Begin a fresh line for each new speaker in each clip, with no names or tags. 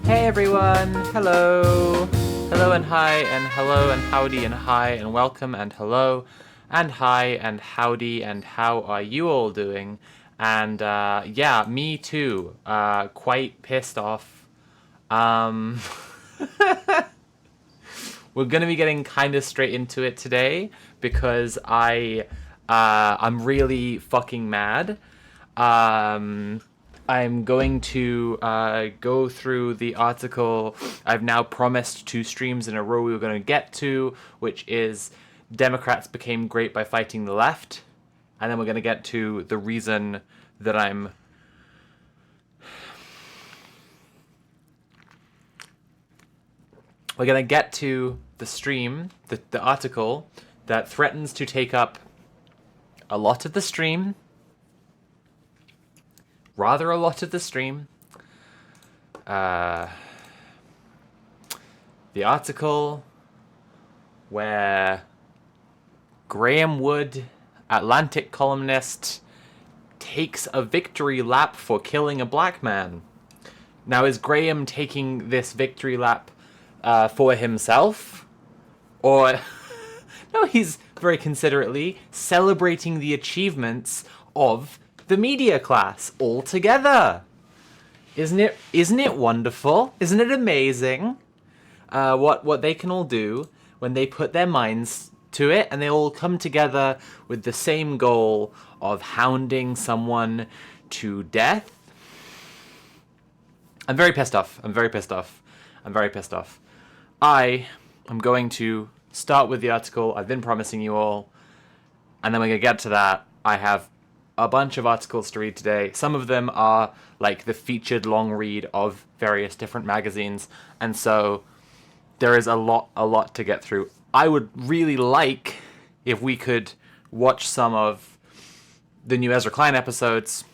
Hey everyone! Hello! Hello and hi and hello and howdy and hi and welcome and hello and hi and howdy and how are you all doing? And yeah, me too. Quite pissed off. Um, we're gonna be getting kind of straight into it today because I'm really fucking mad. Um, I'm going to go through the article I've now promised 2 streams in a row we were going to get to, which is Democrats became great by fighting the left. And then we're going to get to the reason that We're going to get to the stream, the article that threatens to take up a lot of the stream. Rather a lot of the stream. The article where Graham Wood, Atlantic columnist, takes a victory lap for killing a black man. Now, is Graham taking this victory lap for himself? Or... no, he's very considerately celebrating the achievements of the media class all together. Isn't it wonderful? Isn't it amazing? What they can all do when they put their minds to it and they all come together with the same goal of hounding someone to death. I'm very pissed off. I am going to start with the article I've been promising you all, and then we're going to get to that. I have a bunch of articles to read today. Some of them are like the featured long read of various different magazines, and so there is a lot to get through. I would really like if we could watch some of the new Ezra Klein episodes,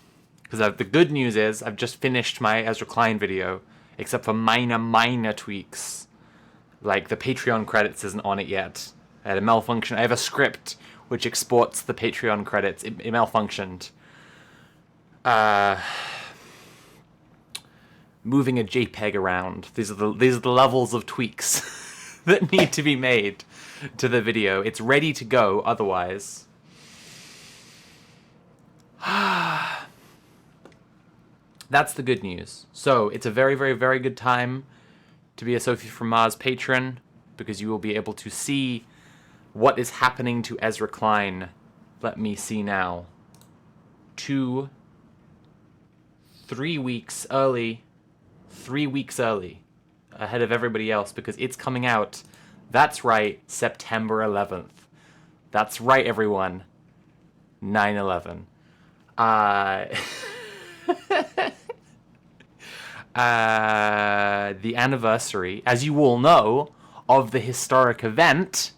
because the good news is I've just finished my Ezra Klein video, except for minor tweaks. Like the Patreon credits isn't on it yet. I had a malfunction. I have a script which exports the Patreon credits. It malfunctioned. Moving a JPEG around. These are the levels of tweaks that need to be made to the video. It's ready to go otherwise. That's the good news. So it's a very, very, very good time to be a Sophie from Mars patron, because you will be able to see what is happening to Ezra Klein. Let me see now. 3 weeks early. 3 weeks early. Ahead of everybody else, because it's coming out. That's right, September 11th. That's right, everyone. 9/11. The anniversary, as you all know, of the historic event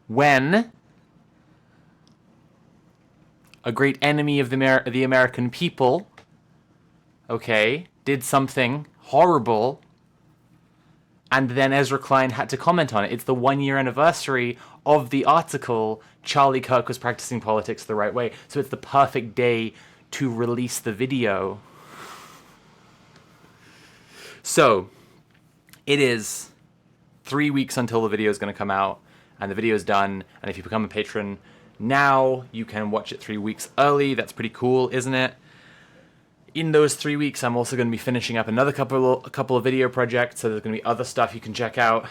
when a great enemy of the American people, did something horrible, and then Ezra Klein had to comment on it. It's the 1-year anniversary of the article, Charlie Kirk was practicing politics the right way. So it's the perfect day to release the video. So, it is 3 weeks until the video is going to come out, and the video is done, and if you become a patron now, you can watch it 3 weeks early. That's pretty cool, isn't it? In those 3 weeks, I'm also going to be finishing up a couple of video projects, so there's going to be other stuff you can check out.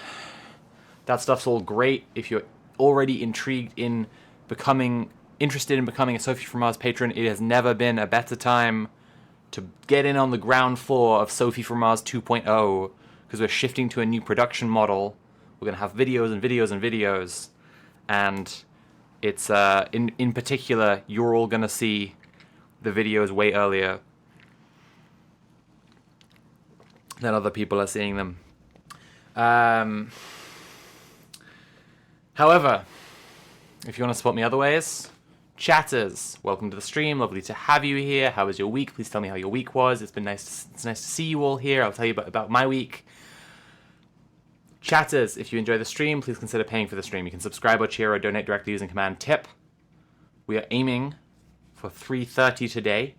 That stuff's all great. If you're already interested in becoming a Sophie from Mars patron, it has never been a better time to get in on the ground floor of Sophie from Mars 2.0, because we're shifting to a new production model. We're going to have videos and videos and videos, and it's in particular, you're all going to see the videos way earlier than other people are seeing them. However, if you want to support me other ways, chatters, welcome to the stream. Lovely to have you here. How was your week? Please tell me how your week was. It's nice to see you all here. I'll tell you about my week. Chatters, if you enjoy the stream, please consider paying for the stream. You can subscribe or cheer or donate directly using command tip. We are aiming for 3:30 today.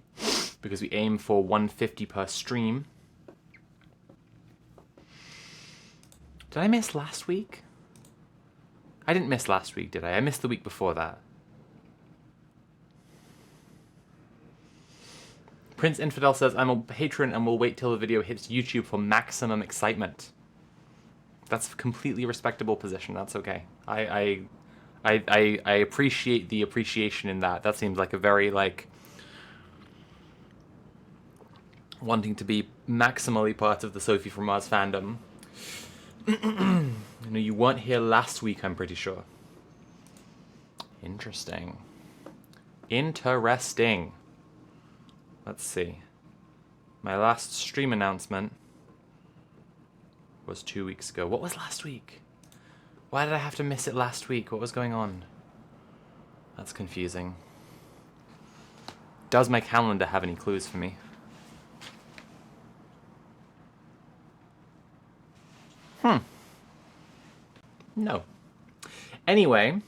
because we aim for 150 per stream. Did I miss last week? I didn't miss last week, did I? I missed the week before that. Prince Infidel says, I'm a patron and will wait till the video hits YouTube for maximum excitement. That's a completely respectable position. That's okay. I appreciate the appreciation in that. That seems like a very, like, wanting to be maximally part of the Sophie from Mars fandom. You know, you weren't here last week, I'm pretty sure. Interesting. Interesting. Let's see. My last stream announcement was 2 weeks ago. What was last week? Why did I have to miss it last week? What was going on? That's confusing. Does my calendar have any clues for me? No. Anyway,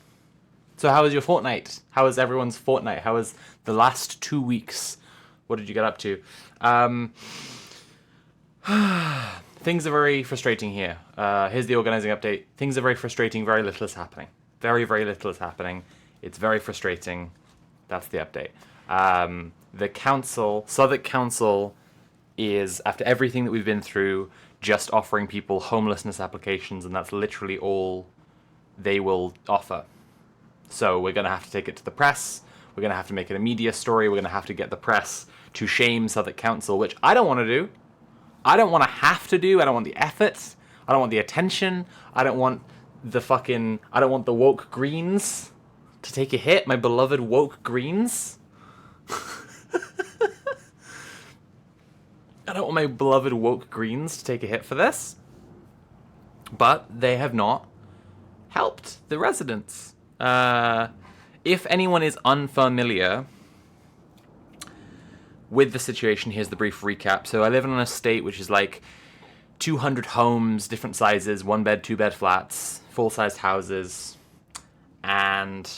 so how was your fortnight? How was everyone's fortnight? How was the last 2 weeks? What did you get up to? Things are very frustrating here. Here's the organizing update. Things are very frustrating. Very little is happening. Very, very little is happening. It's very frustrating. That's the update. The council, Southwark Council, is, after everything that we've been through, just offering people homelessness applications, and that's literally all they will offer. So we're going to have to take it to the press. We're going to have to make it a media story. We're going to have to get the press to shame Southwark Council, which I don't want to do. I don't want to have to do. I don't want the effort. I don't want the attention. I don't want the woke Greens to take a hit. My beloved woke Greens. I don't want my beloved woke Greens to take a hit for this. But they have not helped the residents. If anyone is unfamiliar with the situation, here's the brief recap. So I live in an estate which is like 200 homes, different sizes, 1-bed, 2-bed flats, full-sized houses, and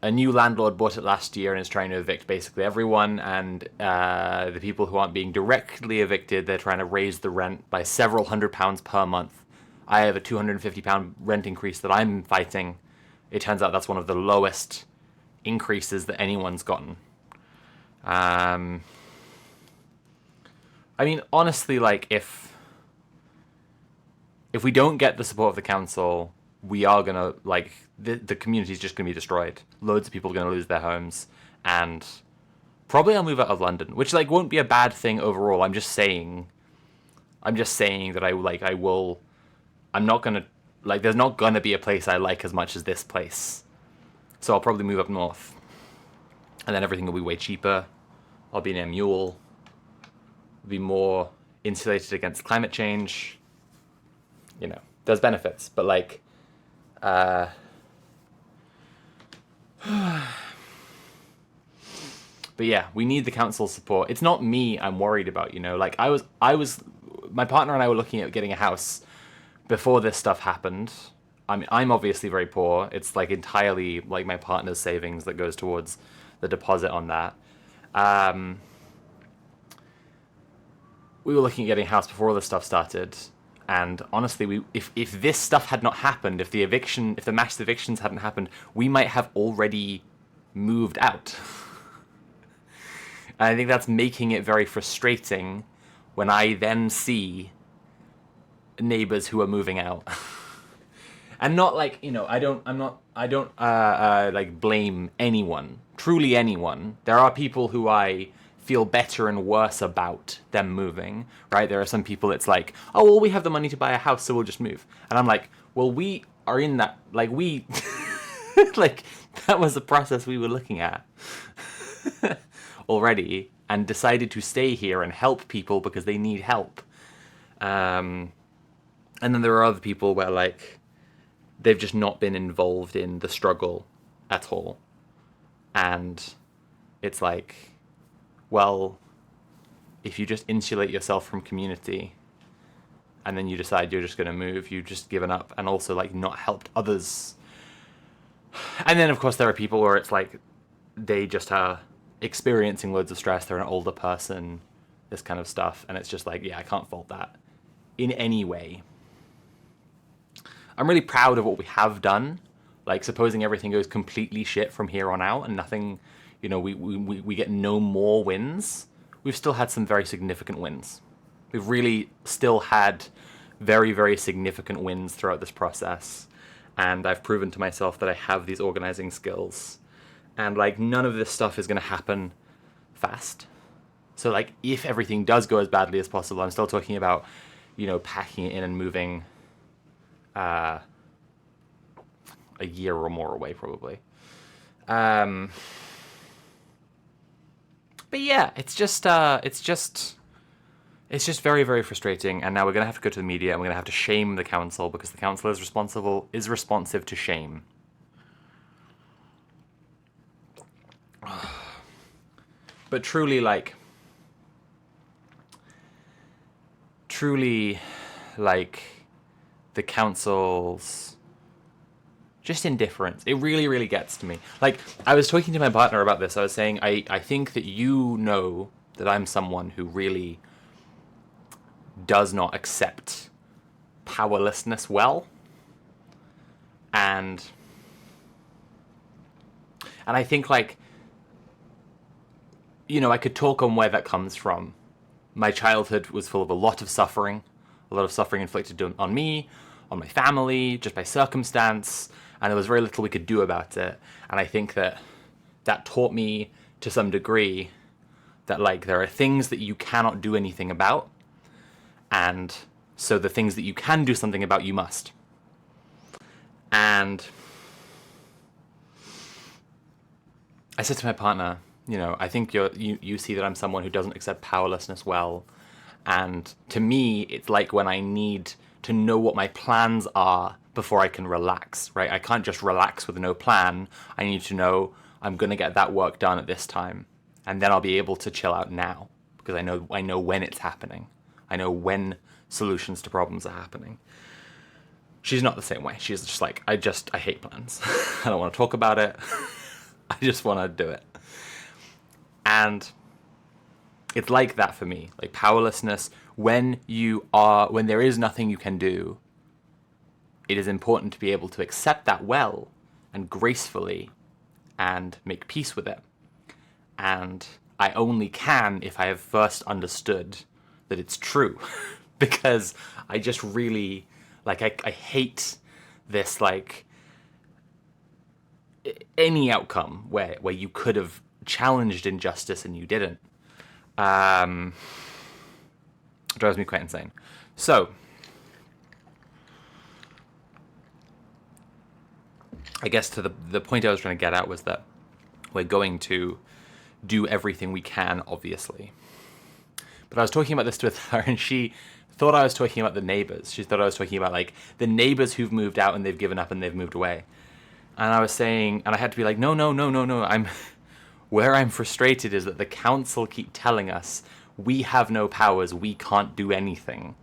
a new landlord bought it last year and is trying to evict basically everyone, and the people who aren't being directly evicted, they're trying to raise the rent by several £100s per month. I have a £250 rent increase that I'm fighting. It turns out that's one of the lowest increases that anyone's gotten. I mean, honestly, like, if we don't get the support of the council, we are gonna, like, the community's just gonna be destroyed. Loads of people are gonna lose their homes, and probably I'll move out of London, which, like, won't be a bad thing overall. I'm just saying that I'm not gonna, like, there's not gonna be a place I like as much as this place. So I'll probably move up north. And then everything will be way cheaper. I'll be near Mule. I'll be more insulated against climate change. You know, there's benefits, but, like, but yeah, we need the council's support. It's not me I'm worried about, you know. Like, my partner and I were looking at getting a house before this stuff happened. I mean, I'm obviously very poor. It's, like, entirely, like, my partner's savings that goes towards the deposit on that. We were looking at getting a house before all this stuff started, and honestly, if this stuff had not happened, if the mass evictions hadn't happened, we might have already moved out. And I think that's making it very frustrating when I then see neighbors who are moving out. And not, like, you know, I don't like blame anyone, truly anyone. There are people who I feel better and worse about them moving, right? There are some people it's like, oh, well, we have the money to buy a house, so we'll just move. And I'm like, well, we are in that, like, we, like, that was the process we were looking at already, and decided to stay here and help people because they need help. And then there are other people where, like, they've just not been involved in the struggle at all. And it's like, well, if you just insulate yourself from community and then you decide you're just going to move, you've just given up and also, like, not helped others. And then, of course, there are people where it's like they just are experiencing loads of stress, they're an older person, this kind of stuff, and it's just like, yeah, I can't fault that in any way. I'm really proud of what we have done. Like, supposing everything goes completely shit from here on out and nothing, you know, we get no more wins, we've still had some very significant wins. We've really still had very, very significant wins throughout this process. And I've proven to myself that I have these organizing skills. And, like, none of this stuff is going to happen fast. So, like, if everything does go as badly as possible, I'm still talking about, you know, packing it in and moving a year or more away, probably. But yeah, it's just very, very frustrating. And now we're going to have to go to the media and we're going to have to shame the council because the council is responsive to shame. But truly, the council's just indifference. It really, really gets to me. Like, I was talking to my partner about this. I was saying, I think that you know that I'm someone who really does not accept powerlessness well. And I think, like, you know, I could talk on where that comes from. My childhood was full of a lot of suffering inflicted on me, on my family, just by circumstance, and there was very little we could do about it. And I think that taught me to some degree that, like, there are things that you cannot do anything about, and so the things that you can do something about, you must. And I said to my partner, you know, I think you see that I'm someone who doesn't accept powerlessness well. And to me, it's like when I need to know what my plans are before I can relax, right? I can't just relax with no plan. I need to know I'm going to get that work done at this time. And then I'll be able to chill out now because I know when it's happening. I know when solutions to problems are happening. She's not the same way. She's just like, I hate plans. I don't want to talk about it. I just want to do it. And it's like that for me, like powerlessness. When there is nothing you can do, it is important to be able to accept that well and gracefully and make peace with it. And I only can if I have first understood that it's true. Because I just really, like, I hate this, like, any outcome where you could have challenged injustice and you didn't. Drives me quite insane. So, I guess to the point I was trying to get at was that we're going to do everything we can, obviously. But I was talking about this with her, and she thought I was talking about the neighbors. She thought I was talking about, like, the neighbors who've moved out and they've given up and they've moved away. And I was saying, and I had to be like, no. Where I'm frustrated is that the council keep telling us we have no powers, we can't do anything.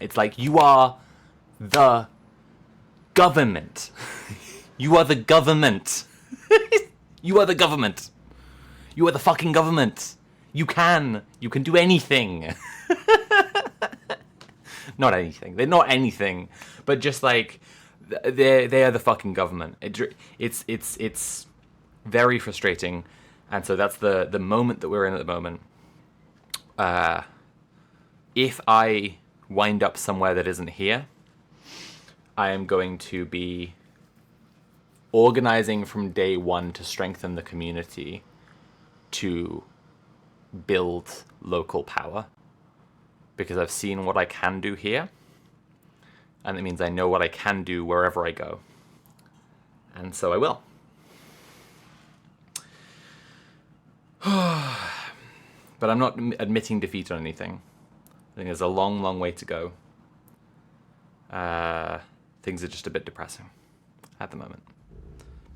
It's like, you are the government. You are the government. You are the government. You are the fucking government. You can do anything. Not anything. They're not anything, but just like they are the fucking government. It's very frustrating. And so that's the moment that we're in at the moment. If I wind up somewhere that isn't here, I am going to be organizing from day one to strengthen the community to build local power. Because I've seen what I can do here. And it means I know what I can do wherever I go. And so I will. But I'm not admitting defeat on anything. I think there's a long, long way to go. Things are just a bit depressing at the moment.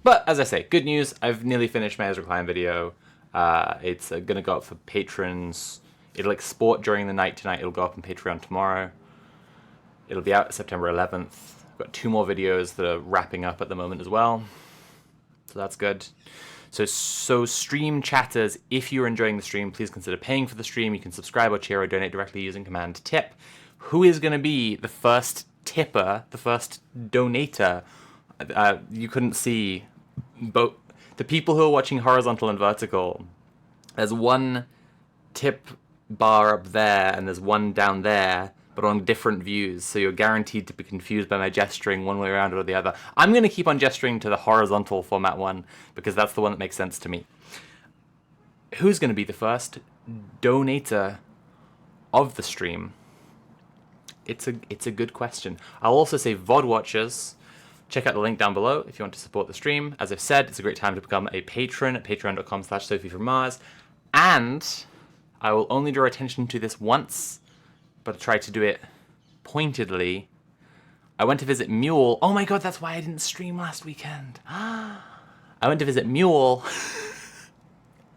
But as I say, good news. I've nearly finished my Ezra Klein video. It's going to go up for patrons. It'll export during the night tonight. It'll go up on Patreon tomorrow. It'll be out September 11th. I've got 2 more videos that are wrapping up at the moment as well. So that's good. So stream chatters, if you're enjoying the stream, please consider paying for the stream. You can subscribe or cheer or donate directly using command tip. Who is going to be the first tipper, the first donator? You couldn't see both the people who are watching horizontal and vertical. There's one tip bar up there and there's one down there, but on different views, so you're guaranteed to be confused by my gesturing one way around or the other. I'm going to keep on gesturing to the horizontal format one, because that's the one that makes sense to me. Who's going to be the first donator of the stream? It's a good question. I'll also say VOD watchers, check out the link down below if you want to support the stream. As I've said, it's a great time to become a patron at patreon.com/Sophie from Mars. And I will only draw attention to this once, but try to do it pointedly. I went to visit Mule. Oh my god, that's why I didn't stream last weekend. I went to visit Mule.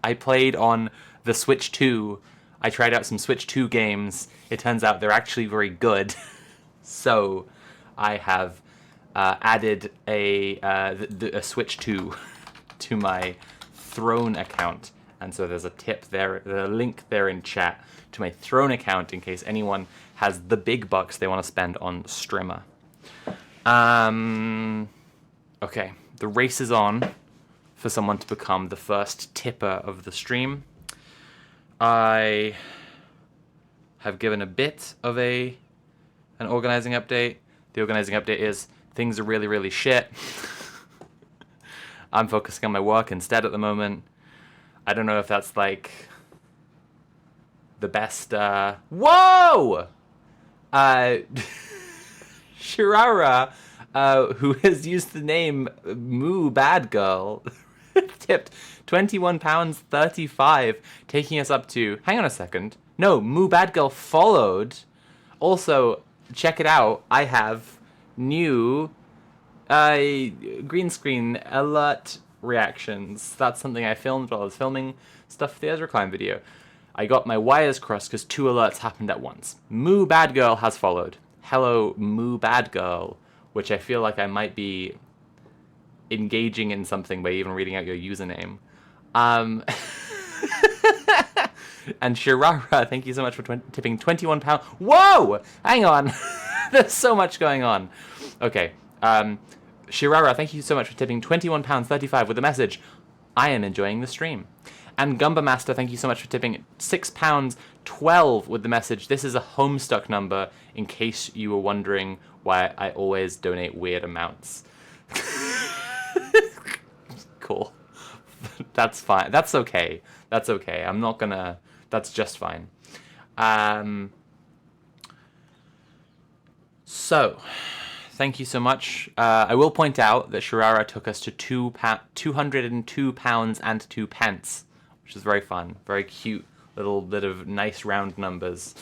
I played on the Switch 2. I tried out some Switch 2 games. It turns out they're actually very good. So I have added a Switch 2 to my Throne account. And so there's a tip there, a link there in chat to my Throne account in case anyone has the big bucks they want to spend on Strimmer. Okay, the race is on for someone to become the first tipper of the stream. I have given a bit of an organizing update. The organizing update is things are really, really shit. I'm focusing on my work instead at the moment. I don't know if that's like the best, whoa! Shirara, who has used the name Moo Bad Girl, tipped £21.35, taking us up to, hang on a second, no, Moo Bad Girl followed. Also, check it out, I have new green screen alert reactions. That's something I filmed while I was filming stuff for the Ezra Klein video. I got my wires crossed because 2 alerts happened at once. Moo Bad Girl has followed. Hello, Moo Bad Girl, which I feel like I might be engaging in something by even reading out your username. And Shirara, thank you so much for tipping £21. Whoa! Hang on! There's so much going on. Okay, Shirara, thank you so much for tipping £21.35 with the message, I am enjoying the stream. And Gumba Master, thank you so much for tipping £6.12 with the message, this is a Homestuck number, in case you were wondering why I always donate weird amounts. Cool. That's fine. That's okay. That's okay. I'm not gonna... That's just fine. So... Thank you so much. I will point out that Shirara took us to £202 and 2 pence, which is very fun. Very cute little bit of nice round numbers.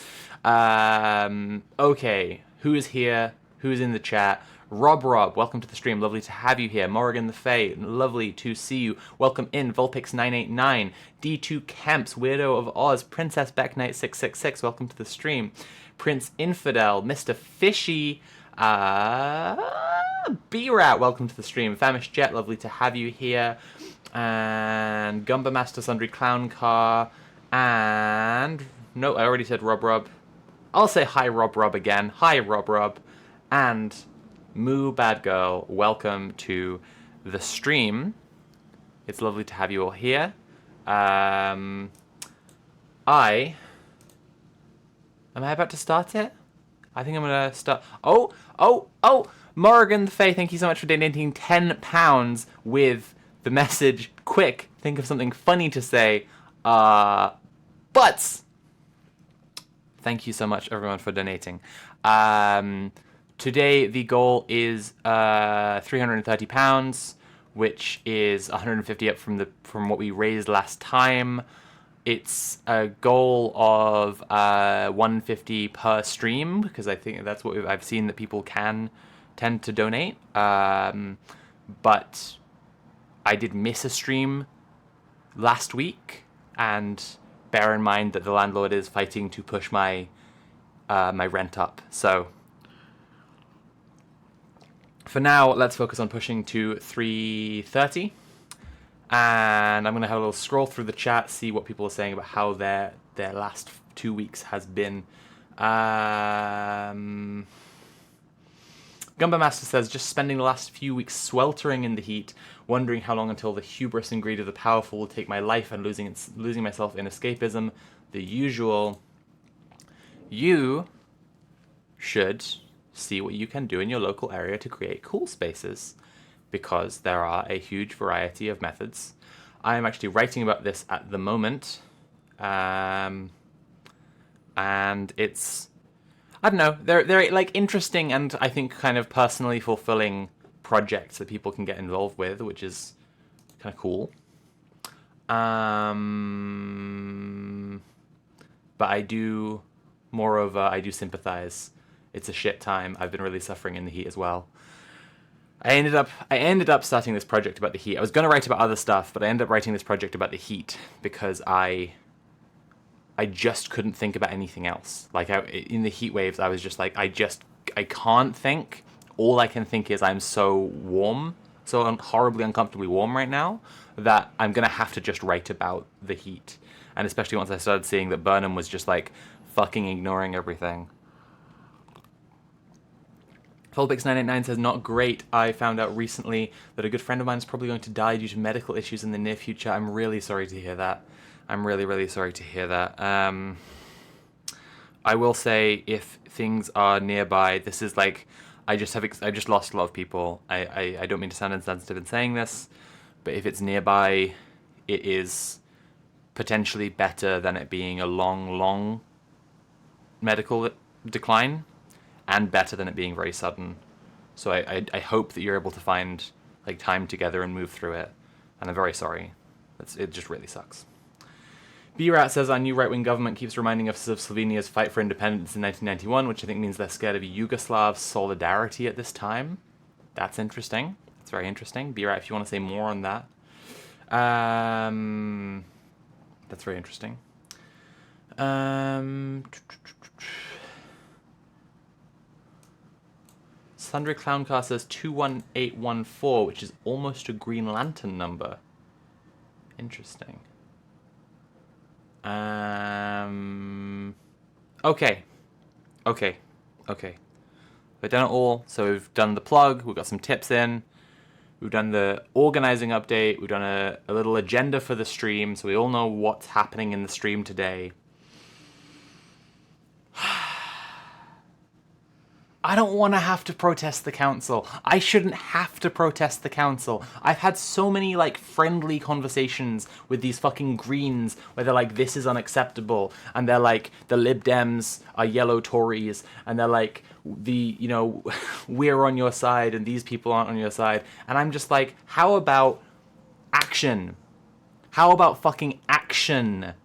Okay, who is here? Who is in the chat? Rob, welcome to the stream. Lovely to have you here. Morrigan the Fae, lovely to see you. Welcome in. Vulpix989, D2 Kemps, Weirdo of Oz, Princess Beckknight666, welcome to the stream. Prince Infidel, Mr. Fishy, B-Rat, welcome to the stream. Famished Jet, lovely to have you here. And Gumba Master Sundry Clown Car. And no, I already said Rob. I'll say hi Rob again. Hi Rob. And Moo Bad Girl, welcome to the stream. It's lovely to have you all here. Am I about to start it? I think I'm gonna start. Oh! Morrigan the Fae, thank you so much for donating £10 with the message, quick, think of something funny to say. Butts! Thank you so much, everyone, for donating. Today, the goal is £330, which is 150 up from what we raised last time. It's a goal of 150 per stream, because I think that's what I've seen that people can tend to donate. But I did miss a stream last week, and bear in mind that the landlord is fighting to push my my rent up. So for now, let's focus on pushing to 330. And I'm going to have a little scroll through the chat, see what people are saying about how their last 2 weeks has been. Gumba Master says, just spending the last few weeks sweltering in the heat, wondering how long until the hubris and greed of the powerful will take my life and losing myself in escapism. The usual. You should see what you can do in your local area to create cool spaces, because there are a huge variety of methods. I am actually writing about this at the moment, and it's, I don't know, they're like interesting and I think kind of personally fulfilling projects that people can get involved with, which is kind of cool. But I do, moreover, I do sympathize. It's a shit time. I've been really suffering in the heat as well. I ended up starting this project about the heat. I was going to write about other stuff, but I ended up writing this project about the heat because I just couldn't think about anything else. Like, in the heat waves, I was just like, I can't think. All I can think is I'm so warm, so horribly uncomfortably warm right now, that I'm going to have to just write about the heat. And especially once I started seeing that Burnham was just, like, fucking ignoring everything. Fulbix989 says, not great. I found out recently that a good friend of mine is probably going to die due to medical issues in the near future. I'm really sorry to hear that. I'm really, really sorry to hear that. I will say, if things are nearby, this is like, I just lost a lot of people. I don't mean to sound insensitive in saying this, but if it's nearby, it is potentially better than it being a long, long medical decline, and better than it being very sudden. So I hope that you're able to find like time together and move through it. And I'm very sorry. It just really sucks. B-Rat says, our new right-wing government keeps reminding us of Slovenia's fight for independence in 1991, which I think means they're scared of Yugoslav solidarity at this time. That's interesting. That's very interesting. B-Rat, if you want to say more on that. That's very interesting. Sundry Clowncar says 21814, which is almost a Green Lantern number. Interesting. Okay. We've done it all. So we've done the plug, we've got some tips in, we've done the organizing update, we've done a little agenda for the stream, so we all know what's happening in the stream today. I don't want to have to protest the council. I shouldn't have to protest the council. I've had so many, like, friendly conversations with these fucking Greens where they're like, this is unacceptable. And they're like, the Lib Dems are yellow Tories. And they're like, we're on your side and these people aren't on your side. And I'm just like, how about action? How about fucking action?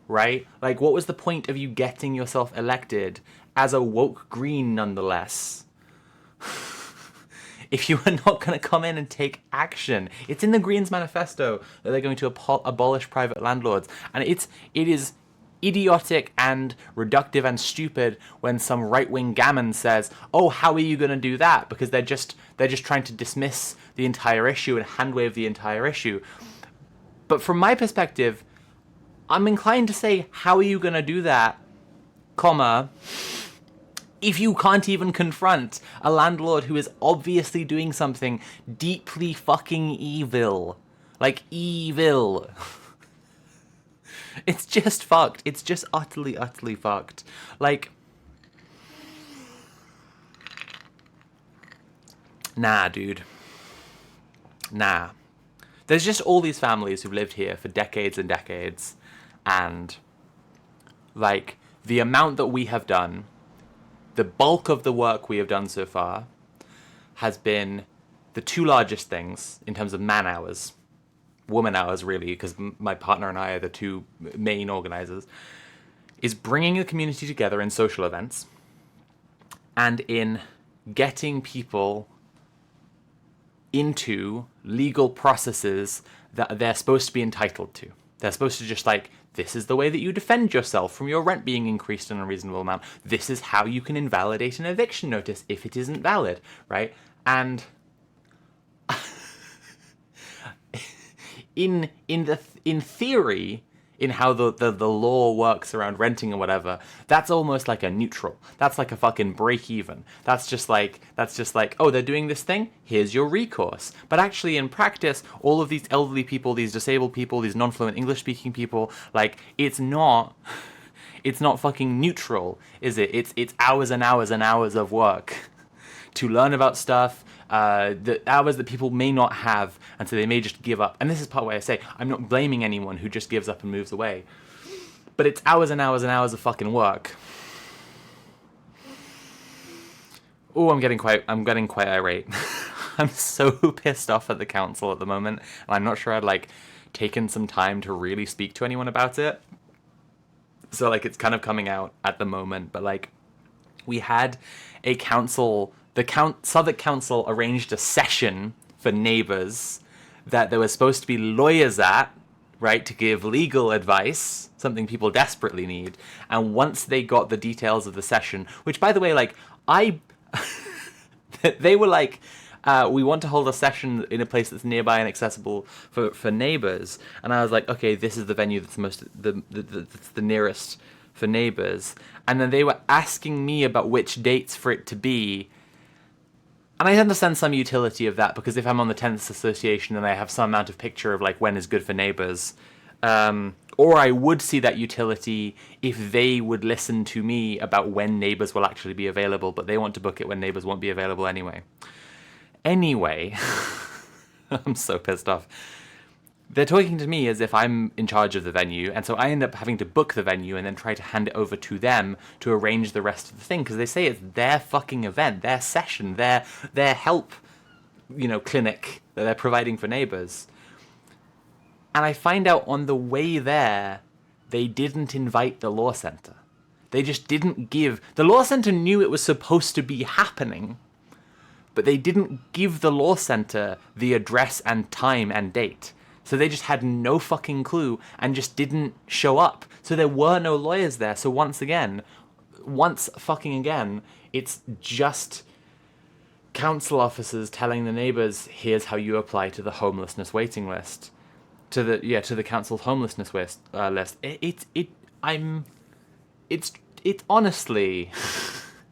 Right? Like, what was the point of you getting yourself elected as a woke Green, nonetheless, if you are not going to come in and take action? It's in the Greens manifesto that they're going to abolish private landlords, and it is idiotic and reductive and stupid when some right-wing gammon says, oh, how are you going to do that? Because they're just trying to dismiss the entire issue and handwave the entire issue. But from my perspective, I'm inclined to say, how are you going to do that, comma, if you can't even confront a landlord who is obviously doing something deeply fucking evil? Like, evil. It's just fucked. It's just utterly, utterly fucked. Like, nah, dude. Nah. There's just all these families who've lived here for decades and decades, and, like, the amount that we have done, the bulk of the work we have done so far, has been the two largest things in terms of man hours, woman hours really, because my partner and I are the two main organizers, is bringing the community together in social events and in getting people into legal processes that they're supposed to be entitled to. They're supposed to just, like, this is the way that you defend yourself from your rent being increased an unreasonable amount. This is how you can invalidate an eviction notice if it isn't valid, right? And in theory, in how the law works around renting or whatever, that's almost like a neutral. That's like a fucking break even. That's just like, oh, they're doing this thing, here's your recourse. But actually in practice, all of these elderly people, these disabled people, these non-fluent English speaking people, like, it's not fucking neutral, is it? It's hours and hours and hours of work to learn about stuff, the hours that people may not have, and so they may just give up. And this is part where I say, I'm not blaming anyone who just gives up and moves away. But it's hours and hours and hours of fucking work. Oh, I'm getting quite irate. I'm so pissed off at the council at the moment, and I'm not sure I'd, like, taken some time to really speak to anyone about it. So, like, it's kind of coming out at the moment, but, like, we had a council, Southwark Council arranged a session for neighbours that there was supposed to be lawyers at, right, to give legal advice, something people desperately need. And once they got the details of the session, which, by the way, like, they were like, we want to hold a session in a place that's nearby and accessible for neighbours. And I was like, okay, this is the venue that's that's the nearest for neighbours. And then they were asking me about which dates for it to be. And I understand some utility of that, because if I'm on the Tenants Association and I have some amount of picture of, like, when is good for neighbours, or I would see that utility if they would listen to me about when neighbours will actually be available, but they want to book it when neighbours won't be available anyway. Anyway, I'm so pissed off. They're talking to me as if I'm in charge of the venue, and so I end up having to book the venue and then try to hand it over to them to arrange the rest of the thing, because they say it's their fucking event, their session, their help, clinic that they're providing for neighbours. And I find out on the way there, they didn't invite the law centre. They just didn't give... The law centre knew it was supposed to be happening, but they didn't give the law centre the address and time and date. So they just had no fucking clue and just didn't show up. So there were no lawyers there. So once fucking again, it's just council officers telling the neighbours, here's how you apply to the homelessness waiting list. To the council's homelessness list. It's honestly,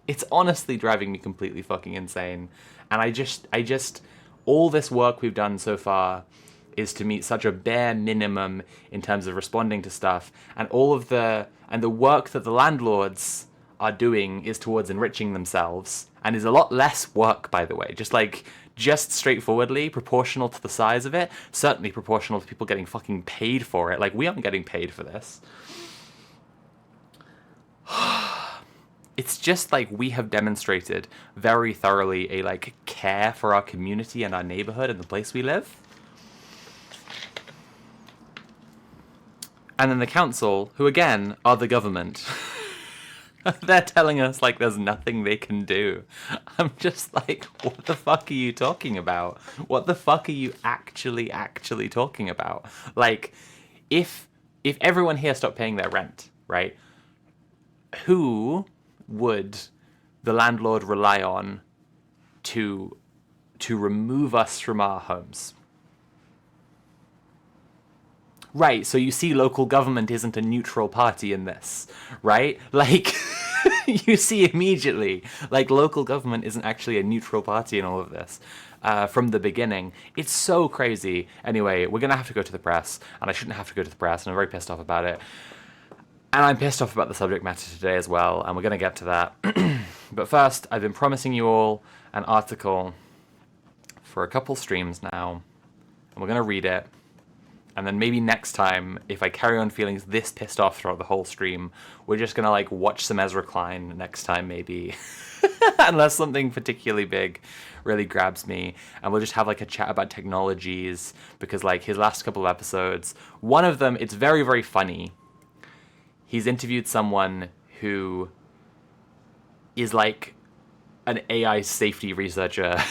it's honestly driving me completely fucking insane. And I just, all this work we've done so far is to meet such a bare minimum in terms of responding to stuff, and the work that the landlords are doing is towards enriching themselves, and is a lot less work, by the way, just straightforwardly proportional to the size of it, certainly proportional to people getting fucking paid for it. Like, we aren't getting paid for this. It's just like we have demonstrated very thoroughly a, like, care for our community and our neighborhood and the place we live. And then the council, who again are the government, they're telling us, like, there's nothing they can do. I'm just like, what the fuck are you talking about? What the fuck are you actually talking about? Like, if everyone here stopped paying their rent, right, who would the landlord rely on to remove us from our homes? Right, so you see local government isn't a neutral party in this, right? Like, you see immediately, like, local government isn't actually a neutral party in all of this from the beginning. It's so crazy. Anyway, we're going to have to go to the press, and I shouldn't have to go to the press, and I'm very pissed off about it. And I'm pissed off about the subject matter today as well, and we're going to get to that. But first, I've been promising you all an article for a couple streams now, and we're going to read it. And then maybe next time, if I carry on feeling this pissed off throughout the whole stream, we're just going to, like, watch some Ezra Klein next time, maybe. Unless something particularly big really grabs me. And we'll just have, like, a chat about technologies. Because, like, his last couple of episodes, one of them, it's very, very funny. He's interviewed someone who is, like, an AI safety researcher.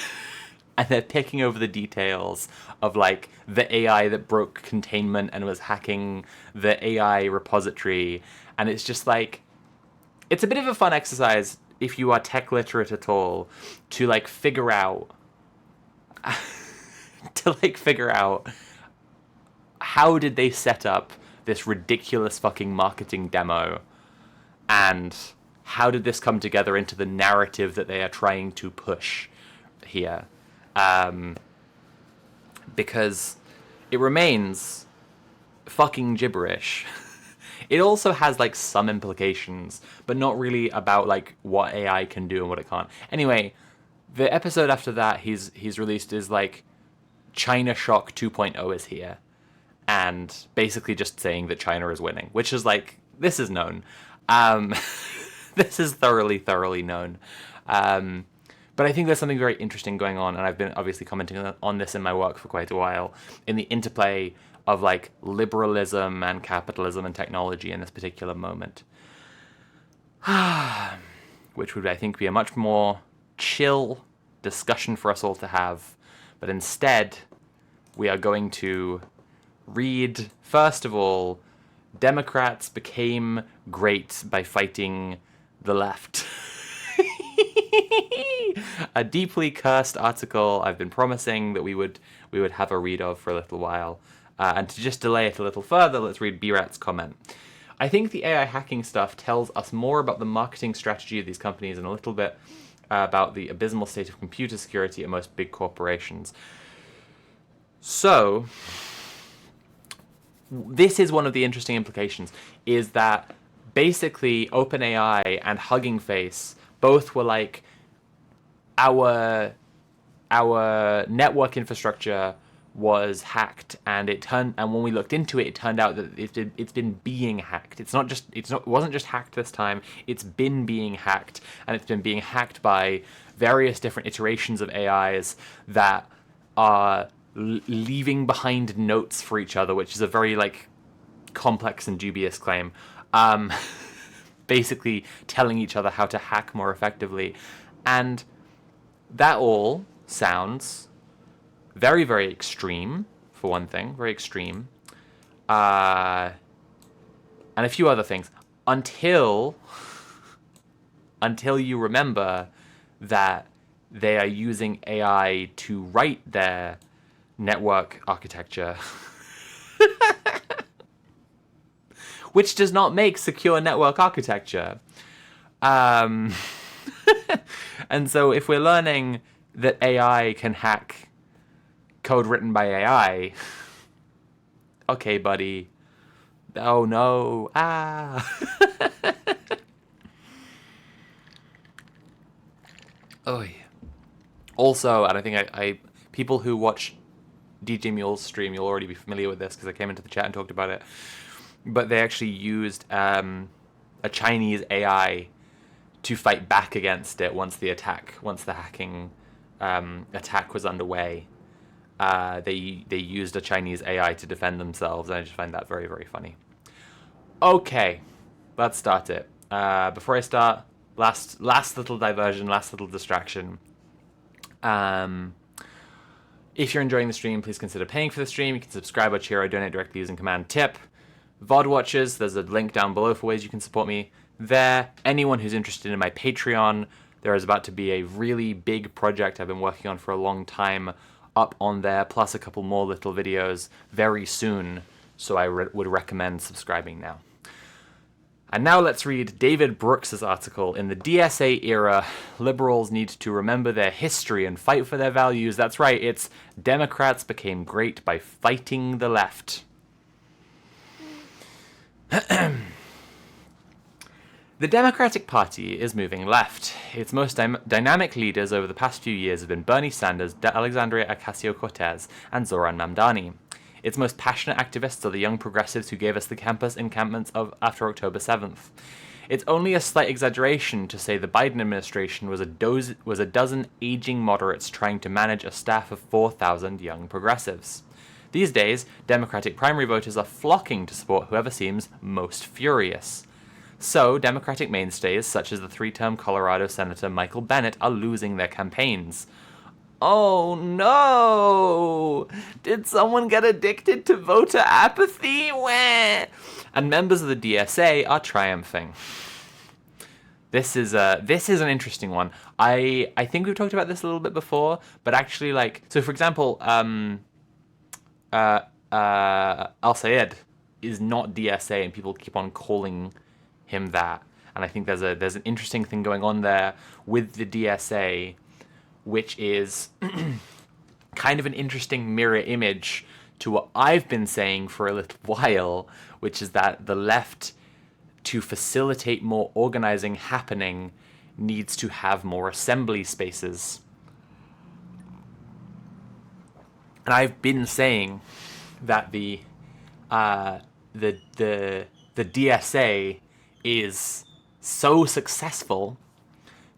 And they're picking over the details of, like, the AI that broke containment and was hacking the AI repository. And it's just, like, it's a bit of a fun exercise, if you are tech literate at all, to, like, figure out how did they set up this ridiculous fucking marketing demo, and how did this come together into the narrative that they are trying to push here? Because it remains fucking gibberish. It also has like some implications, but not really about like what AI can do and what it can't. Anyway, the episode after that he's released is like China Shock 2.0 is here, and basically just saying that China is winning, which is like, this is known. This is thoroughly known. But I think there's something very interesting going on, and I've been obviously commenting on this in my work for quite a while, in the interplay of like liberalism and capitalism and technology in this particular moment. Which would, I think, be a much more chill discussion for us all to have. But instead, we are going to read, first of all, Democrats became great by fighting the left. A deeply cursed article I've been promising that we would have a read of for a little while. And to just delay it a little further, let's read B-Rat's comment. I think the AI hacking stuff tells us more about the marketing strategy of these companies and a little bit about the abysmal state of computer security at most big corporations. So, this is one of the interesting implications, is that basically OpenAI and Hugging Face both were like, our network infrastructure was hacked, and when we looked into it, it turned out that it's been being hacked. It wasn't just hacked this time. It's been being hacked, and it's been being hacked by various different iterations of AIs that are leaving behind notes for each other, which is a very like complex and dubious claim. Basically telling each other how to hack more effectively, and that all sounds very, very extreme, for one thing. Very extreme. And a few other things. Until you remember that they are using AI to write their network architecture. Which does not make secure network architecture. And so if we're learning that AI can hack code written by AI, okay, buddy. Oh no. Oh yeah. Also, and I think I people who watch DJ Mule's stream, you'll already be familiar with this because I came into the chat and talked about it. But they actually used a Chinese AI to fight back against it once the hacking attack was underway. They used a Chinese AI to defend themselves, and I just find that very, very funny. Okay, let's start it. Before I start, last little diversion, last little distraction. If you're enjoying the stream, please consider paying for the stream. You can subscribe or cheer or donate directly using command tip. VOD watchers, there's a link down below for ways you can support me there. Anyone who's interested in my Patreon, there is about to be a really big project I've been working on for a long time up on there, plus a couple more little videos very soon, so I would recommend subscribing now. And now let's read David Brooks's article. In the DSA era, liberals need to remember their history and fight for their values. That's right, it's Democrats became great by fighting the left. The Democratic Party is moving left. Its most dynamic leaders over the past few years have been Bernie Sanders, Alexandria Ocasio-Cortez, and Zoran Mamdani. Its most passionate activists are the young progressives who gave us the campus encampments after October 7th. It's only a slight exaggeration to say the Biden administration was a dozen aging moderates trying to manage a staff of 4,000 young progressives. These days, Democratic primary voters are flocking to support whoever seems most furious. So, Democratic mainstays, such as the three-term Colorado Senator Michael Bennet, are losing their campaigns. Oh no! Did someone get addicted to voter apathy? Wah! And members of the DSA are triumphing. This is an interesting one. I think we've talked about this a little bit before, but actually, like, so for example, al-Sayed is not DSA, and people keep on calling him that. And I think there's an interesting thing going on there with the DSA, which is kind of an interesting mirror image to what I've been saying for a little while, which is that the left, to facilitate more organizing happening, needs to have more assembly spaces. And I've been saying that the DSA is so successful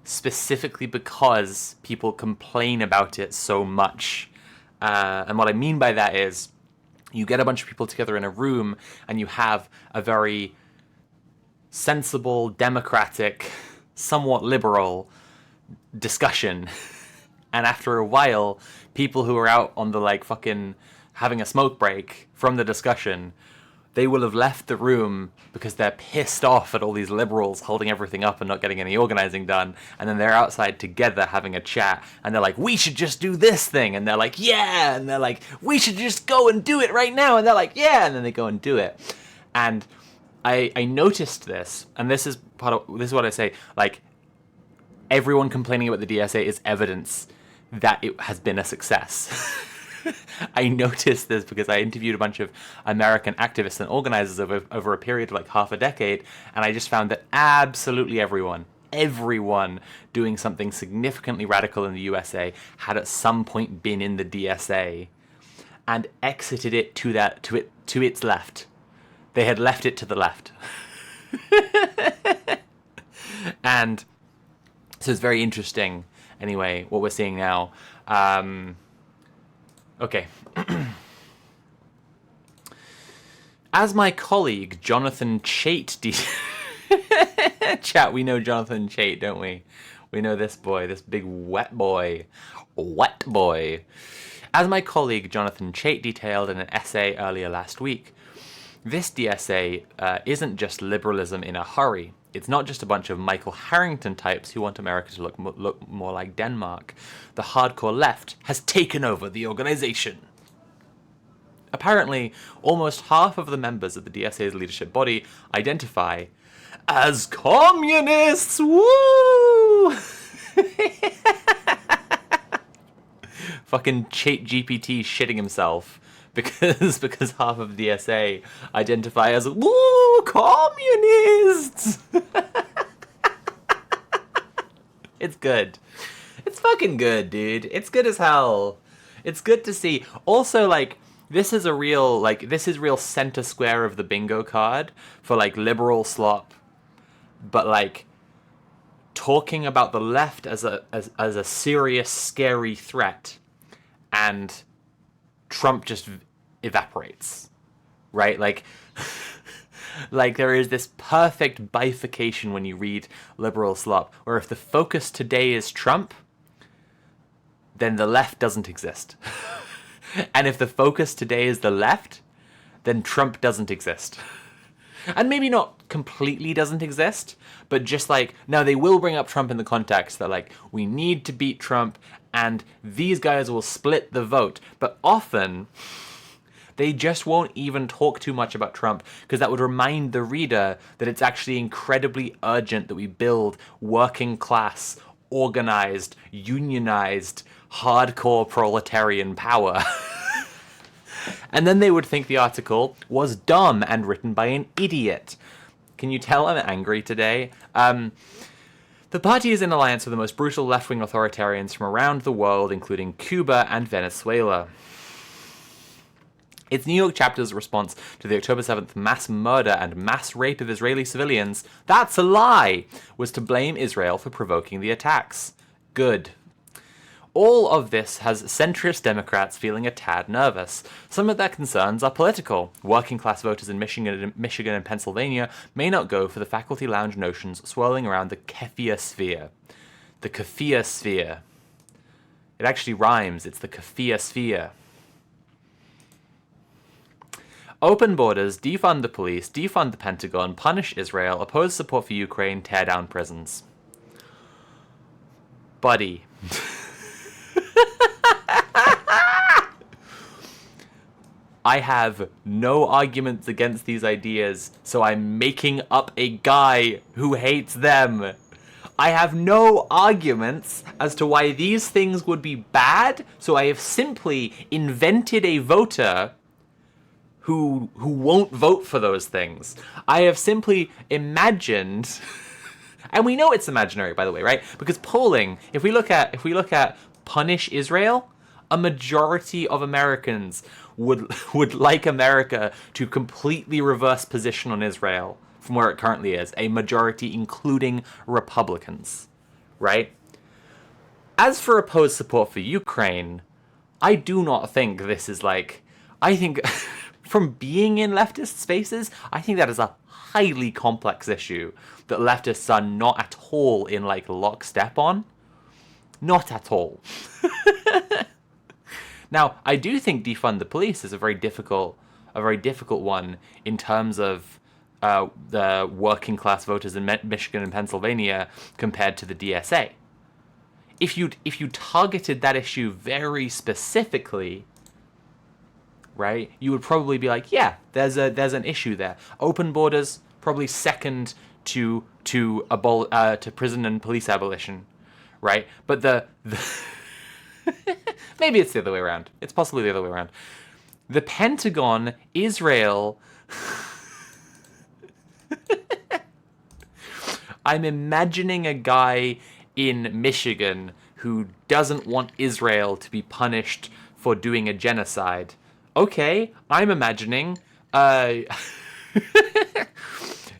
specifically because people complain about it so much. And what I mean by that is, you get a bunch of people together in a room and you have a very sensible, democratic, somewhat liberal discussion. And after a while, people who are out on the, like, fucking having a smoke break from the discussion, they will have left the room because they're pissed off at all these liberals holding everything up and not getting any organizing done. And then they're outside together having a chat, and they're like, we should just do this thing. And they're like, yeah. And they're like, we should just go and do it right now. And they're like, yeah. And then they go and do it. And I noticed this, and this is what I say, like, everyone complaining about the DSA is evidence that it has been a success. I noticed this because I interviewed a bunch of American activists and organizers over a period of like half a decade, and I just found that absolutely everyone doing something significantly radical in the USA had at some point been in the DSA and exited it to its left. They had left it to the left. And so it's very interesting, anyway, what we're seeing now. Okay. As my colleague Jonathan Chait chat, we know Jonathan Chait, don't we? We know this boy, this big wet boy. Wet boy. As my colleague Jonathan Chait detailed in an essay earlier last week, this DSA isn't just liberalism in a hurry. It's not just a bunch of Michael Harrington types who want America to look more like Denmark. The hardcore left has taken over the organization. Apparently, almost half of the members of the DSA's leadership body identify as communists! Woo! Fucking ChatGPT shitting himself because half of the DSA identify as, woo, communists! It's good. It's fucking good, dude. It's good as hell. It's good to see. Also, like, this is real center square of the bingo card for, like, liberal slop, but, like, talking about the left as a serious, scary threat, and Trump just evaporates, right? Like, like there is this perfect bifurcation when you read liberal slop, where if the focus today is Trump, then the left doesn't exist. And if the focus today is the left, then Trump doesn't exist. And maybe not completely doesn't exist, but just like, now they will bring up Trump in the context that, like, we need to beat Trump and these guys will split the vote. But often they just won't even talk too much about Trump, because that would remind the reader that it's actually incredibly urgent that we build working class, organized, unionized, hardcore proletarian power. And then they would think the article was dumb and written by an idiot. Can you tell I'm angry today? The party is in alliance with the most brutal left-wing authoritarians from around the world, including Cuba and Venezuela. Its New York chapter's response to the October 7th mass murder and mass rape of Israeli civilians, that's a lie, was to blame Israel for provoking the attacks. Good. All of this has centrist Democrats feeling a tad nervous. Some of their concerns are political. Working-class voters in Michigan and Pennsylvania may not go for the faculty lounge notions swirling around the kefir sphere. The kefir sphere. It actually rhymes. It's the kefir sphere. Open borders, defund the police, defund the Pentagon, punish Israel, oppose support for Ukraine, tear down prisons. Buddy. I have no arguments against these ideas, so I'm making up a guy who hates them. I have no arguments as to why these things would be bad, so I have simply invented a voter who won't vote for those things. I have simply imagined, and we know it's imaginary, by the way, right? Because polling, if we look at punish Israel, a majority of Americans would like America to completely reverse position on Israel from where it currently is. A majority, including Republicans, right? As for opposed support for Ukraine, I do not think this is like... I think, from being in leftist spaces, I think that is a highly complex issue that leftists are not at all in, like, lockstep on. Not at all. Now, I do think defund the police is a very difficult one in terms of the working class voters in Michigan and Pennsylvania compared to the DSA. If you targeted that issue very specifically, right, you would probably be like, yeah, there's an issue there. Open borders, probably second to prison and police abolition, right? But the maybe it's the other way around. It's possibly the other way around. The Pentagon, Israel... I'm imagining a guy in Michigan who doesn't want Israel to be punished for doing a genocide. Okay, I'm imagining...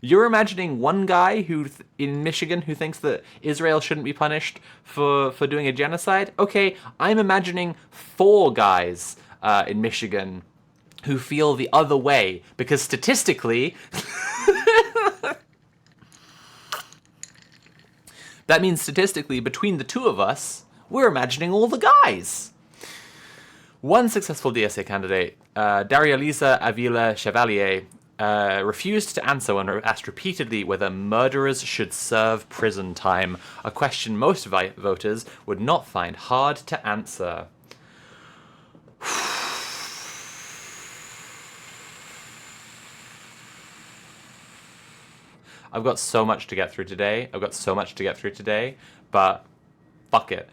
You're imagining one guy in Michigan who thinks that Israel shouldn't be punished for doing a genocide? Okay, I'm imagining 4 guys in Michigan who feel the other way, because statistically... that means statistically, between the 2 of us, we're imagining all the guys. One successful DSA candidate, Daria Lisa Avila Chevalier, refused to answer when asked repeatedly whether murderers should serve prison time, a question most voters would not find hard to answer. I've got so much to get through today. But fuck it.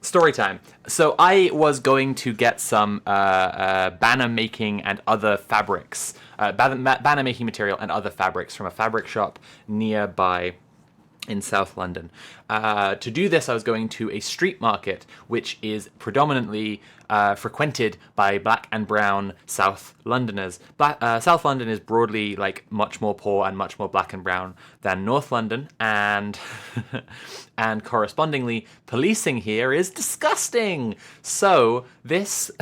Story time. So I was going to get some banner making and other fabrics, banner making material and other fabrics from a fabric shop nearby in South London. To do this, I was going to a street market, which is predominantly frequented by black and brown South Londoners. South London is broadly like much more poor and much more black and brown than North London, and and correspondingly, policing here is disgusting. So this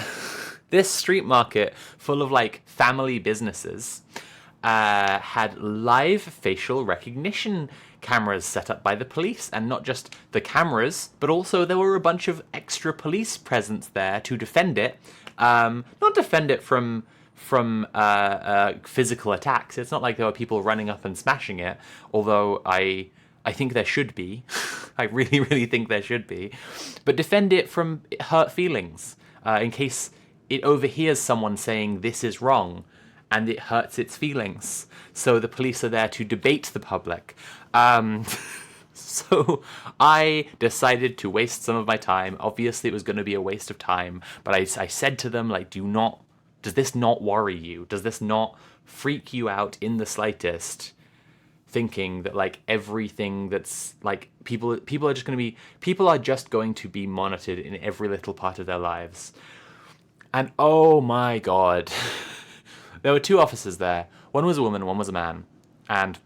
this street market full of like family businesses had live facial recognition cameras set up by the police, and not just the cameras, but also there were a bunch of extra police presence there to defend it. Not defend it from physical attacks. It's not like there were people running up and smashing it, although I think there should be. I really, really think there should be. But defend it from hurt feelings, in case it overhears someone saying this is wrong, and it hurts its feelings. So the police are there to debate the public. So I decided to waste some of my time. Obviously, it was going to be a waste of time. But I said to them, like, does this not worry you? Does this not freak you out in the slightest? Thinking that, like, everything that's, like, people are just going to be monitored in every little part of their lives. And oh my god. There were 2 officers there. One was a woman, one was a man. And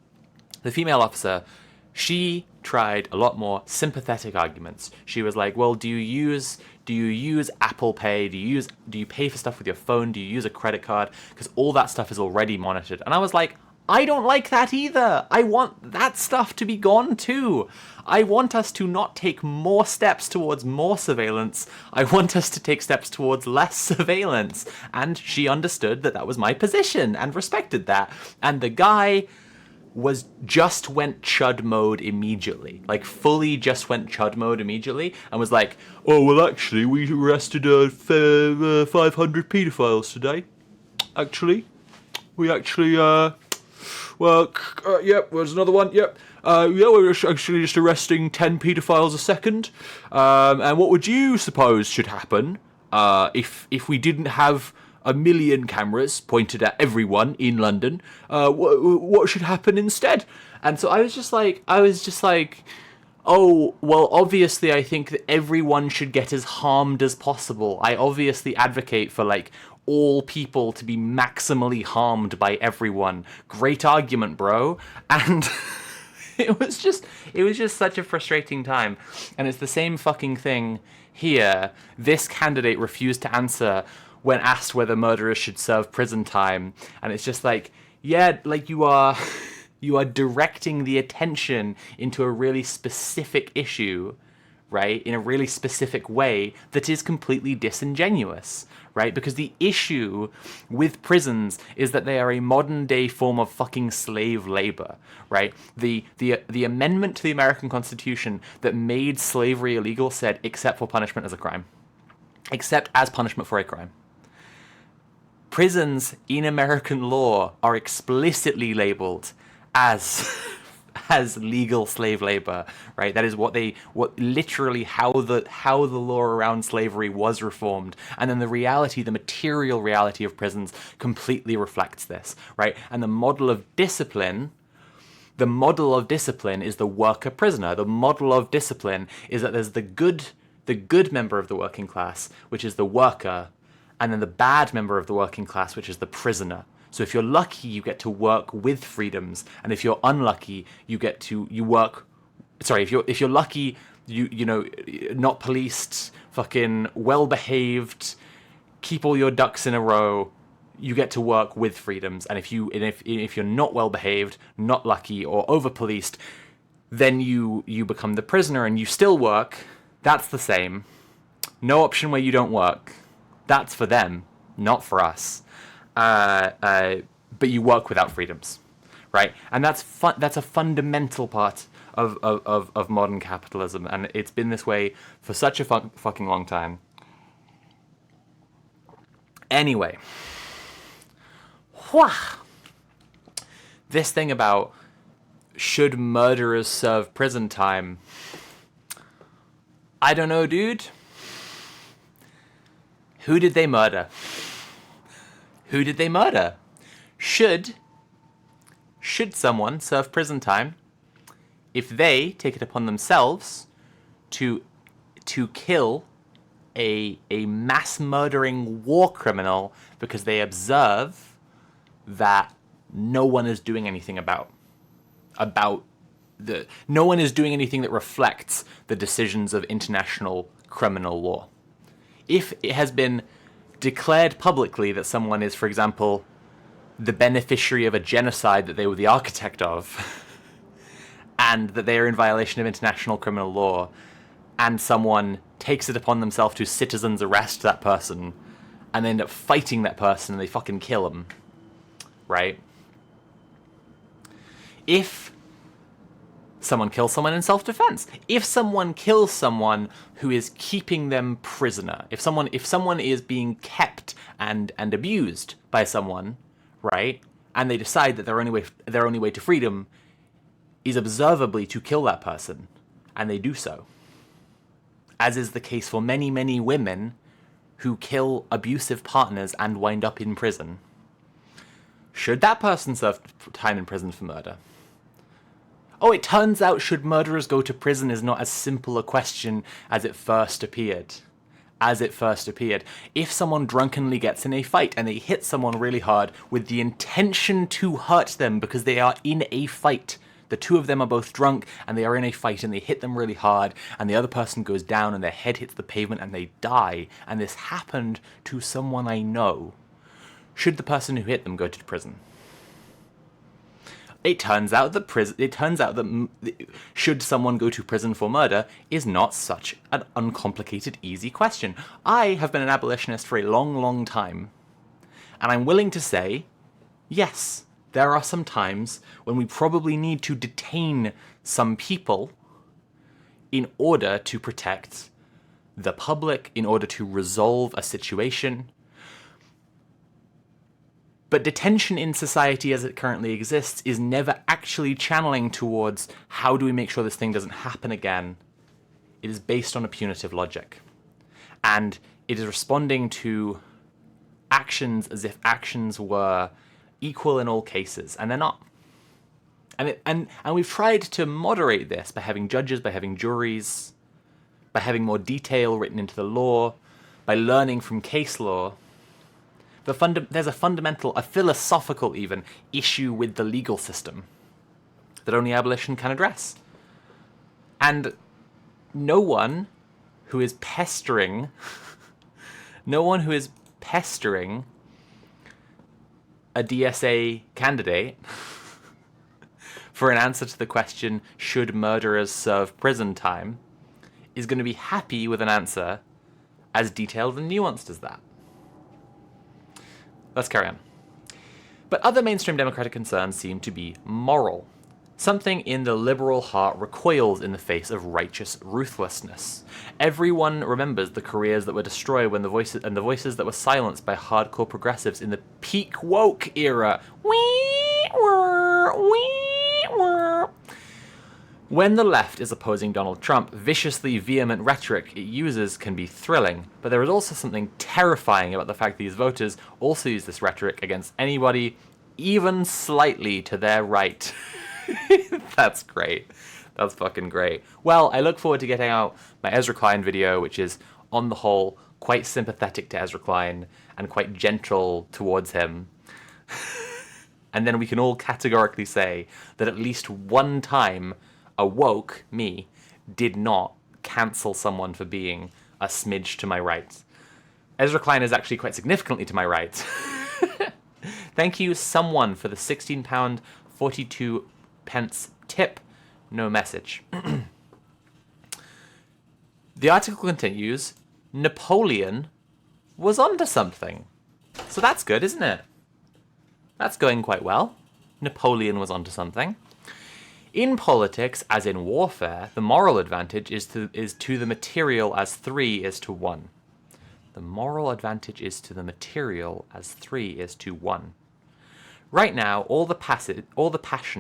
the female officer, she tried a lot more sympathetic arguments. She was like, well, do you use Apple Pay? Do you pay for stuff with your phone? Do you use a credit card? Because all that stuff is already monitored. And I was like, I don't like that either. I want that stuff to be gone too. I want us to not take more steps towards more surveillance. I want us to take steps towards less surveillance. And she understood that was my position and respected that. And the guy went chud mode immediately. Like, fully just went chud mode immediately and was like, oh, well, actually, we arrested 500 paedophiles today. actually, we actually, yep, there's another one, yep. We're actually just arresting 10 paedophiles a second. And what would you suppose should happen if we didn't have a million cameras pointed at everyone in London? What should happen instead? And so I was just like, oh, well, obviously I think that everyone should get as harmed as possible. I obviously advocate for, like, all people to be maximally harmed by everyone. Great argument, bro. And it was just such a frustrating time. And it's the same fucking thing here. This candidate refused to answer when asked whether murderers should serve prison time. And it's just like, yeah, like you are directing the attention into a really specific issue, right, in a really specific way that is completely disingenuous, right? Because the issue with prisons is that they are a modern day form of fucking slave labor, right? The amendment to the American Constitution that made slavery illegal said, except for punishment as a crime. Except as punishment for a crime. Prisons in American law are explicitly labeled as legal slave labor, right? That is what literally how the law around slavery was reformed. And then the material reality of prisons completely reflects this, right? And the model of discipline is the worker prisoner. The model of discipline is that there's the good member of the working class, which is the worker, and then the bad member of the working class, which is the prisoner. So if you're lucky, you get to work with freedoms, and if you're unlucky, if you're lucky, you know, not policed, fucking well behaved, keep all your ducks in a row, you get to work with freedoms. And if you're not well behaved, not lucky, or over policed, then you become the prisoner and you still work. That's the same. No option where you don't work. That's for them, not for us. But you work without freedoms, right? And that's a fundamental part of modern capitalism, and it's been this way for such a fucking long time. Anyway, this thing about should murderers serve prison time? I don't know, dude. Who did they murder? Who did they murder? Should someone serve prison time if they take it upon themselves to kill a mass murdering war criminal because they observe that no one is doing anything no one is doing anything that reflects the decisions of international criminal law? If it has been declared publicly that someone is, for example, the beneficiary of a genocide that they were the architect of, and that they are in violation of international criminal law, and someone takes it upon themselves to citizens arrest that person, and they end up fighting that person and they fucking kill them, right? If someone kills someone in self-defense, if someone kills someone who is keeping them prisoner, if someone is being kept and abused by someone, right, and they decide that their only way to freedom is observably to kill that person, and they do so, as is the case for many, many women who kill abusive partners and wind up in prison, should that person serve time in prison for murder? Oh, it turns out should murderers go to prison is not as simple a question as it first appeared. If someone drunkenly gets in a fight and they hit someone really hard with the intention to hurt them because they are in a fight, the two of them are both drunk and they are in a fight and they hit them really hard and the other person goes down and their head hits the pavement and they die, and this happened to someone I know, should the person who hit them go to prison? It turns out that should someone go to prison for murder is not such an uncomplicated, easy question. I have been an abolitionist for a long, long time, and I'm willing to say, yes, there are some times when we probably need to detain some people in order to protect the public, in order to resolve a situation. But detention in society as it currently exists is never actually channeling towards how do we make sure this thing doesn't happen again. It is based on a punitive logic. And it is responding to actions as if actions were equal in all cases, and they're not. And we've tried to moderate this by having judges, by having juries, by having more detail written into the law, by learning from case law. There's a fundamental, a philosophical even, issue with the legal system that only abolition can address. And no one who is pestering a DSA candidate for an answer to the question, should murderers serve prison time, is going to be happy with an answer as detailed and nuanced as that. Let's carry on. But other mainstream democratic concerns seem to be moral. Something in the liberal heart recoils in the face of righteous ruthlessness. Everyone remembers the careers that were destroyed when the voices that were silenced by hardcore progressives in the peak woke era. When the left is opposing Donald Trump, viciously vehement rhetoric it uses can be thrilling, but there is also something terrifying about the fact these voters also use this rhetoric against anybody even slightly to their right. That's great. That's fucking great. Well, I look forward to getting out my Ezra Klein video, which is, on the whole, quite sympathetic to Ezra Klein and quite gentle towards him. And then we can all categorically say that at least one time a woke me did not cancel someone for being a smidge to my right. Ezra Klein is actually quite significantly to my right. Thank you, someone, for the £16.42 tip. No message. The article continues, Napoleon was onto something. So that's good, isn't it? That's going quite well. Napoleon was onto something. In politics, as in warfare, the moral advantage is to the material as 3 is to 1. The moral advantage is to the material as 3 is to 1. Right now, all the passion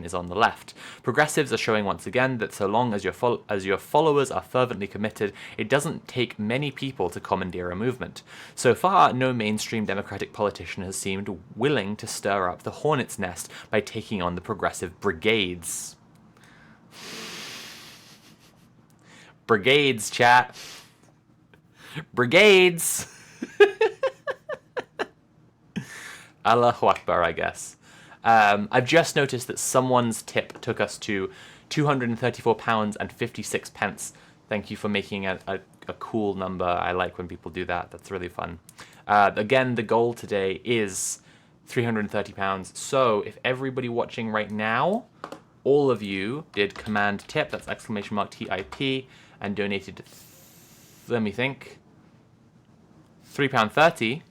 is on the left. Progressives are showing once again that so long as your followers are fervently committed, it doesn't take many people to commandeer a movement. So far, no mainstream Democratic politician has seemed willing to stir up the hornet's nest by taking on the progressive brigades. Brigades, chat. Brigades! Allahu Akbar, I guess. I've just noticed that someone's tip took us to £234.56. Thank you for making a cool number. I like when people do that. That's really fun. Again, the goal today is £330. So if everybody watching right now, all of you did command tip, that's exclamation mark TIP, and donated, let me think, £3.30,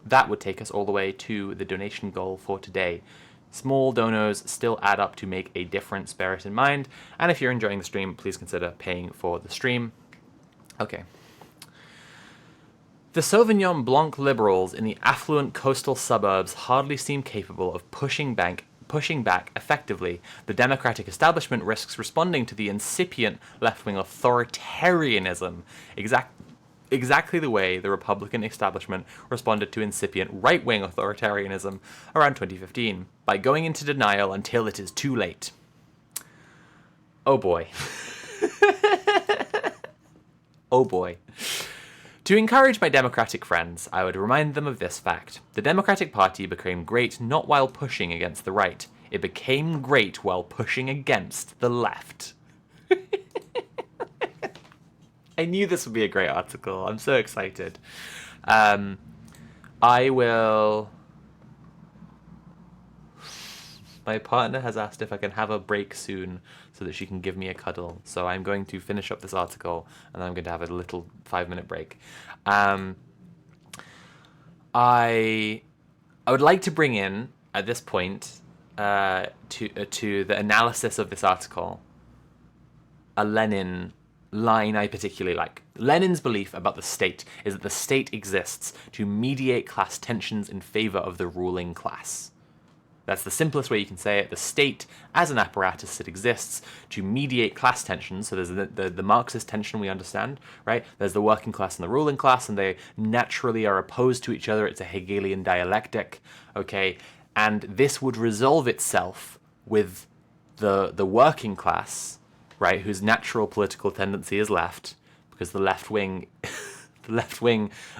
that would take us all the way to the donation goal for today. Small donos still add up to make a difference, bear it in mind. And if you're enjoying the stream, please consider paying for the stream. Okay. The Sauvignon Blanc liberals in the affluent coastal suburbs hardly seem capable of pushing back effectively. The Democratic establishment risks responding to the incipient left-wing authoritarianism, exactly the way the Republican establishment responded to incipient right-wing authoritarianism around 2015, by going into denial until it is too late. Oh boy. Oh boy. To encourage my Democratic friends, I would remind them of this fact. The Democratic Party became great not while pushing against the right. It became great while pushing against the left. I knew this would be a great article. I'm so excited. I will... My partner has asked if I can have a break soon so that she can give me a cuddle. So I'm going to finish up this article and I'm going to have a little 5-minute break. I would like to bring in, at this point, to the analysis of this article, a Lenin line I particularly like. Lenin's belief about the state is that the state exists to mediate class tensions in favor of the ruling class. That's the simplest way you can say it. The state, as an apparatus, it exists to mediate class tensions. So there's the Marxist tension we understand, right? There's the working class and the ruling class, and they naturally are opposed to each other. It's a Hegelian dialectic, okay? And this would resolve itself with the working class, right, whose natural political tendency is left, because the left wing,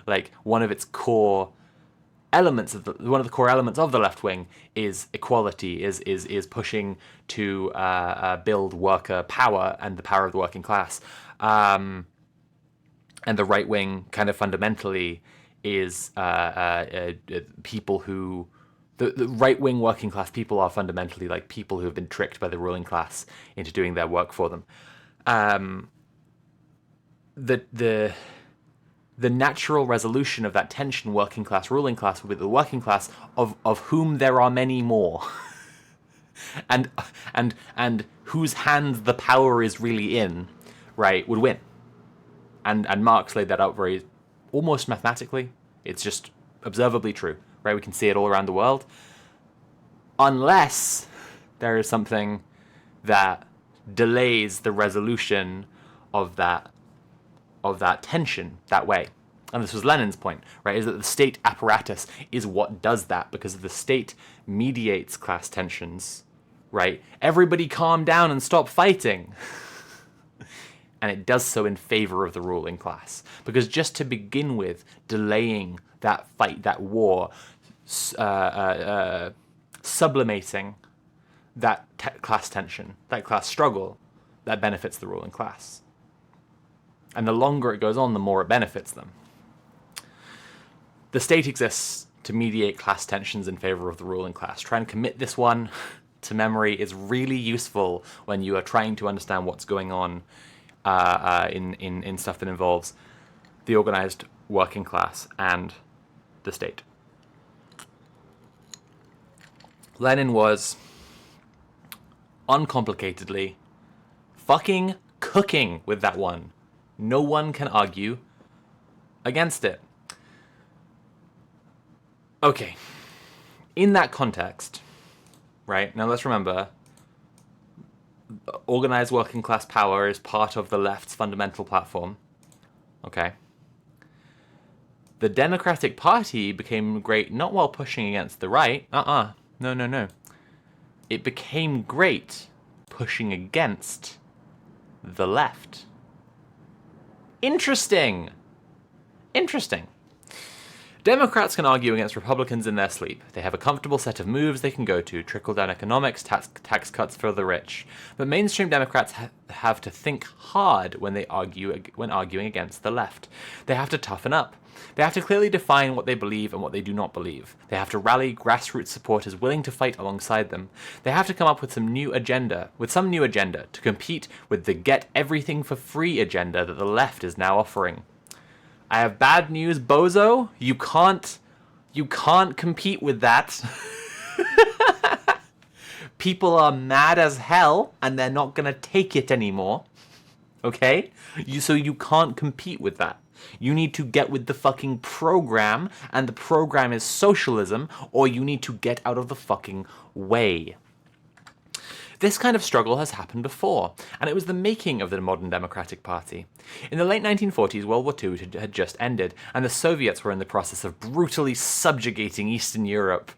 like one of the core elements of the left wing is equality, is pushing to build worker power and the power of the working class, and the right wing kind of fundamentally is people who. The right-wing working class people are fundamentally like people who have been tricked by the ruling class into doing their work for them. The natural resolution of that tension, working class, ruling class, would be the working class of whom there are many more, and whose hands the power is really in, right, would win. And Marx laid that out very almost mathematically. It's just observably true. Right, we can see it all around the world. Unless there is something that delays the resolution of that tension that way. And this was Lenin's point, right, is that the state apparatus is what does that, because the state mediates class tensions, right? Everybody calm down and stop fighting. And it does so in favor of the ruling class. Because just to begin with, delaying that fight, that war, sublimating that class tension, that class struggle, that benefits the ruling class. And the longer it goes on, the more it benefits them. The state exists to mediate class tensions in favor of the ruling class. Try and commit this one to memory is really useful when you are trying to understand what's going on in stuff that involves the organized working class and the state. Lenin was uncomplicatedly fucking cooking with that one. No one can argue against it. Okay, in that context, right, now let's remember, organized working class power is part of the left's fundamental platform, okay? The Democratic Party became great not while pushing against the right, no. It became great pushing against the left. Interesting. Democrats can argue against Republicans in their sleep. They have a comfortable set of moves they can go to, trickle-down economics, tax cuts for the rich. But mainstream Democrats have to think hard when arguing against the left. They have to toughen up. They have to clearly define what they believe and what they do not believe. They have to rally grassroots supporters willing to fight alongside them. They have to come up with some new agenda to compete with the get everything for free agenda that the left is now offering. I have bad news, bozo. You can't compete with that. People are mad as hell and they're not gonna take it anymore. Okay? So you can't compete with that. You need to get with the fucking program, and the program is socialism, or you need to get out of the fucking way. This kind of struggle has happened before, and it was the making of the modern Democratic Party. In the late 1940s, World War II had just ended, and the Soviets were in the process of brutally subjugating Eastern Europe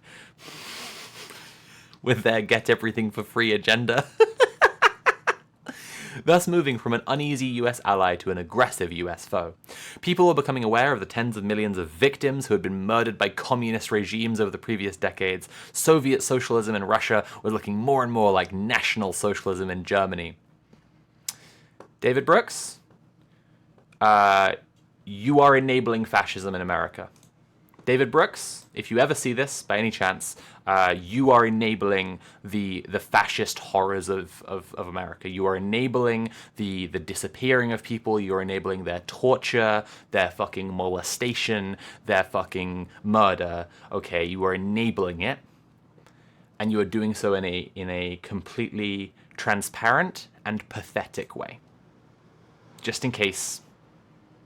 with their get-everything-for-free agenda. Thus moving from an uneasy US ally to an aggressive US foe. People were becoming aware of the tens of millions of victims who had been murdered by communist regimes over the previous decades. Soviet socialism in Russia was looking more and more like National Socialism in Germany. David Brooks, you are enabling fascism in America. David Brooks, if you ever see this by any chance, you are enabling the fascist horrors of America. You are enabling the disappearing of people. You are enabling their torture, their fucking molestation, their fucking murder. Okay, you are enabling it, and you are doing so in a completely transparent and pathetic way. just in case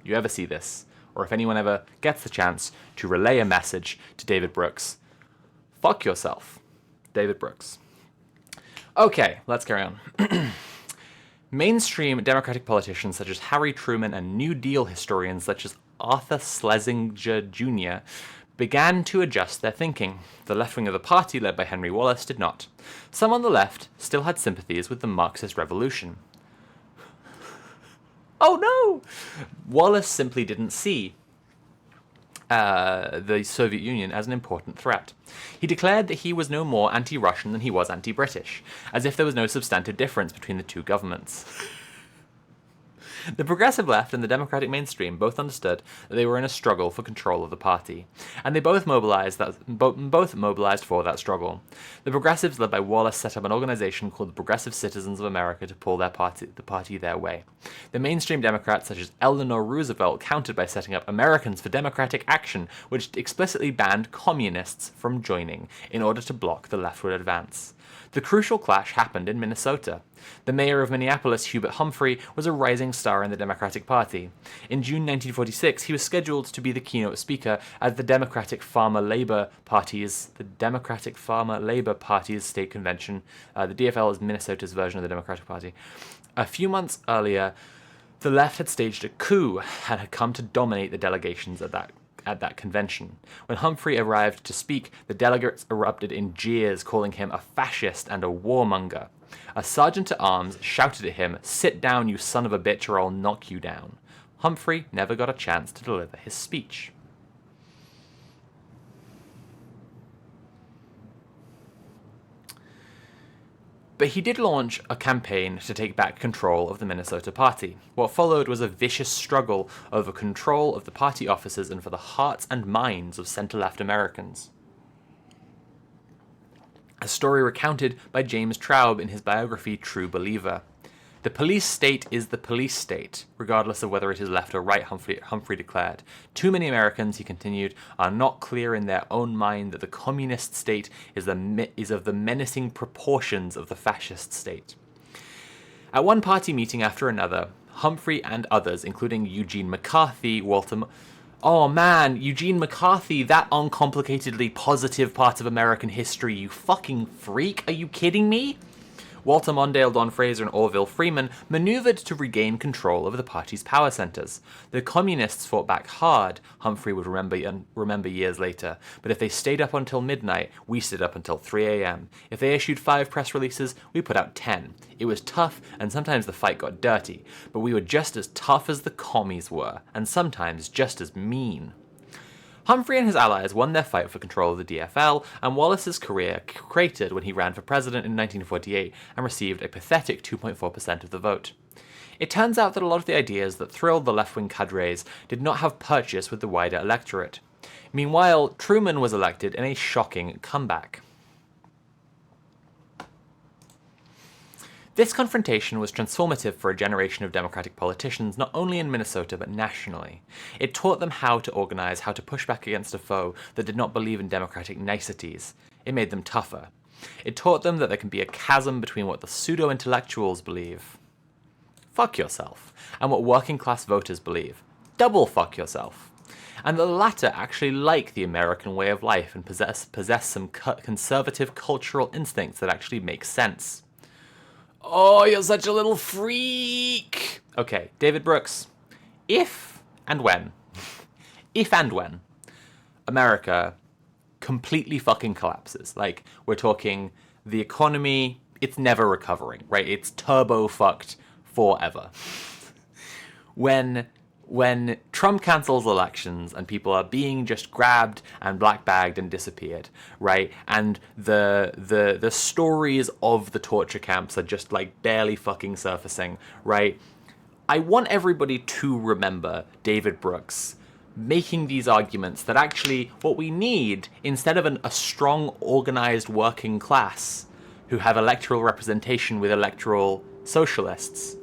you ever see this, or if anyone ever gets the chance to relay a message to David Brooks, fuck yourself, David Brooks. Okay, let's carry on. Mainstream Democratic politicians such as Harry Truman and New Deal historians such as Arthur Schlesinger Jr. began to adjust their thinking. The left wing of the party, led by Henry Wallace, did not. Some on the left still had sympathies with the Marxist revolution. Oh no! Wallace simply didn't see the Soviet Union as an important threat. He declared that he was no more anti-Russian than he was anti-British, as if there was no substantive difference between the two governments. The progressive left and the democratic mainstream both understood that they were in a struggle for control of the party, and they both mobilized for that struggle. The progressives, led by Wallace, set up an organization called the Progressive Citizens of America to pull the party their way. The mainstream Democrats, such as Eleanor Roosevelt, countered by setting up Americans for Democratic Action, which explicitly banned communists from joining in order to block the leftward advance. The crucial clash happened in Minnesota. The mayor of Minneapolis, Hubert Humphrey, was a rising star in the Democratic Party. In June 1946, he was scheduled to be the keynote speaker at the Democratic Farmer Labor Party's state convention. The DFL is Minnesota's version of the Democratic Party. A few months earlier, the left had staged a coup and had come to dominate the delegations at that convention. When Humphrey arrived to speak, the delegates erupted in jeers, calling him a fascist and a warmonger. A sergeant-at-arms shouted at him, "Sit down, you son of a bitch, or I'll knock you down." Humphrey never got a chance to deliver his speech. But he did launch a campaign to take back control of the Minnesota Party. What followed was a vicious struggle over control of the party offices and for the hearts and minds of center-left Americans. A story recounted by James Traub in his biography True Believer. The police state is the police state, regardless of whether it is left or right, Humphrey declared. Too many Americans, he continued, are not clear in their own mind that the communist state is of the menacing proportions of the fascist state. At one party meeting after another, Humphrey and others, including Eugene McCarthy, Eugene McCarthy, that uncomplicatedly positive part of American history, you fucking freak, are you kidding me? Walter Mondale, Don Fraser, and Orville Freeman maneuvered to regain control of the party's power centers. The communists fought back hard, Humphrey would remember years later, but if they stayed up until midnight, we stayed up until 3 a.m. If they issued 5 press releases, we put out 10. It was tough, and sometimes the fight got dirty, but we were just as tough as the commies were, and sometimes just as mean. Humphrey and his allies won their fight for control of the DFL, and Wallace's career cratered when he ran for president in 1948 and received a pathetic 2.4% of the vote. It turns out that a lot of the ideas that thrilled the left-wing cadres did not have purchase with the wider electorate. Meanwhile, Truman was elected in a shocking comeback. This confrontation was transformative for a generation of Democratic politicians, not only in Minnesota but nationally. It taught them how to organize, how to push back against a foe that did not believe in democratic niceties. It made them tougher. It taught them that there can be a chasm between what the pseudo-intellectuals believe, fuck yourself, and what working-class voters believe, double fuck yourself. And the latter actually like the American way of life and possess some conservative cultural instincts that actually make sense. Oh, you're such a little freak! Okay, David Brooks. If and when America completely fucking collapses, like, we're talking the economy, it's never recovering, right? It's turbo fucked forever. When Trump cancels elections and people are being just grabbed and black-bagged and disappeared, right? And the stories of the torture camps are just like barely fucking surfacing, right? I want everybody to remember David Brooks making these arguments that actually what we need, instead of a strong, organized working class who have electoral representation with electoral socialists,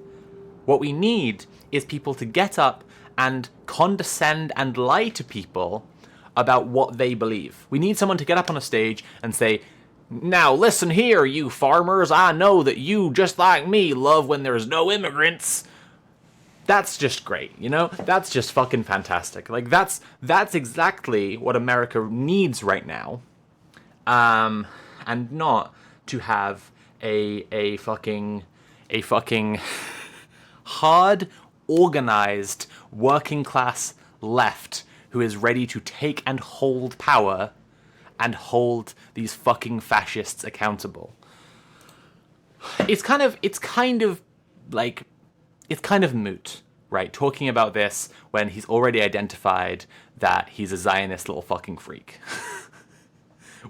what we need is people to get up and condescend and lie to people about what they believe. We need someone to get up on a stage and say, "Now listen here, you farmers, I know that you, just like me, love when there's no immigrants. That's just great, you know? That's just fucking fantastic. Like, that's exactly what America needs right now. And not to have a fucking hard, organized, working class left who is ready to take and hold power and hold these fucking fascists accountable. It's kind of moot, right? Talking about this when he's already identified that he's a Zionist little fucking freak.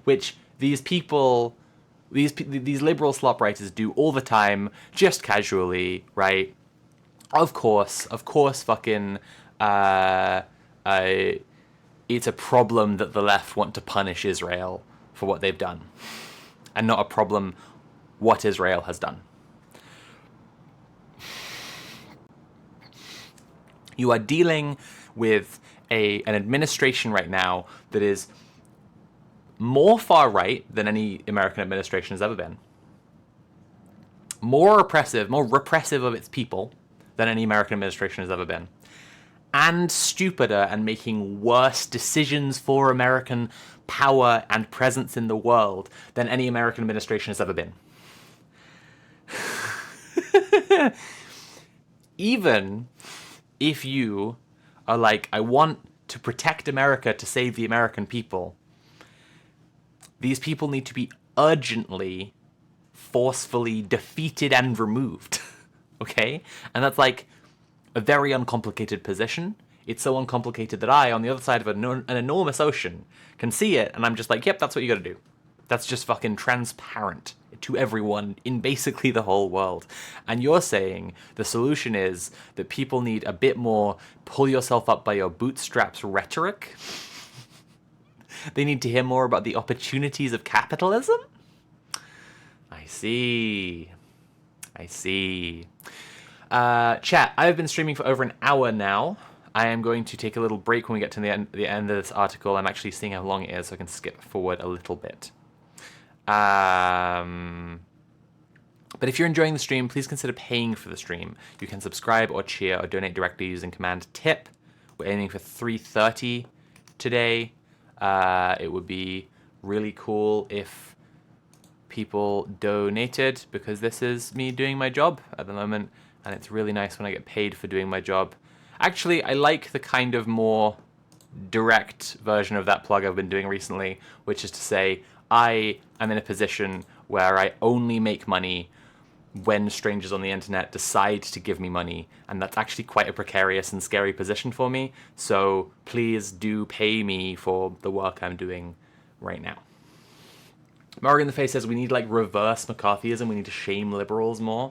Which these people, these liberal slop writers do all the time, just casually, right? Of course, fucking, it's a problem that the left want to punish Israel for what they've done, and not a problem what Israel has done. You are dealing with an administration right now that is more far right than any American administration has ever been, more repressive of its people than any American administration has ever been, and stupider and making worse decisions for American power and presence in the world than any American administration has ever been. Even if you are like, I want to protect America to save the American people, these people need to be urgently, forcefully defeated and removed. Okay? And that's like a very uncomplicated position. It's so uncomplicated that I, on the other side of an enormous ocean, can see it, and I'm just like, yep, that's what you gotta do. That's just fucking transparent to everyone in basically the whole world. And you're saying the solution is that people need a bit more pull yourself up by your bootstraps rhetoric? They need to hear more about the opportunities of capitalism? I see. Chat, I've been streaming for over an hour now. I am going to take a little break when we get to the end of this article. I'm actually seeing how long it is, so I can skip forward a little bit. But if you're enjoying the stream, please consider paying for the stream. You can subscribe or cheer or donate directly using command tip. We're aiming for 330 today. It would be really cool if people donated, because this is me doing my job at the moment, and it's really nice when I get paid for doing my job. Actually, I like the kind of more direct version of that plug I've been doing recently, which is to say, I am in a position where I only make money when strangers on the internet decide to give me money, and that's actually quite a precarious and scary position for me, so please do pay me for the work I'm doing right now. Mario in the Face says we need like reverse McCarthyism, we need to shame liberals more.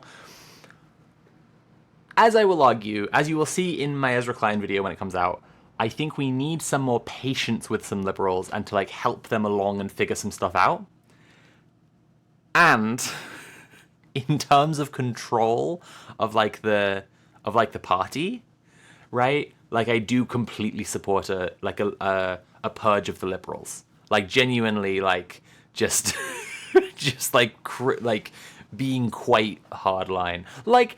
As I will argue, as you will see in my Ezra Klein video when it comes out, I think we need some more patience with some liberals and to like help them along and figure some stuff out. And in terms of control of like the party, right? Like I do completely support a purge of the liberals. Like genuinely, like just like being quite hardline, like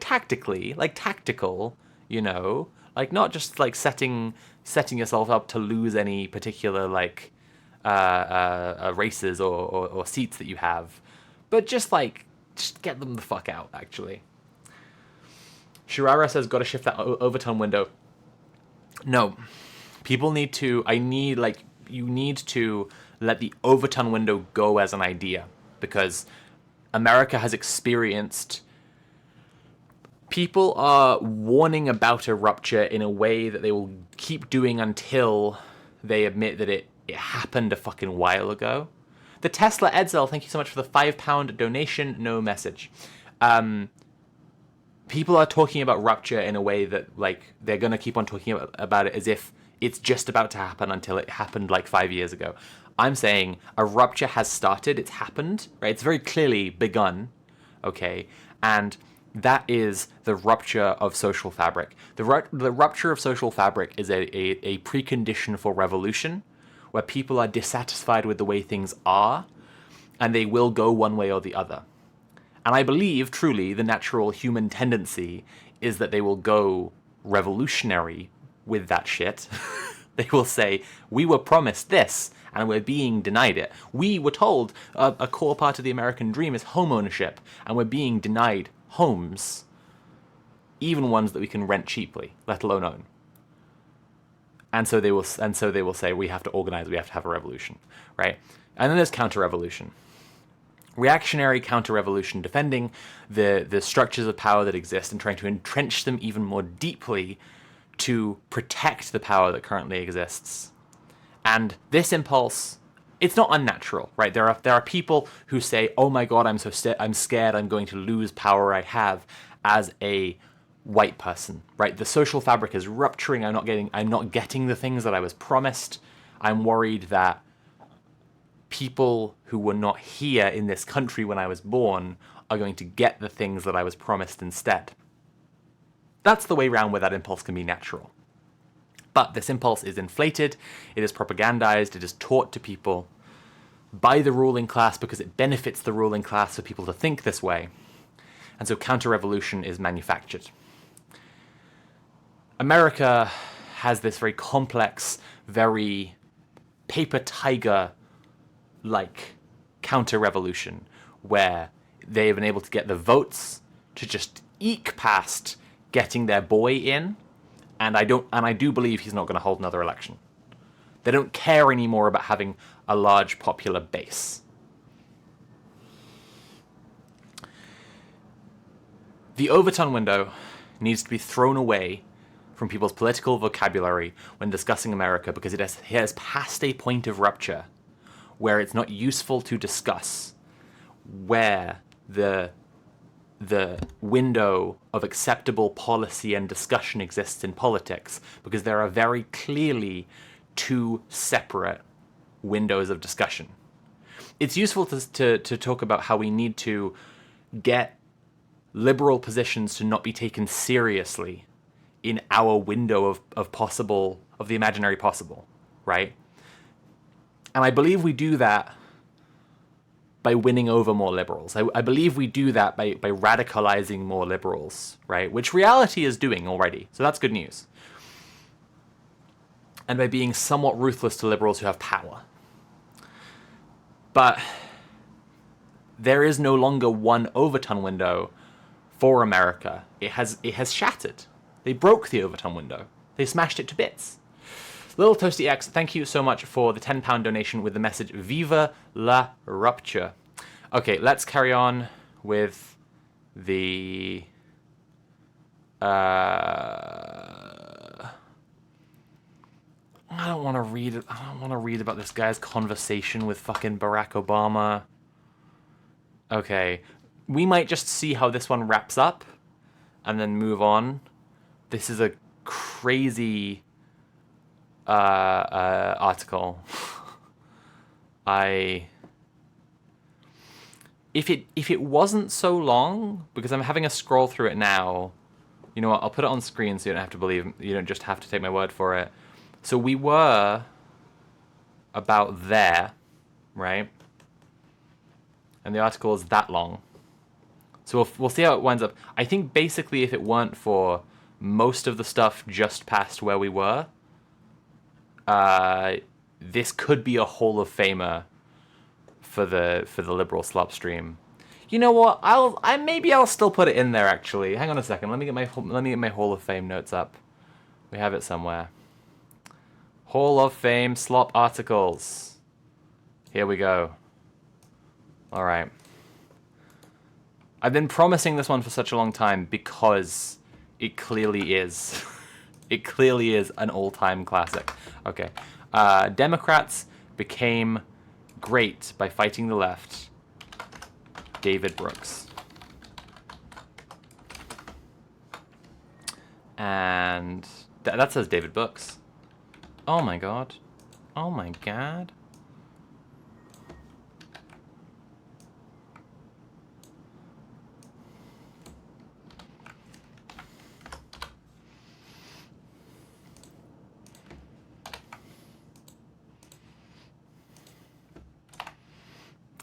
tactically, like tactical, you know, like not just like setting yourself up to lose any particular like races or seats that you have, but just get them the fuck out. Actually, Shirara says, "Got to shift that overtone window." No, people need to. You need to let the overtone window go as an idea, because America has experienced, people are warning about a rupture in a way that they will keep doing until they admit that it happened a fucking while ago. The Tesla Edsel, thank you so much for the £5 donation, no message. People are talking about rupture in a way that like they're going to keep on talking about it as if it's just about to happen until it happened like 5 years ago. I'm saying a rupture has started, it's happened, right? It's very clearly begun, okay? And that is the rupture of social fabric. The rupture of social fabric is a precondition for revolution, where people are dissatisfied with the way things are, and they will go one way or the other. And I believe, truly, the natural human tendency is that they will go revolutionary with that shit. They will say, we were promised this, and we're being denied it. We were told a core part of the American dream is home ownership, and we're being denied homes, even ones that we can rent cheaply, let alone own. And so they will say, we have to organize, we have to have a revolution, right? And then there's counter-revolution. Reactionary counter-revolution, defending the structures of power that exist and trying to entrench them even more deeply to protect the power that currently exists. And this impulse, it's not unnatural, right? There are people who say, "Oh my God, I'm scared. I'm going to lose power I have as a white person." Right? The social fabric is rupturing. I'm not getting the things that I was promised. I'm worried that people who were not here in this country when I was born are going to get the things that I was promised instead. That's the way around where that impulse can be natural. But this impulse is inflated, it is propagandized, it is taught to people by the ruling class because it benefits the ruling class for people to think this way. And so counter-revolution is manufactured. America has this very complex, very paper tiger-like counter-revolution where they have been able to get the votes to just eke past getting their boy in, and I do believe he's not going to hold another election. They don't care anymore about having a large popular base. The Overton window needs to be thrown away from people's political vocabulary when discussing America because it has passed a point of rupture where it's not useful to discuss where the window of acceptable policy and discussion exists in politics, because there are very clearly two separate windows of discussion. It's useful to talk about how we need to get liberal positions to not be taken seriously in our window of the imaginary possible, right? And I believe we do that by winning over more liberals. I believe we do that by radicalizing more liberals, right? Which reality is doing already, so that's good news. And by being somewhat ruthless to liberals who have power. But there is no longer one Overton window for America. It has shattered. They broke the Overton window. They smashed it to bits. Little Toasty X, thank you so much for the £10 donation with the message Viva la Rupture. Okay, let's carry on with the... I don't want to read about this guy's conversation with fucking Barack Obama. Okay, we might just see how this one wraps up and then move on. This is a crazy article. If it wasn't so long, because I'm having a scroll through it now, you know what, I'll put it on screen so you don't just have to take my word for it. So we were about there, right? And the article is that long. So we'll see how it winds up. I think basically if it weren't for most of the stuff just past where we were, this could be a Hall of Famer for the liberal slop stream. You know what? Maybe I'll still put it in there. Actually, hang on a second. Let me get my Hall of Fame notes up. We have it somewhere. Hall of Fame slop articles. Here we go. All right. I've been promising this one for such a long time because it clearly is. It clearly is an all-time classic. Okay. Democrats became great by fighting the left. David Brooks. And that says David Brooks. Oh my god. Oh my god.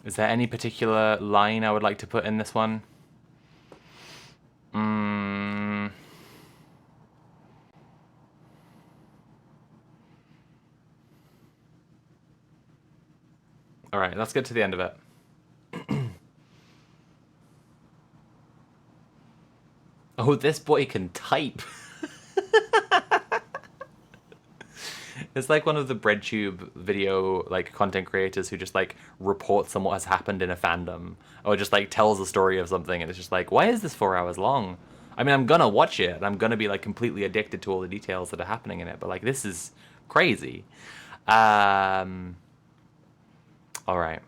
Is there any particular line I would like to put in this one? right, let's get to the end of it. Oh, this boy can type. It's like one of the BreadTube video like content creators who just like reports on what has happened in a fandom, or just like tells a story of something, and it's just like, why is this 4 hours long? I mean, I'm gonna watch it, and I'm gonna be like completely addicted to all the details that are happening in it, but like this is crazy. All right.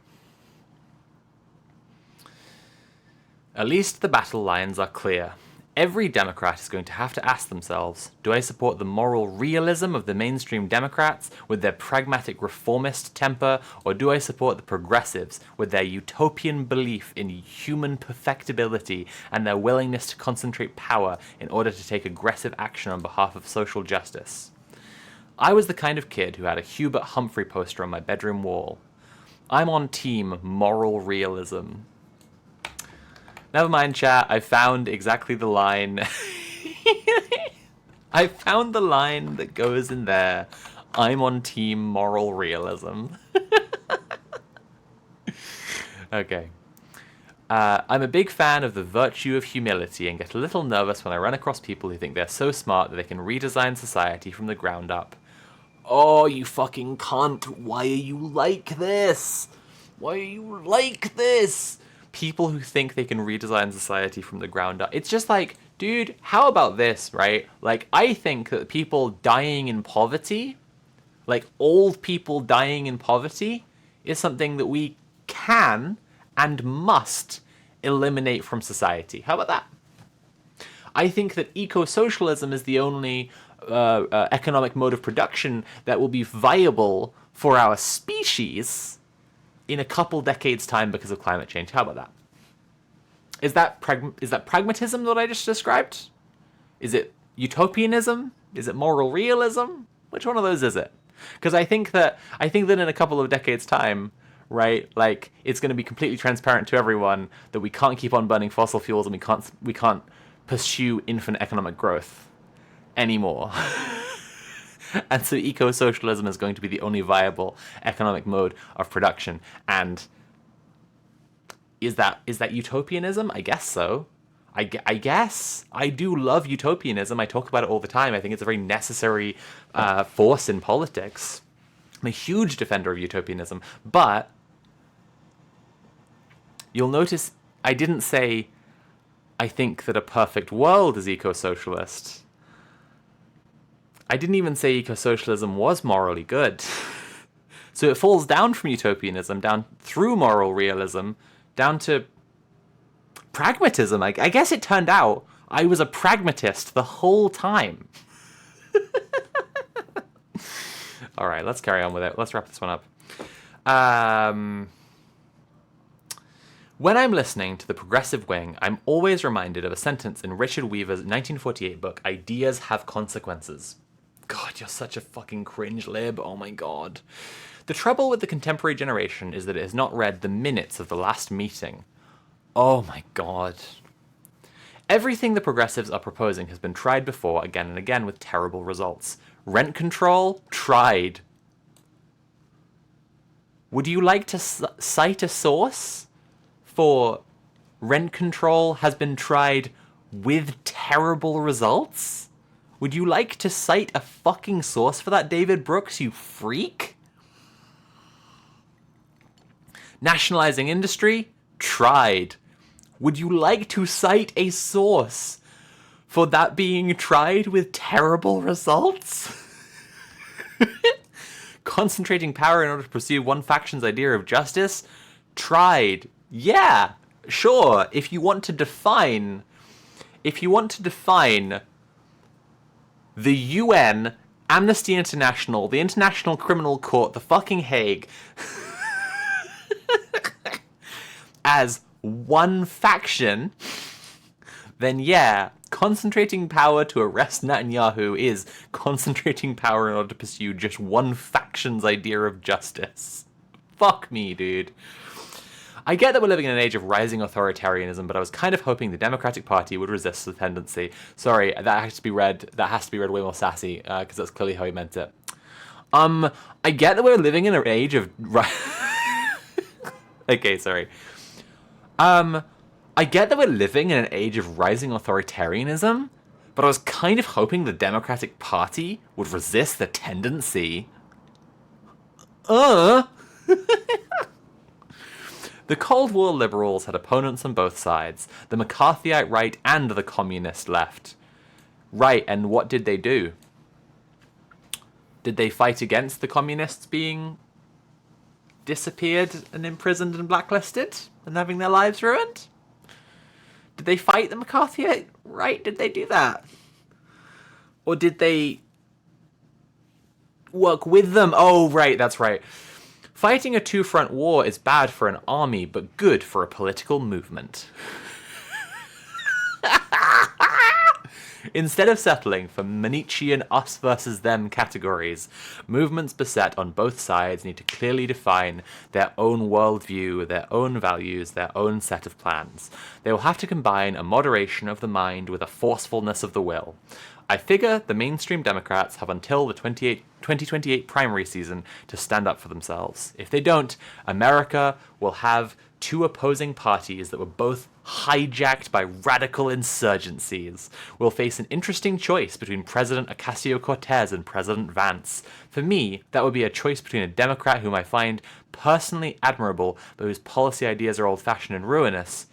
At least the battle lines are clear. Every Democrat is going to have to ask themselves, do I support the moral realism of the mainstream Democrats with their pragmatic reformist temper, or do I support the progressives with their utopian belief in human perfectibility and their willingness to concentrate power in order to take aggressive action on behalf of social justice? I was the kind of kid who had a Hubert Humphrey poster on my bedroom wall. I'm on team moral realism. Never mind, chat. I found exactly the line. I found the line that goes in there. I'm on team moral realism. Okay. I'm a big fan of the virtue of humility and get a little nervous when I run across people who think they're so smart that they can redesign society from the ground up. Oh, you fucking cunt. Why are you like this? Why are you like this? People who think they can redesign society from the ground up. It's just like, dude, how about this, right? Like, I think that people dying in poverty, like old people dying in poverty, is something that we can and must eliminate from society. How about that? I think that eco-socialism is the only economic mode of production that will be viable for our species in a couple decades' time because of climate change. How about that? Is that pragmatism that I just described? Is it utopianism? Is it moral realism? Which one of those is it? Because I think that in a couple of decades' time, right, like it's going to be completely transparent to everyone that we can't keep on burning fossil fuels and we can't pursue infinite economic growth anymore. And so eco-socialism is going to be the only viable economic mode of production. And is that utopianism? I guess so. I guess. I do love utopianism. I talk about it all the time. I think it's a very necessary force in politics. I'm a huge defender of utopianism. But you'll notice I didn't say I think that a perfect world is eco-socialist. I didn't even say eco-socialism was morally good. So it falls down from utopianism, down through moral realism, down to pragmatism. I guess it turned out I was a pragmatist the whole time. All right, let's carry on with it. Let's wrap this one up. When I'm listening to the progressive wing, I'm always reminded of a sentence in Richard Weaver's 1948 book, Ideas Have Consequences. God, you're such a fucking cringe lib. Oh my god. The trouble with the contemporary generation is that it has not read the minutes of the last meeting. Oh my god. Everything the progressives are proposing has been tried before again and again with terrible results. Rent control? Tried. Would you like to cite a source for rent control has been tried with terrible results? Would you like to cite a fucking source for that, David Brooks, you freak? Nationalizing industry? Tried. Would you like to cite a source for that being tried with terrible results? Concentrating power in order to pursue one faction's idea of justice? Tried. Yeah, sure. If you want to define the UN, Amnesty International, the International Criminal Court, the fucking Hague, as one faction, then yeah, concentrating power to arrest Netanyahu is concentrating power in order to pursue just one faction's idea of justice. Fuck me, dude. I get that we're living in an age of rising authoritarianism, but I was kind of hoping the Democratic Party would resist the tendency. Sorry, that has to be read way more sassy, because that's clearly how he meant it. I get that we're living in an age of... Okay, sorry. I get that we're living in an age of rising authoritarianism, but I was kind of hoping the Democratic Party would resist the tendency. The Cold War liberals had opponents on both sides, the McCarthyite right and the communist left. Right, and what did they do? Did they fight against the communists being disappeared and imprisoned and blacklisted and having their lives ruined? Did they fight the McCarthyite right? Did they do that? Or did they work with them? Oh, right, that's right. Fighting a two-front war is bad for an army, but good for a political movement. Instead of settling for Manichean us versus them categories, movements beset on both sides need to clearly define their own worldview, their own values, their own set of plans. They will have to combine a moderation of the mind with a forcefulness of the will. I figure the mainstream Democrats have until the 2028 primary season to stand up for themselves. If they don't, America will have two opposing parties that were both hijacked by radical insurgencies. We'll face an interesting choice between President Ocasio-Cortez and President Vance. For me, that would be a choice between a Democrat whom I find personally admirable, but whose policy ideas are old-fashioned and ruinous,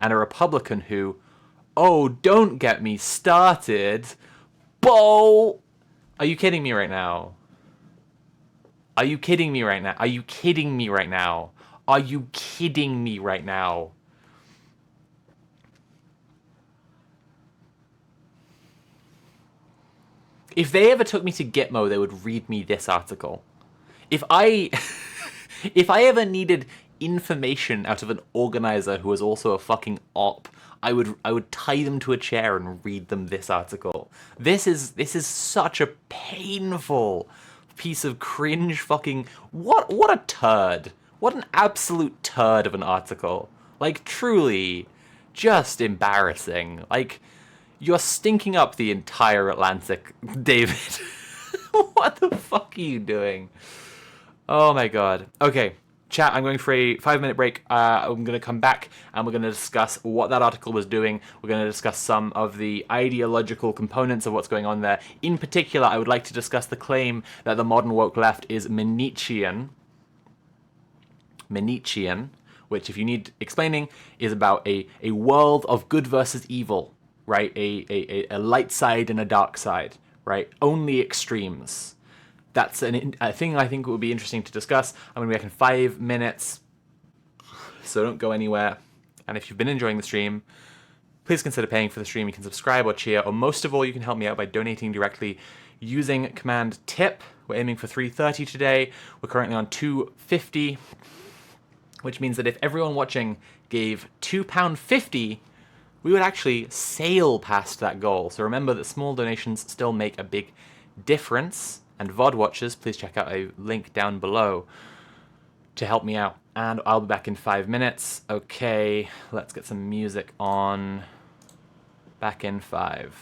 and a Republican who, oh, don't get me started, Bo! Are you kidding me right now? Are you kidding me right now? Are you kidding me right now? Are you kidding me right now? If they ever took me to Gitmo, they would read me this article. If I ever needed information out of an organizer who was also a fucking op, I would tie them to a chair and read them this article. This is such a painful piece of cringe fucking what a turd. What an absolute turd of an article. Like, truly, just embarrassing. Like, you're stinking up the entire Atlantic, David. What the fuck are you doing? Oh my god. Okay, chat, I'm going for a 5-minute break. I'm going to come back and we're going to discuss what that article was doing. We're going to discuss some of the ideological components of what's going on there. In particular, I would like to discuss the claim that the modern woke left is Manichean. Manichean, which, if you need explaining, is about a world of good versus evil, right? A light side and a dark side, right? Only extremes. That's a thing I think would be interesting to discuss. I'm going to be back in 5 minutes, so don't go anywhere. And if you've been enjoying the stream, please consider paying for the stream. You can subscribe or cheer, or most of all, you can help me out by donating directly using command TIP. We're aiming for 330 today. We're currently on 250, which means that if everyone watching gave £2.50, we would actually sail past that goal. So remember that small donations still make a big difference. And VOD watchers, please check out a link down below to help me out. And I'll be back in 5 minutes. Okay, let's get some music on. Back in 5.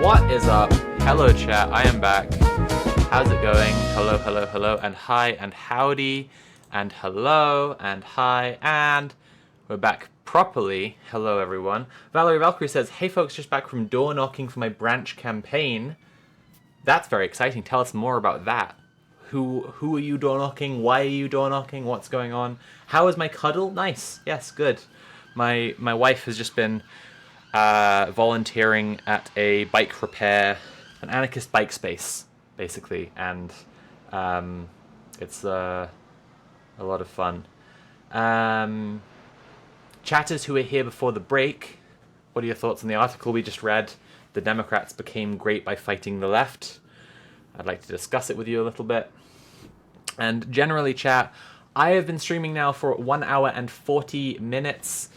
What is up? Hello chat, I am back. How's it going? Hello, hello, hello, and hi, and howdy, and hello, and hi, and we're back properly. Hello everyone. Valerie Valkyrie says, hey folks, just back from door knocking for my branch campaign. That's very exciting. Tell us more about that. Who are you door knocking? Why are you door knocking? What's going on? How is my cuddle? Nice. Yes, good. My wife has just been volunteering at a bike repair, an anarchist bike space, basically, and it's a lot of fun. Chatters who were here before the break, what are your thoughts on the article we just read? The Democrats became great by fighting the left. I'd like to discuss it with you a little bit. And generally, chat, I have been streaming now for 1 hour and 40 minutes.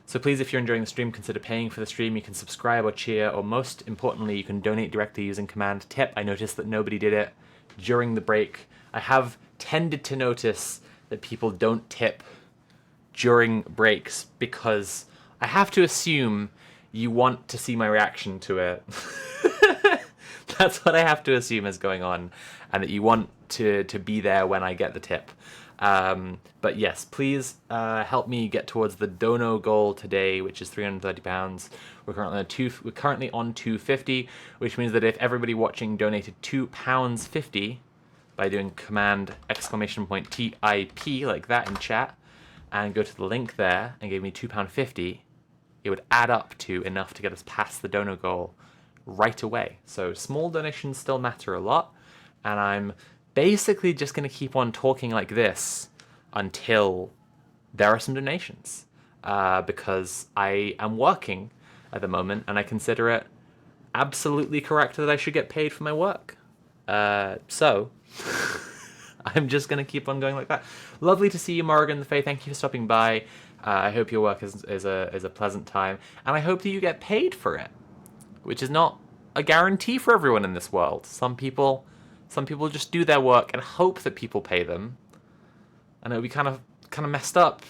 So please, if you're enjoying the stream, consider paying for the stream. You can subscribe or cheer, or most importantly, you can donate directly using command tip. I noticed that nobody did it during the break. I have tended to notice that people don't tip during breaks because I have to assume you want to see my reaction to it. That's what I have to assume is going on, and that you want to be there when I get the tip. But yes, please help me get towards the dono goal today, which is £330. We're currently on 250, which means that if everybody watching donated £2.50 by doing command !TIP like that in chat, and go to the link there and gave me £2.50, it would add up to enough to get us past the dono goal right away. So small donations still matter a lot, and I'm basically just going to keep on talking like this until there are some donations, because I am working at the moment and I consider it absolutely correct that I should get paid for my work. So I'm just going to keep on going like that. Lovely to see you, Morgan the Fae. Thank you for stopping by. I hope your work is a pleasant time, and I hope that you get paid for it, which is not a guarantee for everyone in this world. Some people just do their work and hope that people pay them. And it would be kind of messed up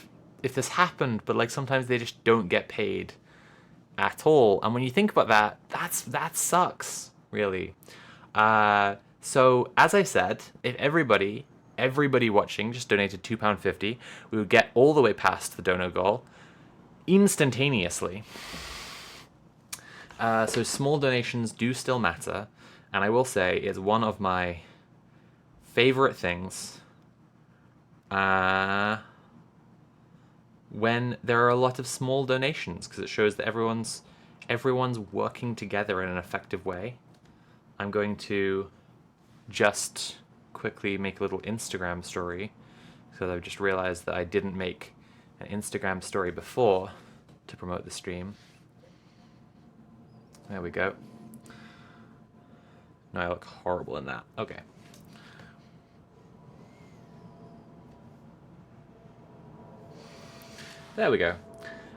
if this happened, but like sometimes they just don't get paid at all. And when you think about that, that sucks, really. So as I said, if everybody watching just donated £2.50, we would get all the way past the dono goal instantaneously. So small donations do still matter, and I will say it's one of my favorite things when there are a lot of small donations, because it shows that everyone's working together in an effective way. I'm going to just quickly make a little Instagram story, because I've just realized that I didn't make an Instagram story before to promote the stream. There we go. No, I look horrible in that. Okay. There we go.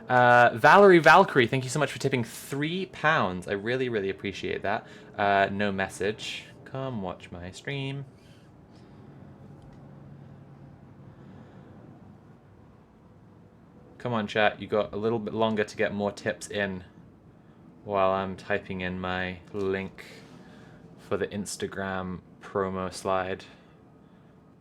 Valerie Valkyrie, thank you so much for tipping £3. I really, really appreciate that. No message. Come watch my stream. Come on, chat. You got a little bit longer to get more tips in while I'm typing in my link for the Instagram promo slide.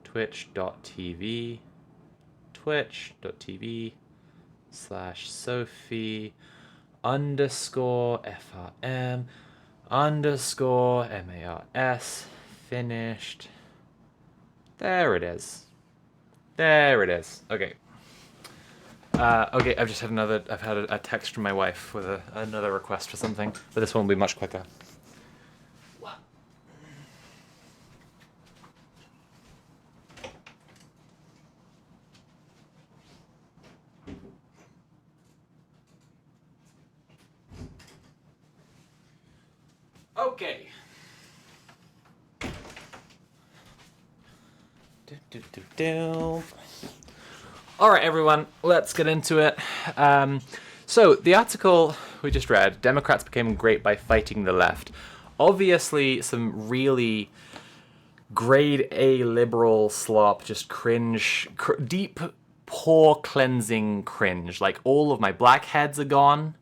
twitch.tv/Sophie_FRM_MARS finished. There it is. There it is. Okay. Okay, I've had a text from my wife with another request for something, but this one will be much quicker. What? Okay. All right, everyone, let's get into it. So the article we just read, Democrats became great by fighting the left. Obviously, some really grade A liberal slop, just cringe, deep, poor cleansing cringe. Like, all of my blackheads are gone.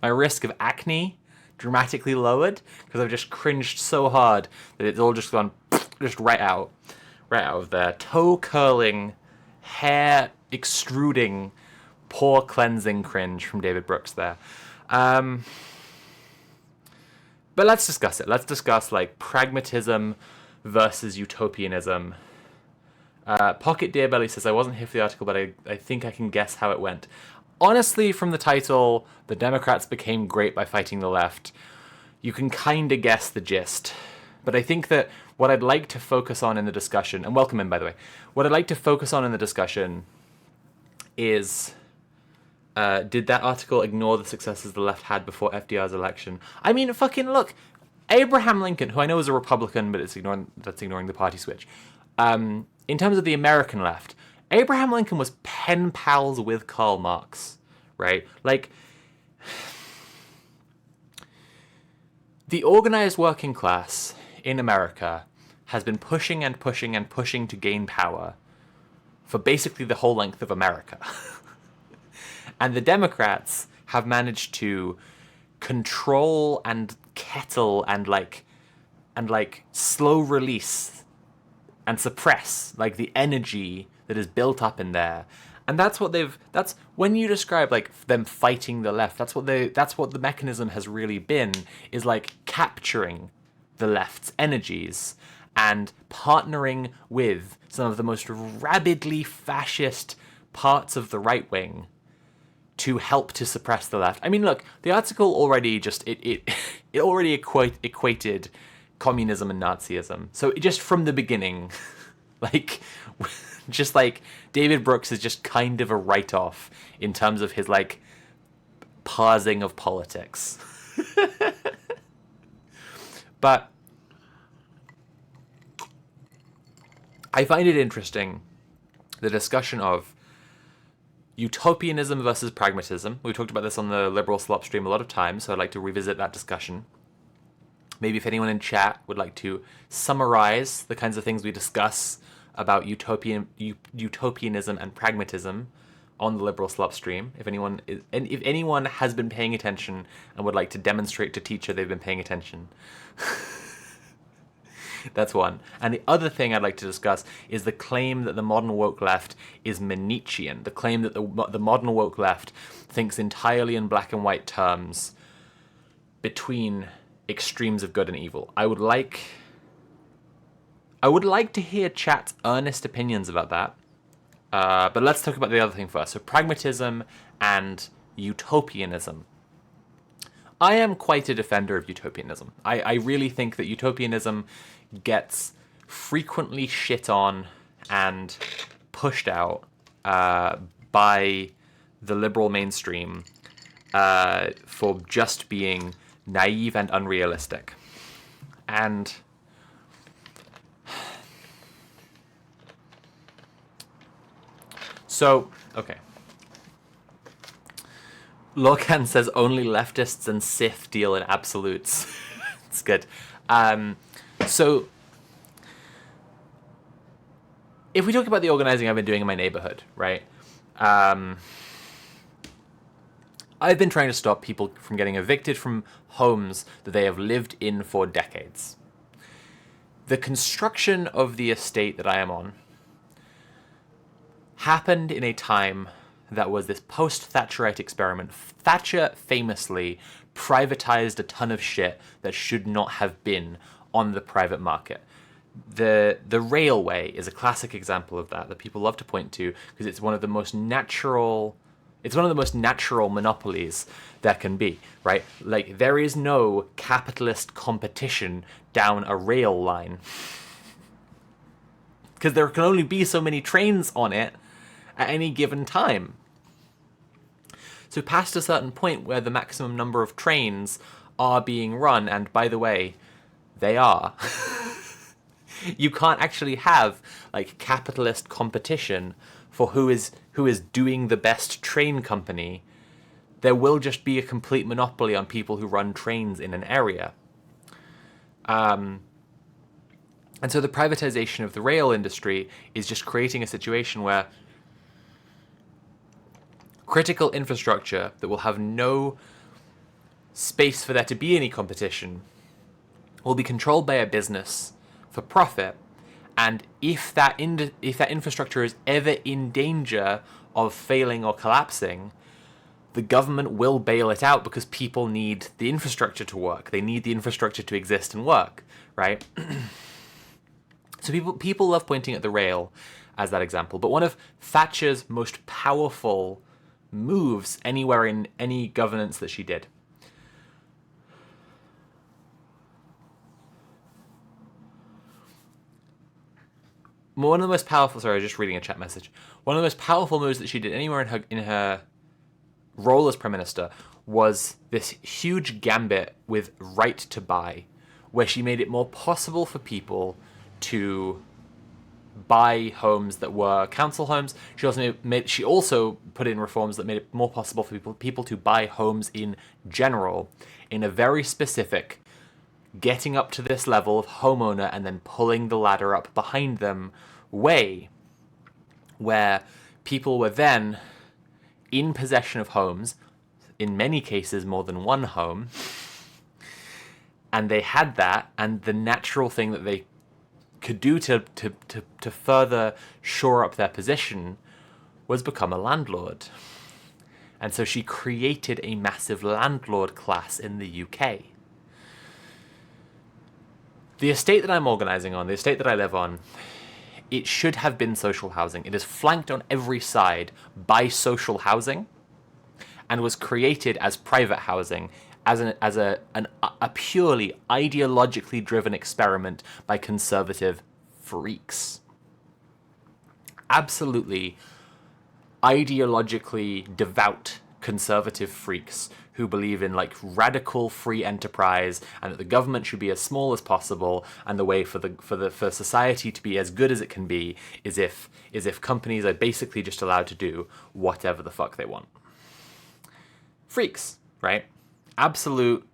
my risk of acne dramatically lowered because I've just cringed so hard that it's all just gone just right out of there. Toe curling, hair extruding, pore cleansing cringe from David Brooks there. But let's discuss it. Let's discuss like pragmatism versus utopianism. Pocket Deerbelly says, I wasn't here for the article, but I think I can guess how it went. Honestly, from the title, the Democrats became great by fighting the left. You can kind of guess the gist. But I think that what I'd like to focus on in the discussion, and welcome in, by the way, what I'd like to focus on in the discussion is, did that article ignore the successes the left had before FDR's election? I mean, fucking look, Abraham Lincoln, who I know is a Republican, but that's ignoring the party switch. In terms of the American left, Abraham Lincoln was pen pals with Karl Marx, right? Like, the organized working class in America has been pushing and pushing and pushing to gain power for basically the whole length of America. And the Democrats have managed to control and kettle and slow release and suppress like the energy that is built up in there. And that's when you describe like them fighting the left, that's what the mechanism has really been, is like capturing the left's energies and partnering with some of the most rabidly fascist parts of the right wing to help to suppress the left. I mean, look, the article already it already equated communism and Nazism. So just from the beginning, like, just like David Brooks is just kind of a write-off in terms of his like parsing of politics. But I find it interesting, the discussion of utopianism versus pragmatism. We talked about this on the Liberal Slop stream a lot of times, so I'd like to revisit that discussion. Maybe if anyone in chat would like to summarize the kinds of things we discuss about utopianism and pragmatism on the Liberal Slop stream. If anyone has been paying attention and would like to demonstrate to teacher they've been paying attention. That's one. And the other thing I'd like to discuss is the claim that the modern woke left is Nietzschean. The claim that the modern woke left thinks entirely in black and white terms between extremes of good and evil. I would like to hear chat's earnest opinions about that. But let's talk about the other thing first. So pragmatism and utopianism. I am quite a defender of utopianism. I really think that utopianism gets frequently shit on and pushed out by the liberal mainstream for just being naive and unrealistic. And so, okay. Locan says only leftists and Sith deal in absolutes. It's good. So, if we talk about the organizing I've been doing in my neighborhood, right? I've been trying to stop people from getting evicted from homes that they have lived in for decades. The construction of the estate that I am on happened in a time that was this post-Thatcherite experiment. Thatcher famously privatized a ton of shit that should not have been on the private market. The railway is a classic example of that people love to point to because it's one of the most natural monopolies there can be, right? Like, there is no capitalist competition down a rail line because there can only be so many trains on it at any given time. So past a certain point where the maximum number of trains are being run, and by the way, they are, you can't actually have like capitalist competition for who is doing the best train company. There will just be a complete monopoly on people who run trains in an area. And so the privatization of the rail industry is just creating a situation where critical infrastructure that will have no space for there to be any competition will be controlled by a business for profit. And if that infrastructure is ever in danger of failing or collapsing, the government will bail it out because people need the infrastructure to work. They need the infrastructure to exist and work, right? So people love pointing at the rail as that example. But one of Thatcher's most powerful moves anywhere in any governance that she did one of the most powerful, sorry, I was just reading a chat message. One of the most powerful moves that she did anywhere in her role as Prime Minister was this huge gambit with right to buy, where she made it more possible for people to buy homes that were council homes. She also put in reforms that made it more possible for people to buy homes in general, in a very specific getting up to this level of homeowner and then pulling the ladder up behind them way, where people were then in possession of homes, in many cases more than one home, and they had that, and the natural thing that they could do to further shore up their position was become a landlord. And so she created a massive landlord class in the UK. The estate that I'm organising on, the estate that I live on, it should have been social housing. It is flanked on every side by social housing and was created as private housing as a purely ideologically driven experiment by conservative freaks. Absolutely ideologically devout conservative freaks who believe in like radical free enterprise and that the government should be as small as possible, and the way for society to be as good as it can be is if companies are basically just allowed to do whatever the fuck they want. Freaks, right? Absolute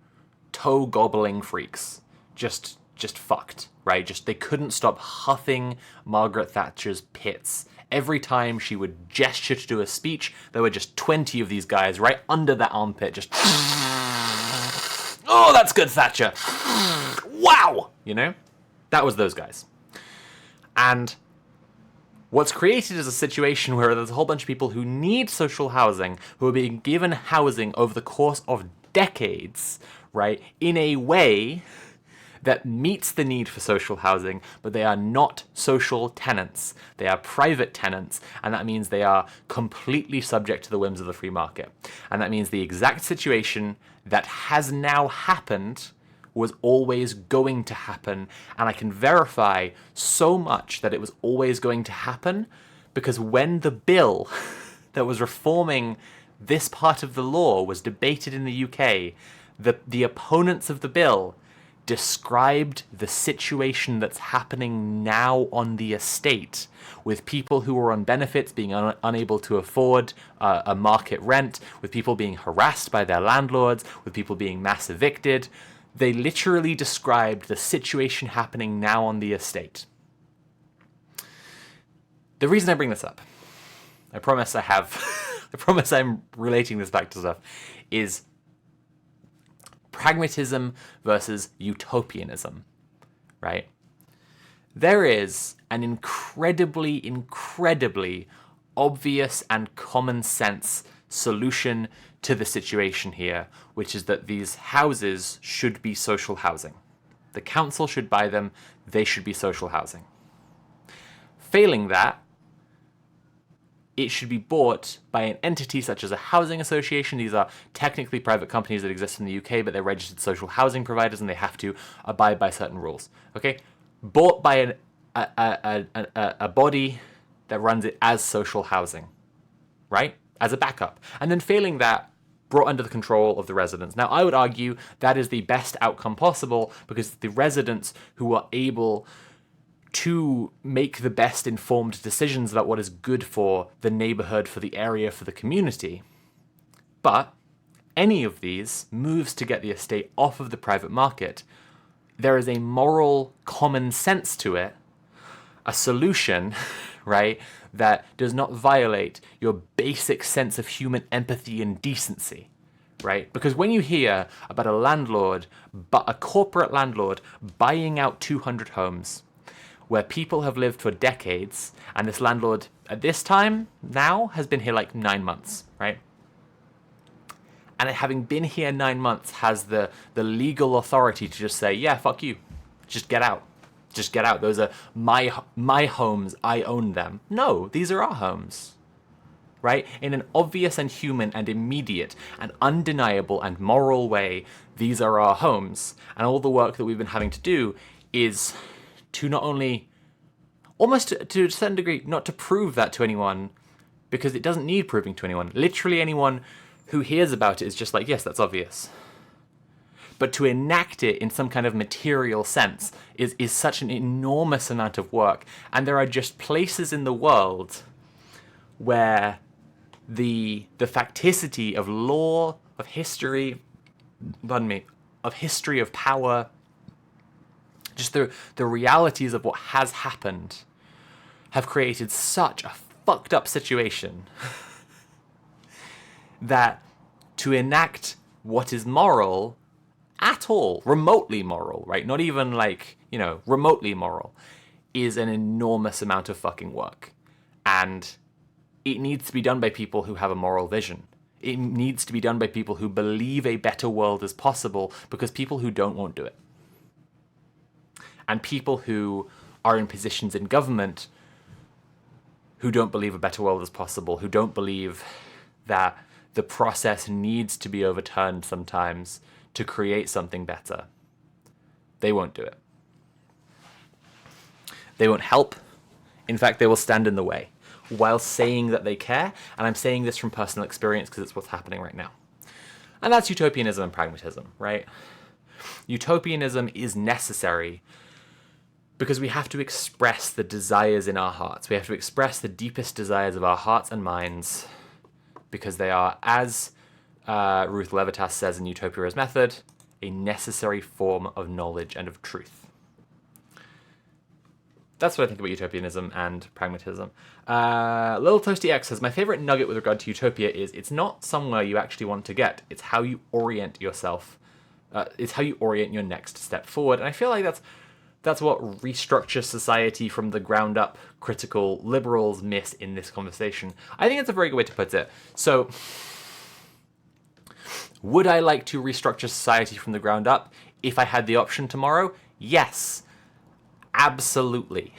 toe gobbling freaks. Just fucked, right? Just they couldn't stop huffing Margaret Thatcher's pits. Every time she would gesture to do a speech, there were just 20 of these guys right under that armpit, just, oh, that's good, Thatcher. Wow! You know? That was those guys. And what's created is a situation where there's a whole bunch of people who need social housing, who are being given housing over the course of decades, right, in a way that meets the need for social housing, but they are not social tenants. They are private tenants, and that means they are completely subject to the whims of the free market. And that means the exact situation that has now happened was always going to happen, and I can verify so much that it was always going to happen, because when the bill that was reforming this part of the law was debated in the UK, the opponents of the bill described the situation that's happening now on the estate, with people who are on benefits being unable to afford a market rent, with people being harassed by their landlords, with people being mass evicted. They literally described the situation happening now on the estate. The reason I bring this up, I promise I have, I promise I'm relating this back to stuff, is pragmatism versus utopianism, right? There is an incredibly obvious and common sense solution to the situation here, which is that these houses should be social housing. The council should buy them, they should be social housing. Failing that, it should be bought by an entity such as a housing association. These are technically private companies that exist in the UK, but they're registered social housing providers and they have to abide by certain rules. Okay, bought by a body that runs it as social housing, right? As a backup. And then failing that, brought under the control of the residents. Now, I would argue that is the best outcome possible, because the residents who are able to make the best informed decisions about what is good for the neighborhood, for the area, for the community. But any of these moves to get the estate off of the private market, there is a moral common sense to it, a solution, right, that does not violate your basic sense of human empathy and decency, right? Because when you hear about a corporate landlord buying out 200 homes where people have lived for decades, and this landlord at this time now has been here like 9 months, right? And having been here 9 months has the legal authority to just say, yeah, fuck you, just get out. Just get out. Those are my homes. I own them. No, these are our homes. Right? In an obvious and human and immediate and undeniable and moral way, these are our homes. And all the work that we've been having to do is to not only, almost to a certain degree, not to prove that to anyone, because it doesn't need proving to anyone. Literally anyone who hears about it is just like, yes, that's obvious. But to enact it in some kind of material sense is such an enormous amount of work. And there are just places in the world where the facticity of law, of history, of history, of power, just the realities of what has happened have created such a fucked up situation that to enact what is moral at all, remotely moral, right? Not even like, remotely moral, is an enormous amount of fucking work. And it needs to be done by people who have a moral vision. It needs to be done by people who believe a better world is possible, because people who don't won't do it. And people who are in positions in government who don't believe a better world is possible, who don't believe that the process needs to be overturned sometimes to create something better, they won't do it. They won't help. In fact, they will stand in the way while saying that they care. And I'm saying this from personal experience because it's what's happening right now. And that's utopianism and pragmatism, right? Utopianism is necessary because we have to express the desires in our hearts. We have to express the deepest desires of our hearts and minds, because they are, as Ruth Levitas says in Utopia's Method, a necessary form of knowledge and of truth. That's what I think about utopianism and pragmatism. Little Toasty X says, my favorite nugget with regard to utopia is it's not somewhere you actually want to get. It's how you orient yourself. It's how you orient your next step forward. And I feel like that's what restructure society from the ground up critical liberals miss in this conversation. I think it's a very good way to put it. So, would I like to restructure society from the ground up if I had the option tomorrow? Yes. Absolutely.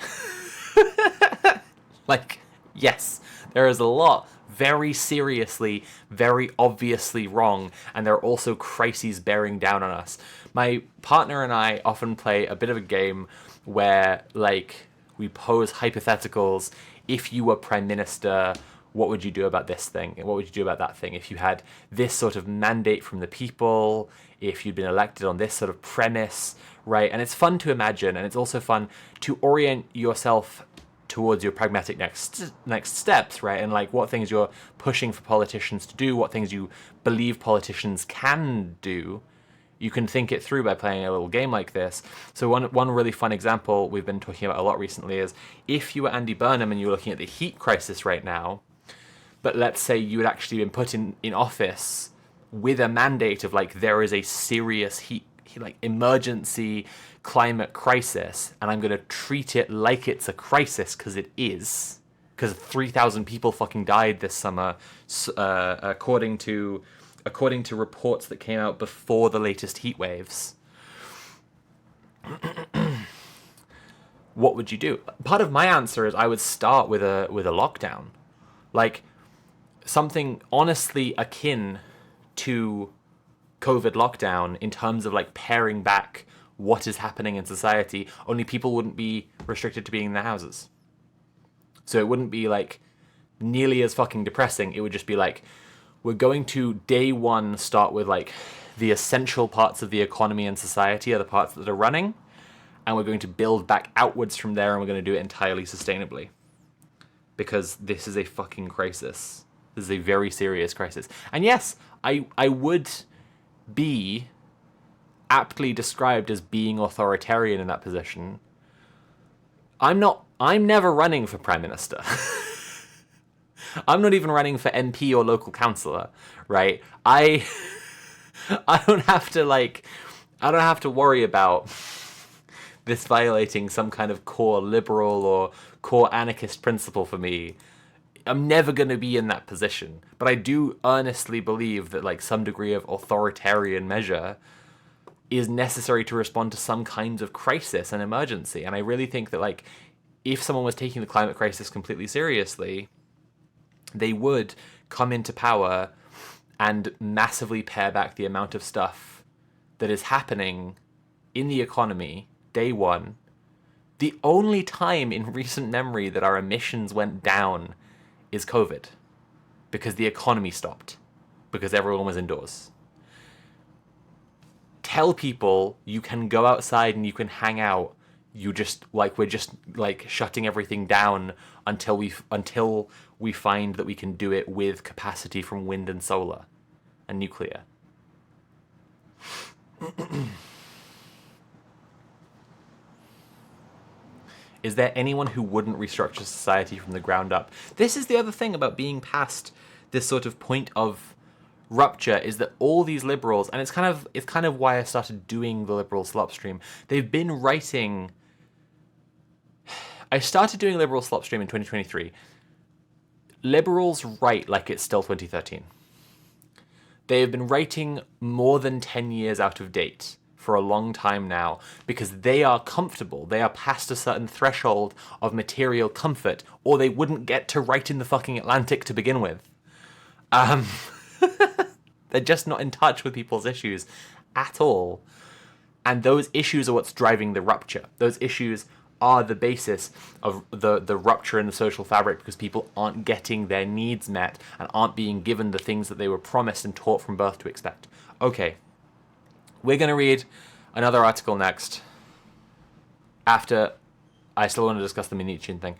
Yes. There is a lot very seriously, very obviously wrong, and there are also crises bearing down on us. My partner and I often play a bit of a game where, we pose hypotheticals. If you were prime minister, what would you do about this thing? What would you do about that thing? If you had this sort of mandate from the people, if you'd been elected on this sort of premise, right? And it's fun to imagine, and it's also fun to orient yourself towards your pragmatic next steps, right? And what things you're pushing for politicians to do, what things you believe politicians can do. You can think it through by playing a little game like this. So one really fun example we've been talking about a lot recently is, if you were Andy Burnham and you were looking at the heat crisis right now, but let's say you had actually been put in office with a mandate of there is a serious heat emergency climate crisis, and I'm going to treat it like it's a crisis, because it is. Because 3,000 people fucking died this summer, according to reports that came out before the latest heat waves. What would you do? Part of my answer is I would start with a lockdown. Something honestly akin to COVID lockdown in terms of paring back what is happening in society, only people wouldn't be restricted to being in their houses. So it wouldn't be nearly as fucking depressing. It would just be we're going to day one start with the essential parts of the economy and society are the parts that are running, and we're going to build back outwards from there, and we're going to do it entirely sustainably. Because this is a fucking crisis. This is a very serious crisis. And yes, I would be aptly described as being authoritarian in that position. I'm never running for Prime Minister. I'm not even running for MP or local councillor, right? I don't have to worry about this violating some kind of core liberal or core anarchist principle for me. I'm never going to be in that position. But I do earnestly believe that like some degree of authoritarian measure is necessary to respond to some kinds of crisis and emergency. And I really think that like if someone was taking the climate crisis completely seriously, they would come into power and massively pare back the amount of stuff that is happening in the economy day one. The only time in recent memory that our emissions went down is COVID, because the economy stopped, because everyone was indoors. Tell people you can go outside and you can hang out. We're just shutting everything down until we find that we can do it with capacity from wind and solar and nuclear. Is there anyone who wouldn't restructure society from the ground up? This is the other thing about being past this sort of point of rupture, is that all these liberals, and it's kind of why I started doing the liberal slop stream. They've been writing. I started doing liberal slop stream in 2023. Liberals write like it's still 2013. They have been writing more than 10 years out of date for a long time now, because they are comfortable. They are past a certain threshold of material comfort, or they wouldn't get to write in the fucking Atlantic to begin with. They're just not in touch with people's issues at all. And those issues are what's driving the rupture. Those issues are the basis of the rupture in the social fabric, because people aren't getting their needs met and aren't being given the things that they were promised and taught from birth to expect. Okay. We're going to read another article next. After, I still want to discuss the Minichian thing.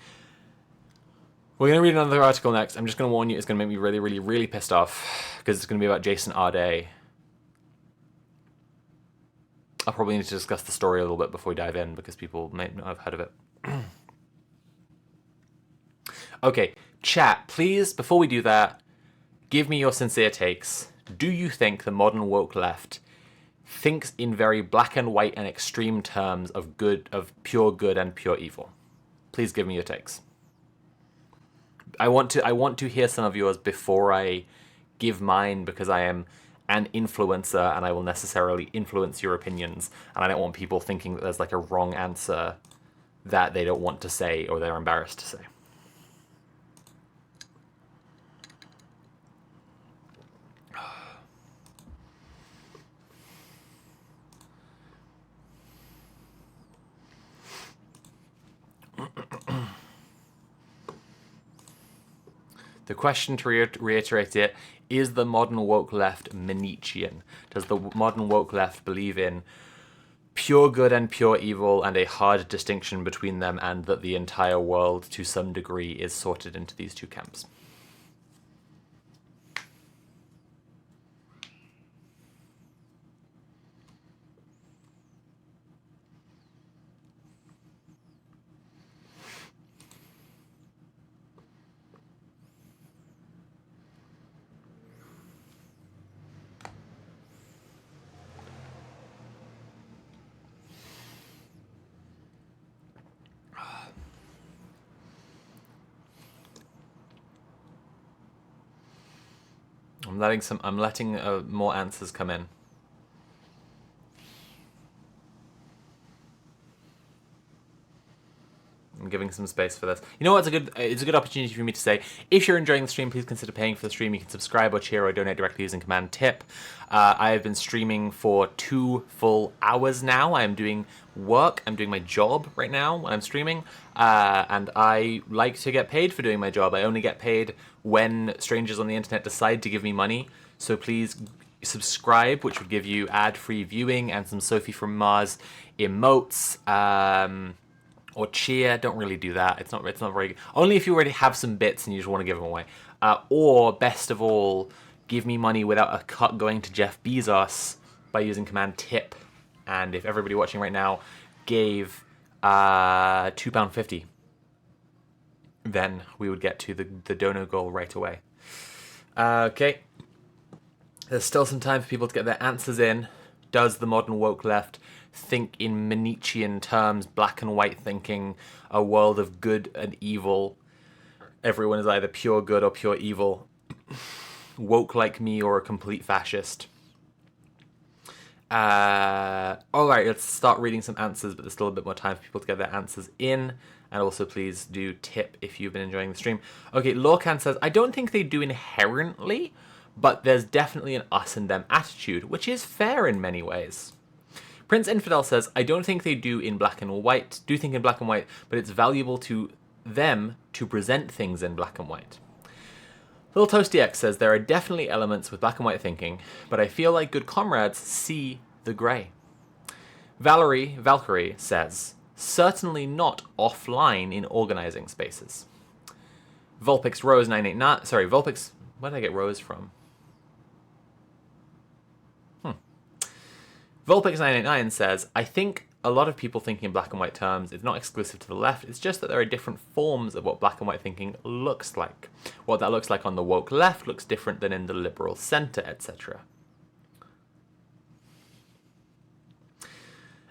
We're going to read another article next. I'm just going to warn you, it's going to make me really, really, really pissed off, because it's going to be about Jason Arday. I'll probably need to discuss the story a little bit before we dive in, because people may not have heard of it. Okay, chat, please, before we do that, give me your sincere takes. Do you think the modern woke left thinks in very black and white and extreme terms of pure good and pure evil? Please give me your takes. I want to hear some of yours before I give mine, because I am an influencer and I will necessarily influence your opinions, and I don't want people thinking that there's like a wrong answer that they don't want to say or they're embarrassed to say. The question, to reiterate it, is the modern woke left Minichian? Does the modern woke left believe in pure good and pure evil and a hard distinction between them, and that the entire world to some degree is sorted into these two camps? I'm letting more answers come in. I'm giving some space for this. You know what? It's a good opportunity for me to say, if you're enjoying the stream, please consider paying for the stream. You can subscribe or cheer or donate directly using Command Tip. I have been streaming for 2 full hours now. I am doing work. I'm doing my job right now when I'm streaming. And I like to get paid for doing my job. I only get paid when strangers on the internet decide to give me money. So please subscribe, which would give you ad-free viewing and some Sophie from Mars emotes. Or cheer, don't really do that. It's not very good. Only if you already have some bits and you just want to give them away. Or, best of all, give me money without a cut going to Jeff Bezos by using Command Tip. And if everybody watching right now gave £2.50, then we would get to the donor goal right away. Okay. There's still some time for people to get their answers in. Does the modern woke left think in Manichean terms, black and white thinking, a world of good and evil? Everyone is either pure good or pure evil. Woke like me or a complete fascist. Alright, let's start reading some answers, but there's still a bit more time for people to get their answers in. And also please do tip if you've been enjoying the stream. Okay, Lorcan says, I don't think they do inherently, but there's definitely an us and them attitude, which is fair in many ways. Prince Infidel says, I don't think they do in black and white, but it's valuable to them to present things in black and white. Little Toasty X says, there are definitely elements with black and white thinking, but I feel like good comrades see the grey. Valkyrie says, certainly not offline in organizing spaces. Vulpix Rose 989, sorry, Vulpix, where did I get Rose from? Vulpix989 says, I think a lot of people thinking in black and white terms is not exclusive to the left, it's just that there are different forms of what black and white thinking looks like. What that looks like on the woke left looks different than in the liberal center, etc.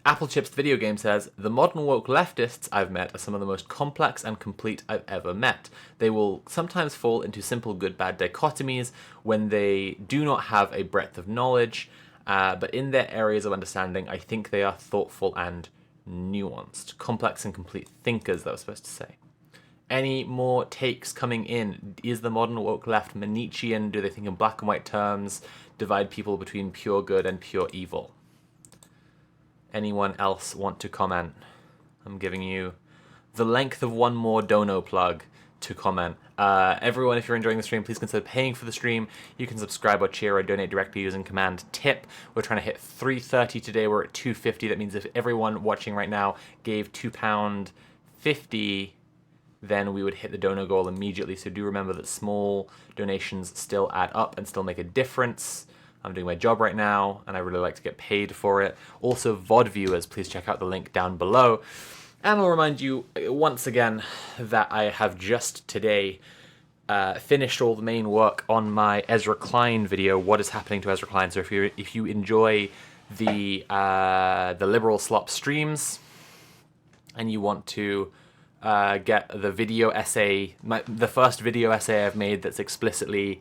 Apple Chips Video Game says, the modern woke leftists I've met are some of the most complex and complete I've ever met. They will sometimes fall into simple good-bad dichotomies when they do not have a breadth of knowledge, but in their areas of understanding, I think they are thoughtful and nuanced. Complex and complete thinkers, that was supposed to say. Any more takes coming in? Is the modern woke left Manichean? Do they think in black and white terms? Divide people between pure good and pure evil? Anyone else want to comment? I'm giving you the length of one more dono plug to comment. Everyone, if you're enjoying the stream, please consider paying for the stream. You can subscribe or cheer or donate directly using command TIP. We're trying to hit 330 today. We're at 250. That means if everyone watching right now gave £2.50, then we would hit the dono goal immediately. So do remember that small donations still add up and still make a difference. I'm doing my job right now, and I really like to get paid for it. Also, VOD viewers, please check out the link down below. And I'll remind you once again that I have just today finished all the main work on my Ezra Klein video, What is Happening to Ezra Klein. So if you enjoy the liberal slop streams and you want to get the video essay, the first video essay I've made that's explicitly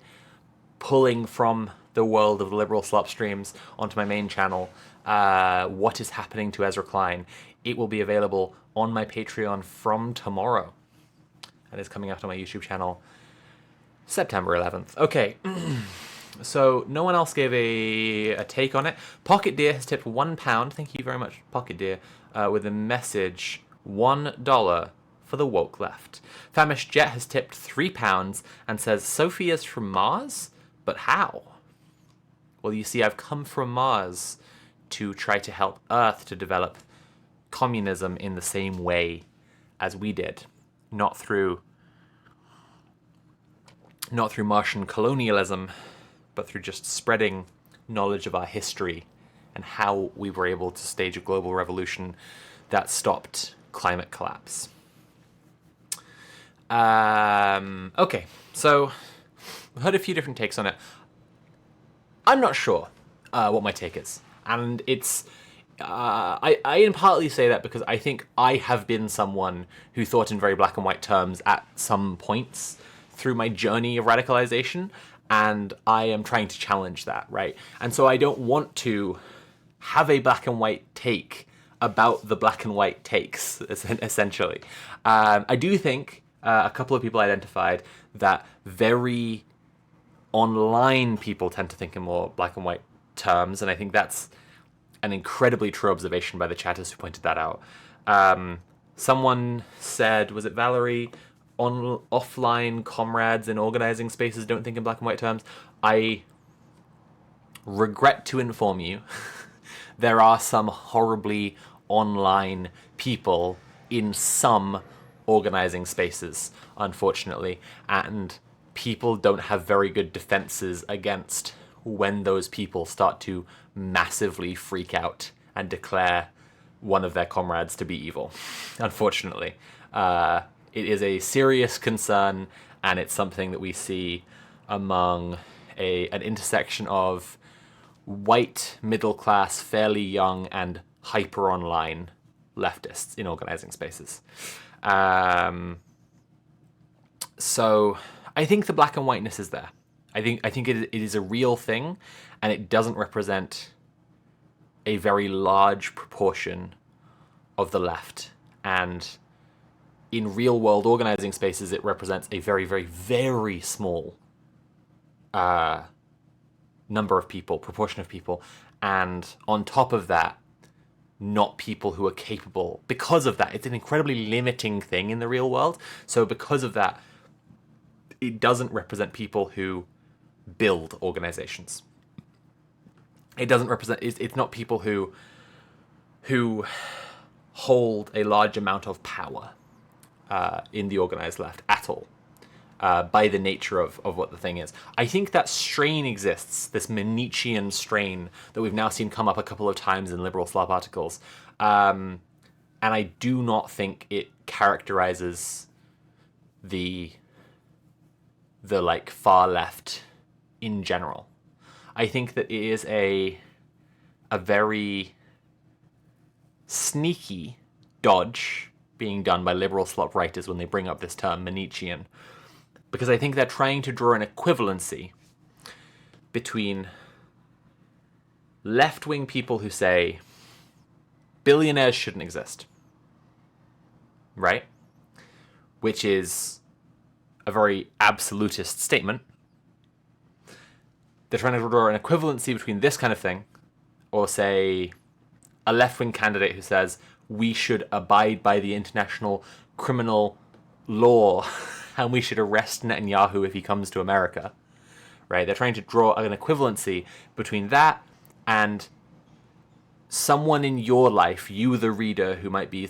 pulling from the world of the liberal slop streams onto my main channel, What is Happening to Ezra Klein, it will be available on my Patreon from tomorrow. And it's coming out on my YouTube channel September 11th. Okay, so no one else gave a take on it. Pocket Deer has tipped £1. Thank you very much, Pocket Deer, with a message, $1 for the woke left. Famished Jet has tipped £3 and says, Sophia's from Mars? But how? Well, you see, I've come from Mars to try to help Earth to develop communism in the same way as we did. Not through Martian colonialism, but through just spreading knowledge of our history and how we were able to stage a global revolution that stopped climate collapse. Okay, so I've heard a few different takes on it. I'm not sure what my take is, and it's I partly say that because I think I have been someone who thought in very black and white terms at some points through my journey of radicalization, and I am trying to challenge that, right? And so I don't want to have a black and white take about the black and white takes, essentially. I do think a couple of people identified that very online people tend to think in more black and white terms, and I think that's an incredibly true observation by the chatters who pointed that out. Someone said, was it Valerie, offline comrades in organizing spaces don't think in black and white terms. I regret to inform you there are some horribly online people in some organizing spaces, unfortunately, and people don't have very good defenses against when those people start to massively freak out and declare one of their comrades to be evil. Unfortunately, it is a serious concern, and it's something that we see among an intersection of white, middle class, fairly young, and hyper online leftists in organizing spaces. So I think the black and whiteness is there. I think it is a real thing, and it doesn't represent a very large proportion of the left. And in real world organizing spaces, it represents a very, very, very small number of people, proportion of people. And on top of that, not people who are capable. Because of that, it's an incredibly limiting thing in the real world. So because of that, it doesn't represent people who build organizations. It doesn't represent, it's not people who hold a large amount of power in the organized left at all, by the nature of what the thing is. I think that strain exists, this Manichean strain that we've now seen come up a couple of times in liberal slop articles, and I do not think it characterizes the like far left in general. I think that it is a very sneaky dodge being done by liberal slop writers when they bring up this term Manichean, because I think they're trying to draw an equivalency between left-wing people who say billionaires shouldn't exist, right? Which is a very absolutist statement. They're trying to draw an equivalency between this kind of thing, or say a left-wing candidate who says we should abide by the international criminal law and we should arrest Netanyahu if he comes to America, right? They're trying to draw an equivalency between that and someone in your life, you the reader, who might be,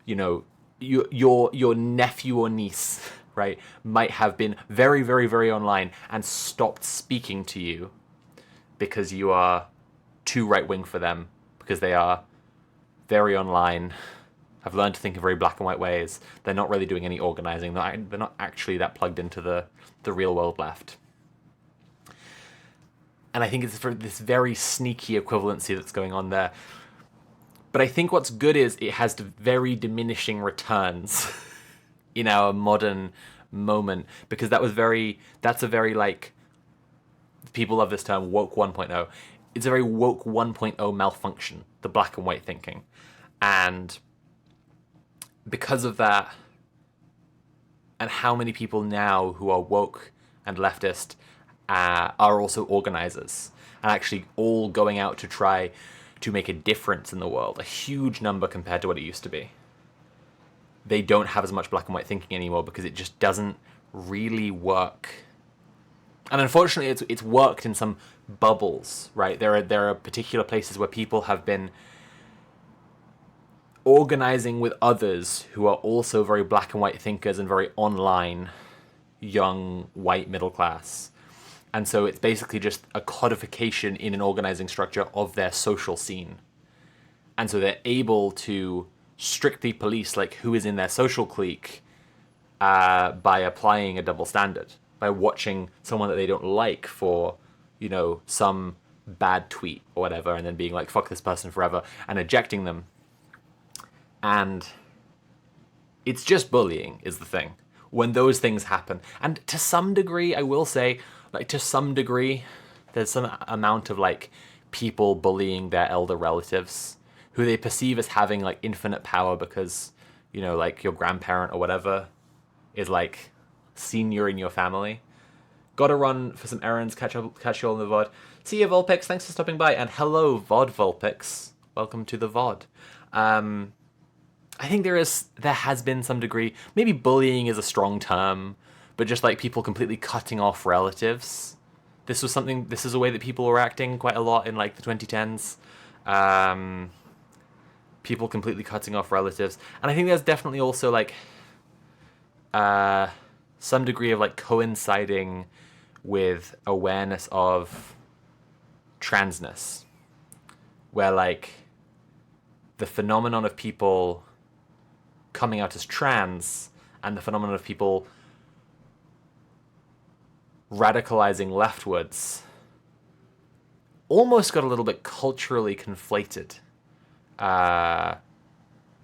you know, your nephew or niece, right, might have been very, very, very online and stopped speaking to you because you are too right-wing for them, because they are very online, have learned to think in very black and white ways. They're not really doing any organizing. They're not actually that plugged into the real world left. And I think it's for this very sneaky equivalency that's going on there. But I think what's good is it has very diminishing returns in our modern moment, because that's a very, like, people love this term, woke 1.0. It's a very woke 1.0 malfunction, the black and white thinking. And because of that, and how many people now who are woke and leftist are also organizers, and actually all going out to try to make a difference in the world, a huge number compared to what it used to be. They don't have as much black and white thinking anymore because it just doesn't really work. And unfortunately, it's worked in some bubbles, right? There are particular places where people have been organizing with others who are also very black and white thinkers and very online, young, white, middle class. And so it's basically just a codification in an organizing structure of their social scene. And so they're able to strictly police, like, who is in their social clique by applying a double standard, by watching someone that they don't like for, you know, some bad tweet or whatever, and then being like, fuck this person forever, and ejecting them. And it's just bullying is the thing when those things happen. And to some degree, I will say, like, to some degree, there's some amount of, like, people bullying their elder relatives who they perceive as having, like, infinite power because, you know, like, your grandparent or whatever is, like, senior in your family. Gotta run for some errands, catch you all in the VOD. See you, Vulpix, thanks for stopping by, and hello, VOD Vulpix. Welcome to the VOD. I think there has been some degree, maybe bullying is a strong term, but just, like, people completely cutting off relatives. This is a way that people were acting quite a lot in, like, the 2010s. People completely cutting off relatives. And I think there's definitely also, like, some degree of, like, coinciding with awareness of transness, where, like, the phenomenon of people coming out as trans and the phenomenon of people radicalizing leftwards almost got a little bit culturally conflated.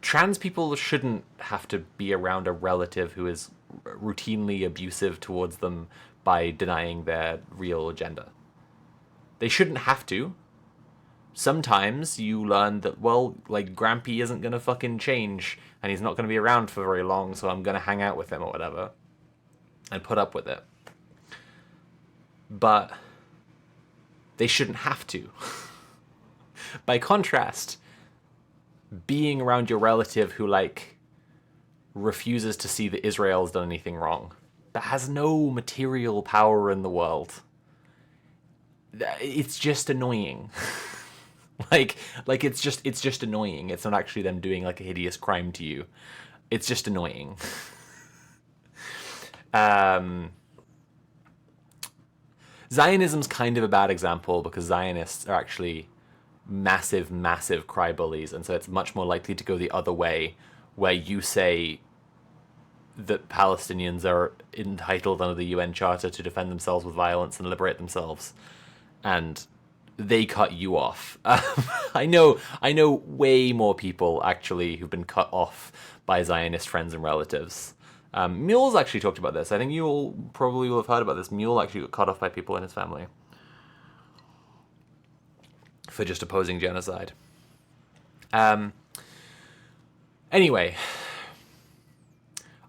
Trans people shouldn't have to be around a relative who is routinely abusive towards them by denying their real agenda. They shouldn't have to. Sometimes you learn that, well, like, Grampy isn't going to fucking change, and he's not going to be around for very long, so I'm going to hang out with him or whatever, and put up with it. But they shouldn't have to. By contrast, being around your relative who, like, refuses to see that Israel's done anything wrong, that has no material power in the world, it's just annoying. like it's just annoying. It's not actually them doing, like, a hideous crime to you. It's just annoying. Zionism's kind of a bad example because Zionists are actually massive cry bullies, and so it's much more likely to go the other way, where you say that Palestinians are entitled under the UN Charter to defend themselves with violence and liberate themselves, and they cut you off. I know way more people actually who've been cut off by Zionist friends and relatives. Mule's actually talked about this. I think you all probably will have heard about this. Mule actually got cut off by people in his family for just opposing genocide. Anyway,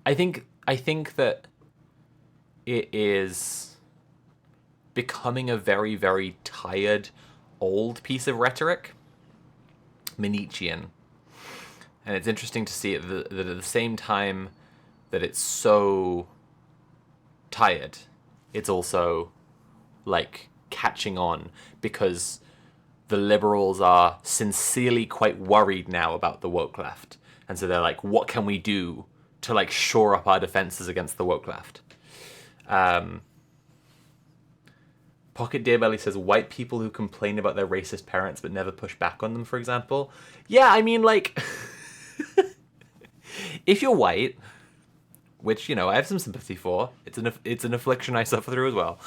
I think that it is becoming a very, very tired, old piece of rhetoric, Manichean. And it's interesting to see that at the same time that it's so tired, it's also, like, catching on, because the liberals are sincerely quite worried now about the woke left. And so they're like, what can we do to, like, shore up our defenses against the woke left? Pocket Darebelly says, white people who complain about their racist parents but never push back on them, for example. Yeah, I mean, like, if you're white, which, you know, I have some sympathy for, it's an affliction I suffer through as well.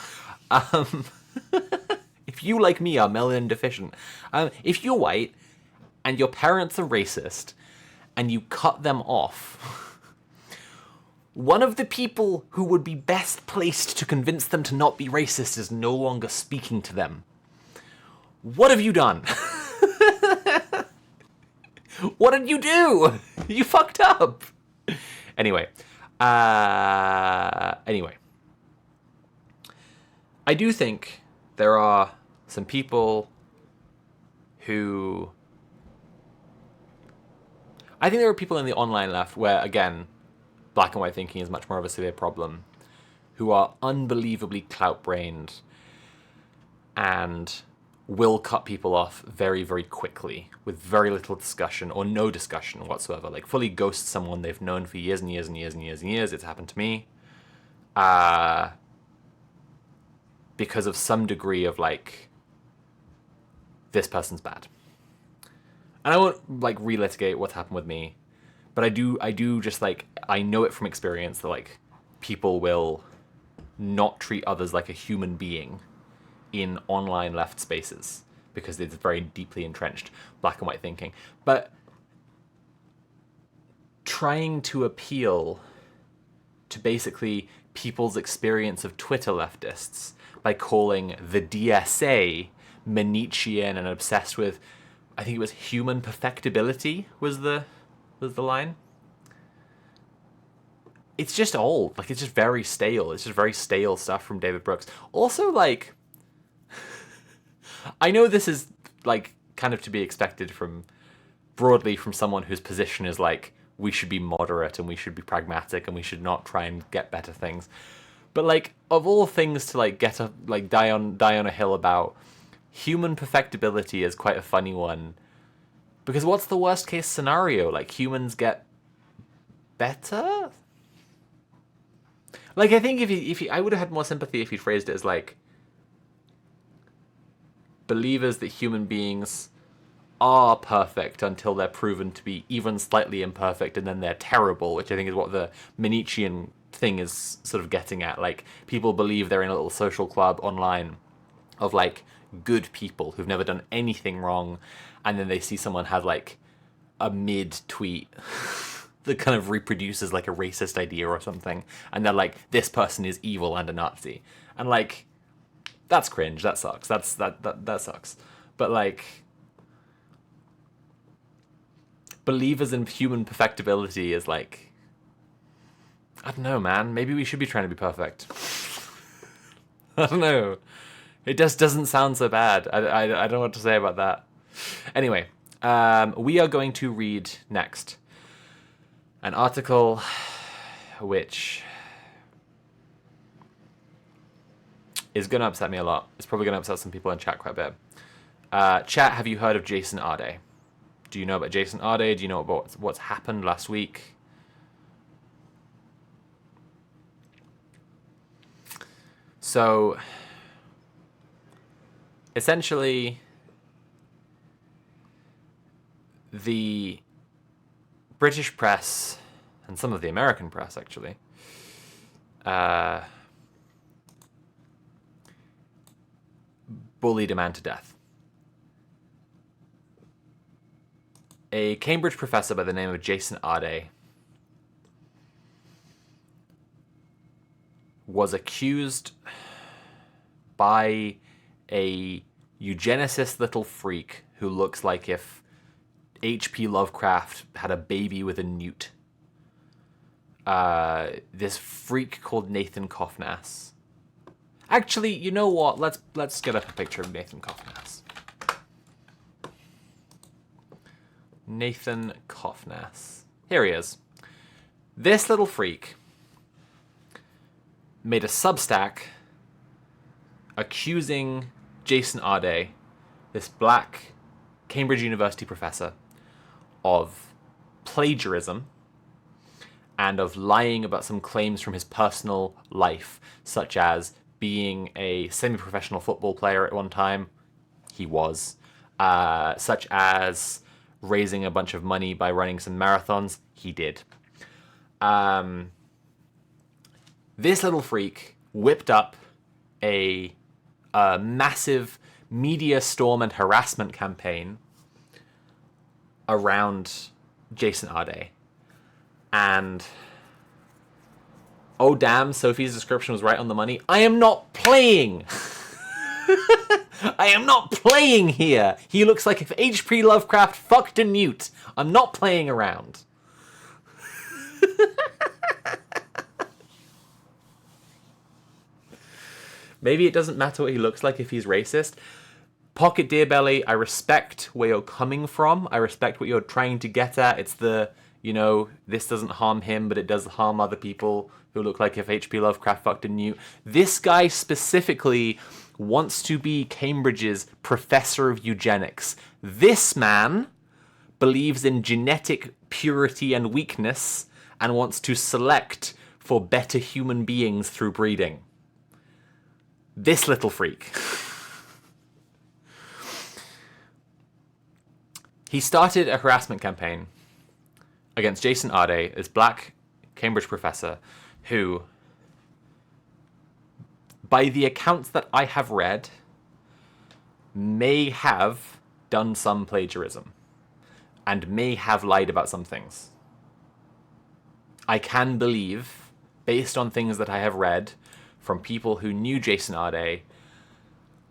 If you, like me, are melanin deficient, if you're white and your parents are racist and you cut them off, one of the people who would be best placed to convince them to not be racist is no longer speaking to them. What have you done? What did you do? You fucked up. Anyway. I do think there are some people who... I think there are people in the online left where, again, black and white thinking is much more of a severe problem, who are unbelievably clout-brained and will cut people off very, very quickly with very little discussion or no discussion whatsoever. Like, fully ghost someone they've known for years and years and years and years and years. It's happened to me. Because of some degree of, like, this person's bad. And I won't, like, relitigate what's happened with me, but I do just, like, I know it from experience that, like, people will not treat others like a human being in online left spaces because it's very deeply entrenched black and white thinking. But trying to appeal to basically people's experience of Twitter leftists by calling the DSA Manichean and obsessed with, I think it was human perfectibility was the line. It's just old. Like, it's just very stale. It's just very stale stuff from David Brooks. Also, like, I know this is, like, kind of to be expected broadly from someone whose position is, like, we should be moderate and we should be pragmatic and we should not try and get better things. But, like, of all things to, like, die on a hill about, human perfectibility is quite a funny one. Because what's the worst case scenario? Like, humans get better? Like, I think if he I would have had more sympathy if he phrased it as, like, believers that human beings are perfect until they're proven to be even slightly imperfect, and then they're terrible, which I think is what the Manichean thing is sort of getting at. Like, people believe they're in a little social club online of, like, good people who've never done anything wrong, and then they see someone have, like, a mid-tweet that kind of reproduces, like, a racist idea or something, and they're like, this person is evil and a Nazi. And, like, that's cringe, that sucks, that sucks. But, like, believers in human perfectibility is, like, I don't know, man, maybe we should be trying to be perfect. I don't know. It just doesn't sound so bad. I don't know what to say about that. Anyway, we are going to read next an article which is going to upset me a lot. It's probably going to upset some people in chat quite a bit. Chat, have you heard of Jason Arday? Do you know about Jason Arday? Do you know about what's happened last week? So, essentially, the British press, and some of the American press, actually, bullied a man to death. A Cambridge professor by the name of Jason Arday was accused by a eugenicist little freak who looks like if H.P. Lovecraft had a baby with a newt. This freak called Nathan Coffnass. Actually, you know what? Let's get up a picture of Nathan Coffnass. Nathan Coffnass. Here he is. This little freak made a Substack accusing Jason Arday, this black Cambridge University professor, of plagiarism and of lying about some claims from his personal life, such as being a semi-professional football player at one time. He was. Such as raising a bunch of money by running some marathons. He did. This little freak whipped up a massive media storm and harassment campaign around Jason Arday. And oh damn, Sophie's description was right on the money. I am not playing! I am not playing here! He looks like if H.P. Lovecraft fucked a newt. I'm not playing around. Maybe it doesn't matter what he looks like if he's racist. Pocket Deer Belly, I respect where you're coming from. I respect what you're trying to get at. It's the, you know, this doesn't harm him, but it does harm other people who look like if H.P. Lovecraft fucked a newt. This guy specifically wants to be Cambridge's professor of eugenics. This man believes in genetic purity and weakness and wants to select for better human beings through breeding. This little freak. He started a harassment campaign against Jason Arday, this black Cambridge professor, who, by the accounts that I have read, may have done some plagiarism and may have lied about some things. I can believe, based on things that I have read from people who knew Jason Arday,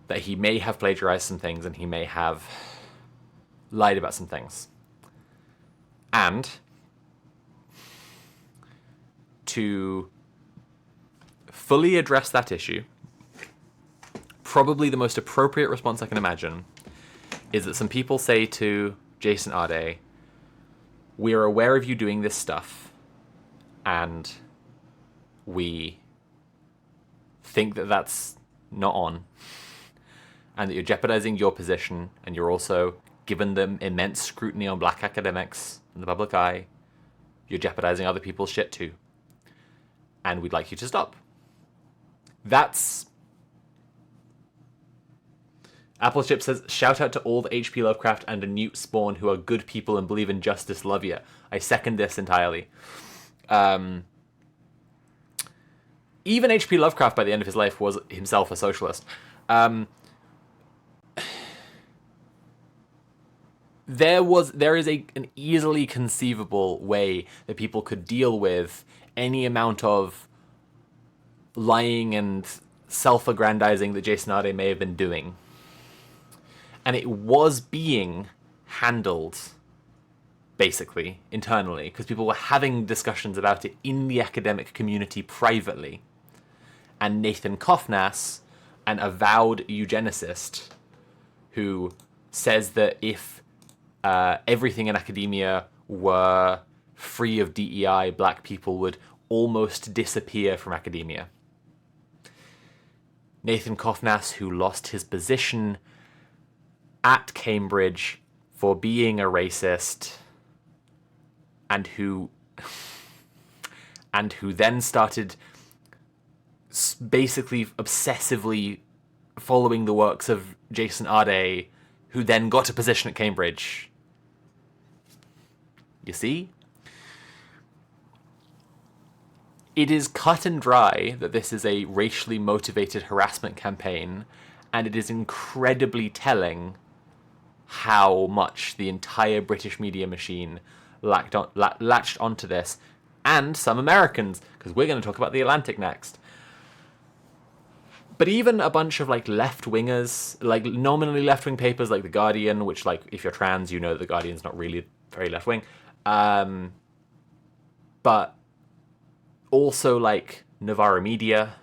that he may have plagiarized some things and he may have lied about some things. And to fully address that issue, probably the most appropriate response I can imagine is that some people say to Jason Arday, we are aware of you doing this stuff, and we think that that's not on, and that you're jeopardizing your position, and you're also, given the immense scrutiny on black academics in the public eye, you're jeopardizing other people's shit too. And we'd like you to stop. That's... Applechip says, shout out to all the H.P. Lovecraft and a newt spawn who are good people and believe in justice, love ya. I second this entirely. even H.P. Lovecraft by the end of his life was himself a socialist. There is an easily conceivable way that people could deal with any amount of lying and self-aggrandizing that Jason Arday may have been doing. And it was being handled, basically, internally, because people were having discussions about it in the academic community privately. And Nathan Kofnas, an avowed eugenicist, who says that if everything in academia were free of DEI, black people would almost disappear from academia. Nathan Kofnas, who lost his position at Cambridge for being a racist, and who then started basically obsessively following the works of Jason Arday, who then got a position at Cambridge. You see? It is cut and dry that this is a racially motivated harassment campaign, and it is incredibly telling how much the entire British media machine latched onto this, and some Americans, because we're going to talk about The Atlantic next. But even a bunch of left-wingers, nominally left-wing papers like The Guardian, which if you're trans, you know that The Guardian's not really very left-wing, but also Novara Media,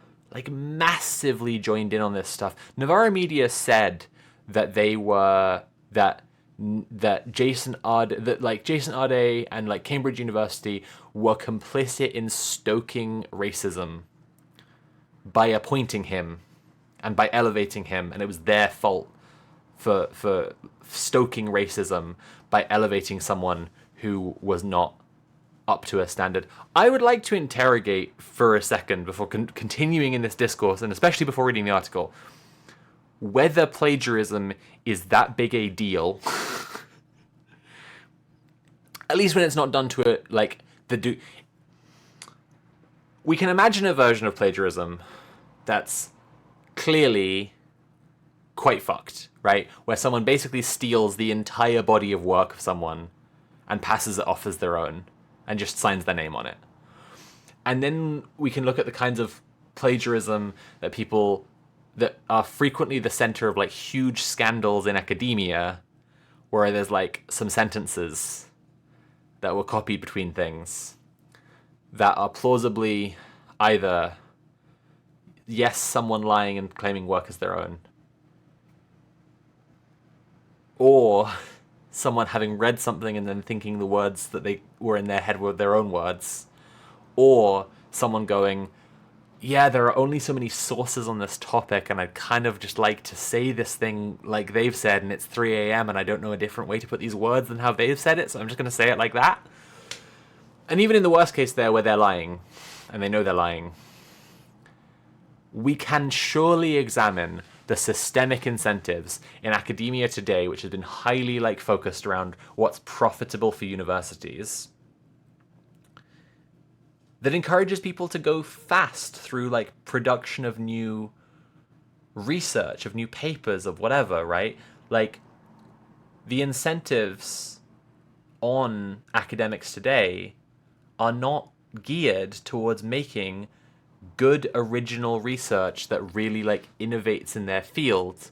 massively joined in on this stuff. Novara Media said that they were that Jason Arday and Cambridge University were complicit in stoking racism by appointing him and by elevating him, and it was their fault for stoking racism by elevating someone who was not up to a standard. I would like to interrogate for a second before continuing in this discourse, and especially before reading the article, whether plagiarism is that big a deal. At least when it's not done to it we can imagine a version of plagiarism that's clearly quite fucked, right? Where someone basically steals the entire body of work of someone and passes it off as their own and just signs their name on it. And then we can look at the kinds of plagiarism that are frequently the center of huge scandals in academia, where there's some sentences that were copied between things that are plausibly either, yes, someone lying and claiming work as their own, or someone having read something and then thinking the words that they were in their head were their own words, or someone going, yeah, there are only so many sources on this topic, and I'd kind of just like to say this thing like they've said, and it's 3 a.m. and I don't know a different way to put these words than how they've said it, so I'm just going to say it like that. And even in the worst case there, where they're lying, and they know they're lying, we can surely examine the systemic incentives in academia today, which has been highly focused around what's profitable for universities, that encourages people to go fast through production of new research, of new papers, of whatever, right? The incentives on academics today are not geared towards making good original research that really innovates in their field,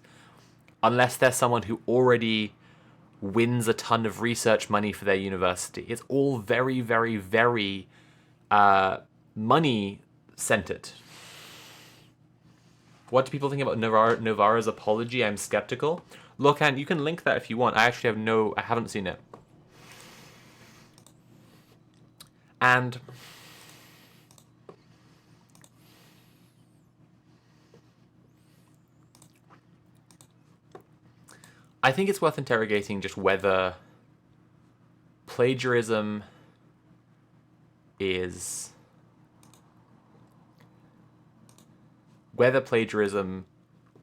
unless they're someone who already wins a ton of research money for their university. It's all very, very, very money centered. What do people think about Novara's apology? I'm skeptical. Look, and you can link that if you want. I haven't seen it. And I think it's worth interrogating just whether plagiarism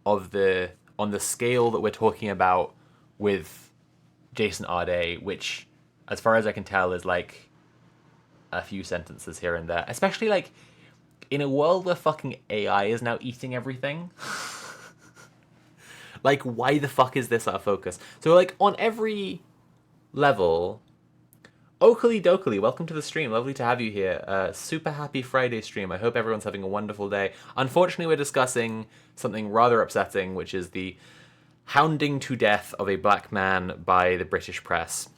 on the scale that we're talking about with Jason Arday, which, as far as I can tell, is a few sentences here and there. Especially in a world where fucking AI is now eating everything, like, why the fuck is this our focus? So, like, on every level, Oakley Dokley, welcome to the stream. Lovely to have you here. Super happy Friday stream. I hope everyone's having a wonderful day. Unfortunately, we're discussing something rather upsetting, which is the hounding to death of a black man by the British press.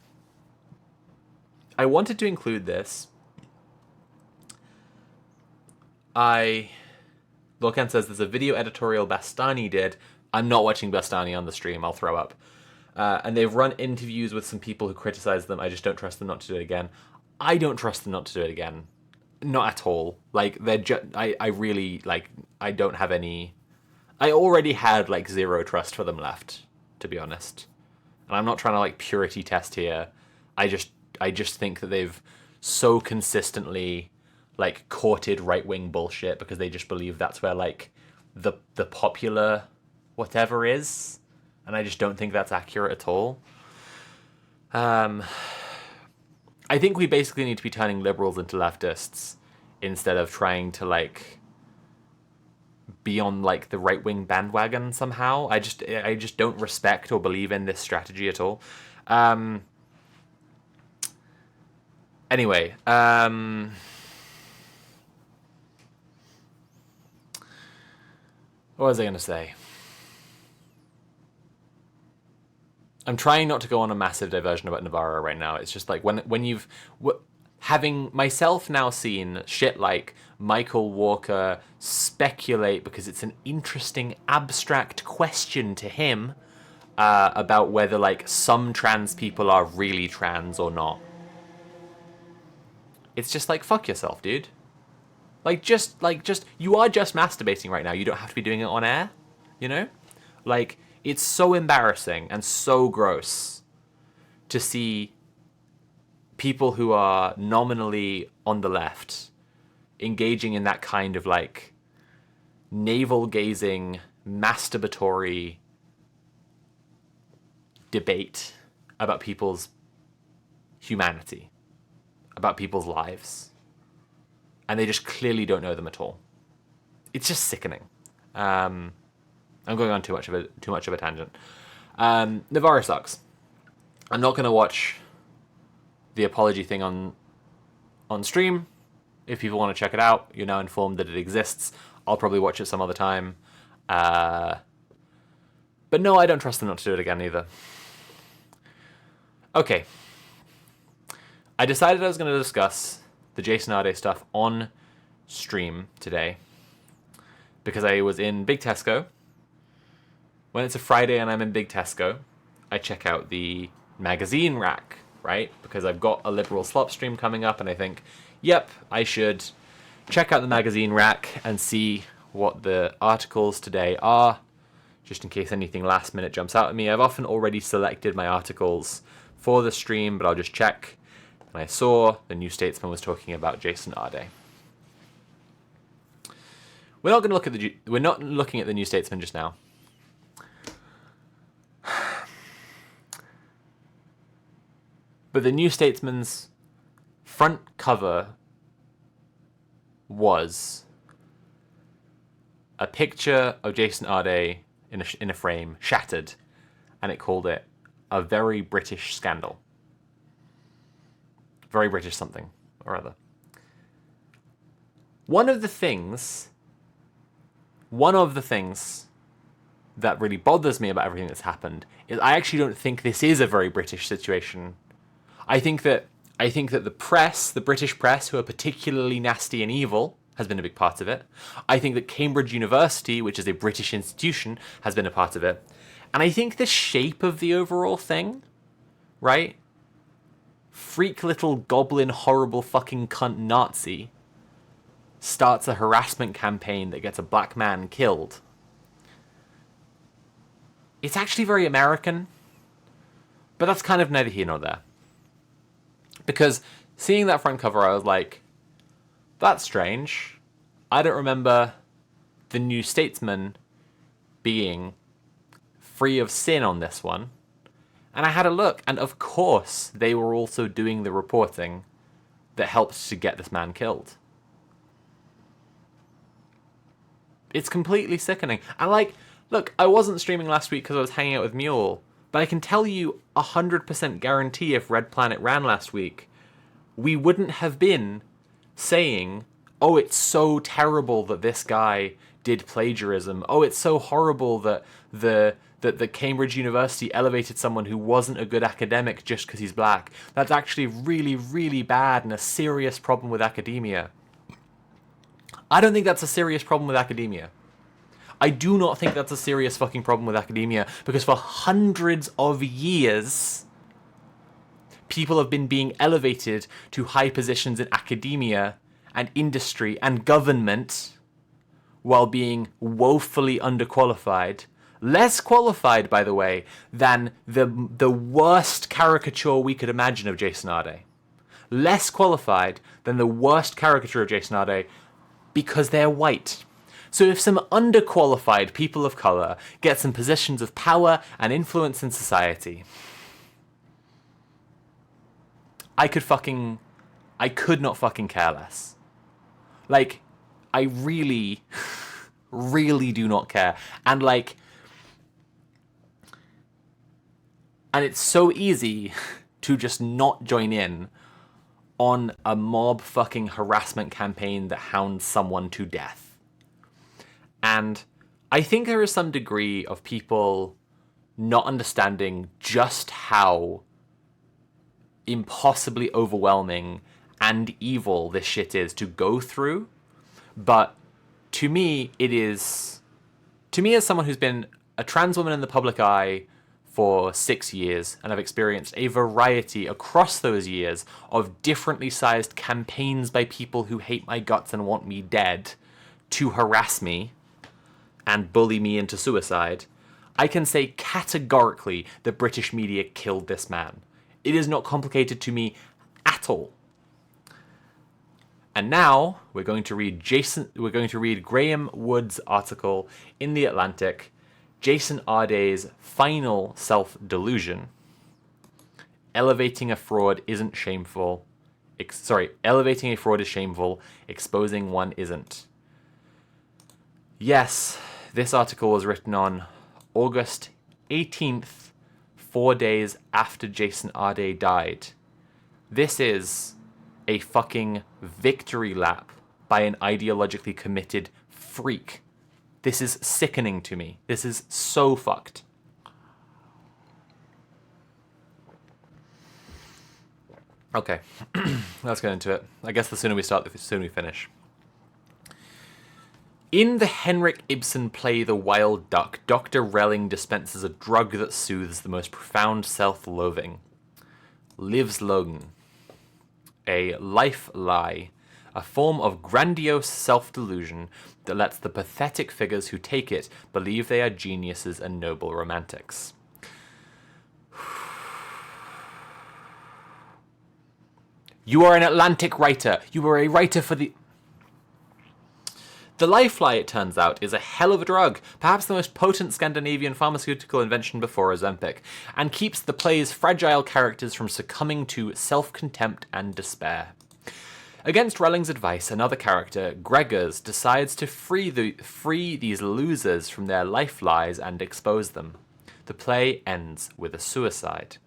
I wanted to include this. Lokan says there's a video editorial Bastani did. I'm not watching Bastani on the stream. I'll throw up. And they've run interviews with some people who criticize them. I just don't trust them not to do it again. I don't trust them not to do it again. Not at all. Like, I really, like, I don't have any... I already had, like, zero trust for them left, to be honest. And I'm not trying to, like, purity test here. I just think that they've so consistently, like, courted right-wing bullshit because they just believe that's where, like, the popular whatever is. And I just don't think that's accurate at all. I think we basically need to be turning liberals into leftists instead of trying to, like, be on, like, the right-wing bandwagon somehow. I just don't respect or believe in this strategy at all. Anyway, what was I going to say? I'm trying not to go on a massive diversion about Navarro right now. It's just like when you've... having myself now seen shit like Michael Walker speculate, because it's an interesting abstract question to him, about whether, like, some trans people are really trans or not. It's just like, fuck yourself, dude. Just you are just masturbating right now. You don't have to be doing it on air, you know? Like, it's so embarrassing and so gross to see people who are nominally on the left engaging in that kind of, like, navel-gazing, masturbatory debate about people's humanity, about people's lives. And they just clearly don't know them at all. It's just sickening. I'm going on too much of a tangent. Navarro sucks. I'm not going to watch the apology thing on stream. If people want to check it out, you're now informed that it exists. I'll probably watch it some other time. But no, I don't trust them not to do it again either. Okay. I decided I was going to discuss the Jason Arday stuff on stream today because I was in Big Tesco. When it's a Friday and I'm in Big Tesco, I check out the magazine rack, right? Because I've got a liberal slop stream coming up and I think, yep, I should check out the magazine rack and see what the articles today are, just in case anything last minute jumps out at me. I've often already selected my articles for the stream, but I'll just check. And I saw the New Statesman was talking about Jason Arday. We're not looking at the New Statesman just now. But the New Statesman's front cover was a picture of Jason Arday in a frame, shattered, and it called it a very British scandal. Very British something or other. One of the things that really bothers me about everything that's happened is I actually don't think this is a very British situation. I think that the press, the British press, who are particularly nasty and evil, has been a big part of it. I think that Cambridge University, which is a British institution, has been a part of it. And I think the shape of the overall thing, right? Freak little goblin horrible fucking cunt Nazi starts a harassment campaign that gets a black man killed. It's actually very American, but that's kind of neither here nor there. Because seeing that front cover, I was like, that's strange. I don't remember the New Statesman being free of sin on this one. And I had a look, and of course they were also doing the reporting that helped to get this man killed. It's completely sickening. And like, look, I wasn't streaming last week because I was hanging out with Mule, but I can tell you 100% guarantee if Red Planet ran last week, we wouldn't have been saying, oh, it's so terrible that this guy did plagiarism. Oh, it's so horrible that the Cambridge University elevated someone who wasn't a good academic just because he's black. That's actually really, really bad and a serious problem with academia. I don't think that's a serious problem with academia. I do not think that's a serious fucking problem with academia, because for hundreds of years, people have been being elevated to high positions in academia and industry and government while being woefully underqualified. Less qualified, by the way, than the worst caricature we could imagine of Jason Arday. Less qualified than the worst caricature of Jason Arday because they're white. So if some underqualified people of colour get some positions of power and influence in society, I could not fucking care less. Like, I really, really do not care. And like, and it's so easy to just not join in on a mob fucking harassment campaign that hounds someone to death. And I think there is some degree of people not understanding just how impossibly overwhelming and evil this shit is to go through. But to me, as someone who's been a trans woman in the public eye for 6 years, and I've experienced a variety across those years of differently sized campaigns by people who hate my guts and want me dead to harass me and bully me into suicide, I can say categorically that British media killed this man. It is not complicated to me at all. And now we're going to read Graham Wood's article in The Atlantic, Jason Arday's final self-delusion. Elevating a fraud isn't shameful. Elevating a fraud is shameful. Exposing one isn't. Yes, this article was written on August 18th, 4 days after Jason Arday died. This is a fucking victory lap by an ideologically committed freak. This is sickening to me. This is so fucked. Okay, let's get into it. I guess the sooner we start, the sooner we finish. In the Henrik Ibsen play The Wild Duck, Dr. Relling dispenses a drug that soothes the most profound self-loathing. Livslögn. A life lie. A form of grandiose self-delusion that lets the pathetic figures who take it believe they are geniuses and noble romantics. You are an Atlantic writer. You are a writer for the... The life lie, it turns out, is a hell of a drug, perhaps the most potent Scandinavian pharmaceutical invention before Ozempic, and keeps the play's fragile characters from succumbing to self-contempt and despair. Against Relling's advice, another character, Gregors, decides to free these losers from their life lies and expose them. The play ends with a suicide.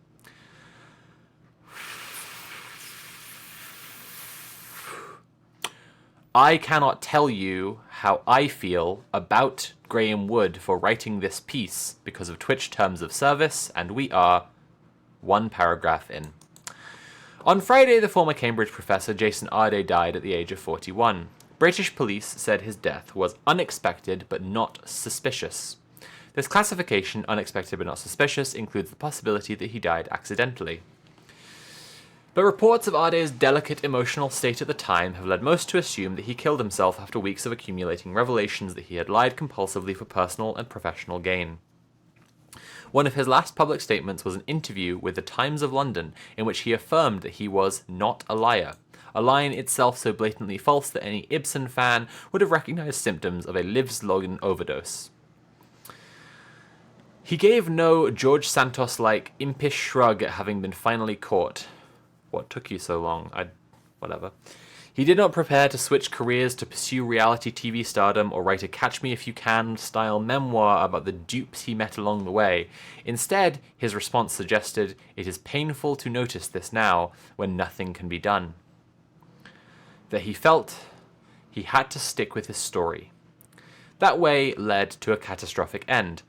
I cannot tell you how I feel about Graham Wood for writing this piece because of Twitch terms of service, and we are one paragraph in. On Friday, the former Cambridge professor Jason Arday died at the age of 41. British police said his death was unexpected but not suspicious. This classification, unexpected but not suspicious, includes the possibility that he died accidentally. But reports of Arday's delicate emotional state at the time have led most to assume that he killed himself after weeks of accumulating revelations that he had lied compulsively for personal and professional gain. One of his last public statements was an interview with the Times of London in which he affirmed that he was not a liar, a line itself so blatantly false that any Ibsen fan would have recognized symptoms of a Livslögn overdose. He gave no George Santos-like impish shrug at having been finally caught. What took you so long? Whatever. He did not prepare to switch careers to pursue reality TV stardom or write a Catch Me If You Can style memoir about the dupes he met along the way. Instead, his response suggested, "It is painful to notice this now, when nothing can be done." That he felt he had to stick with his story. That way led to a catastrophic end.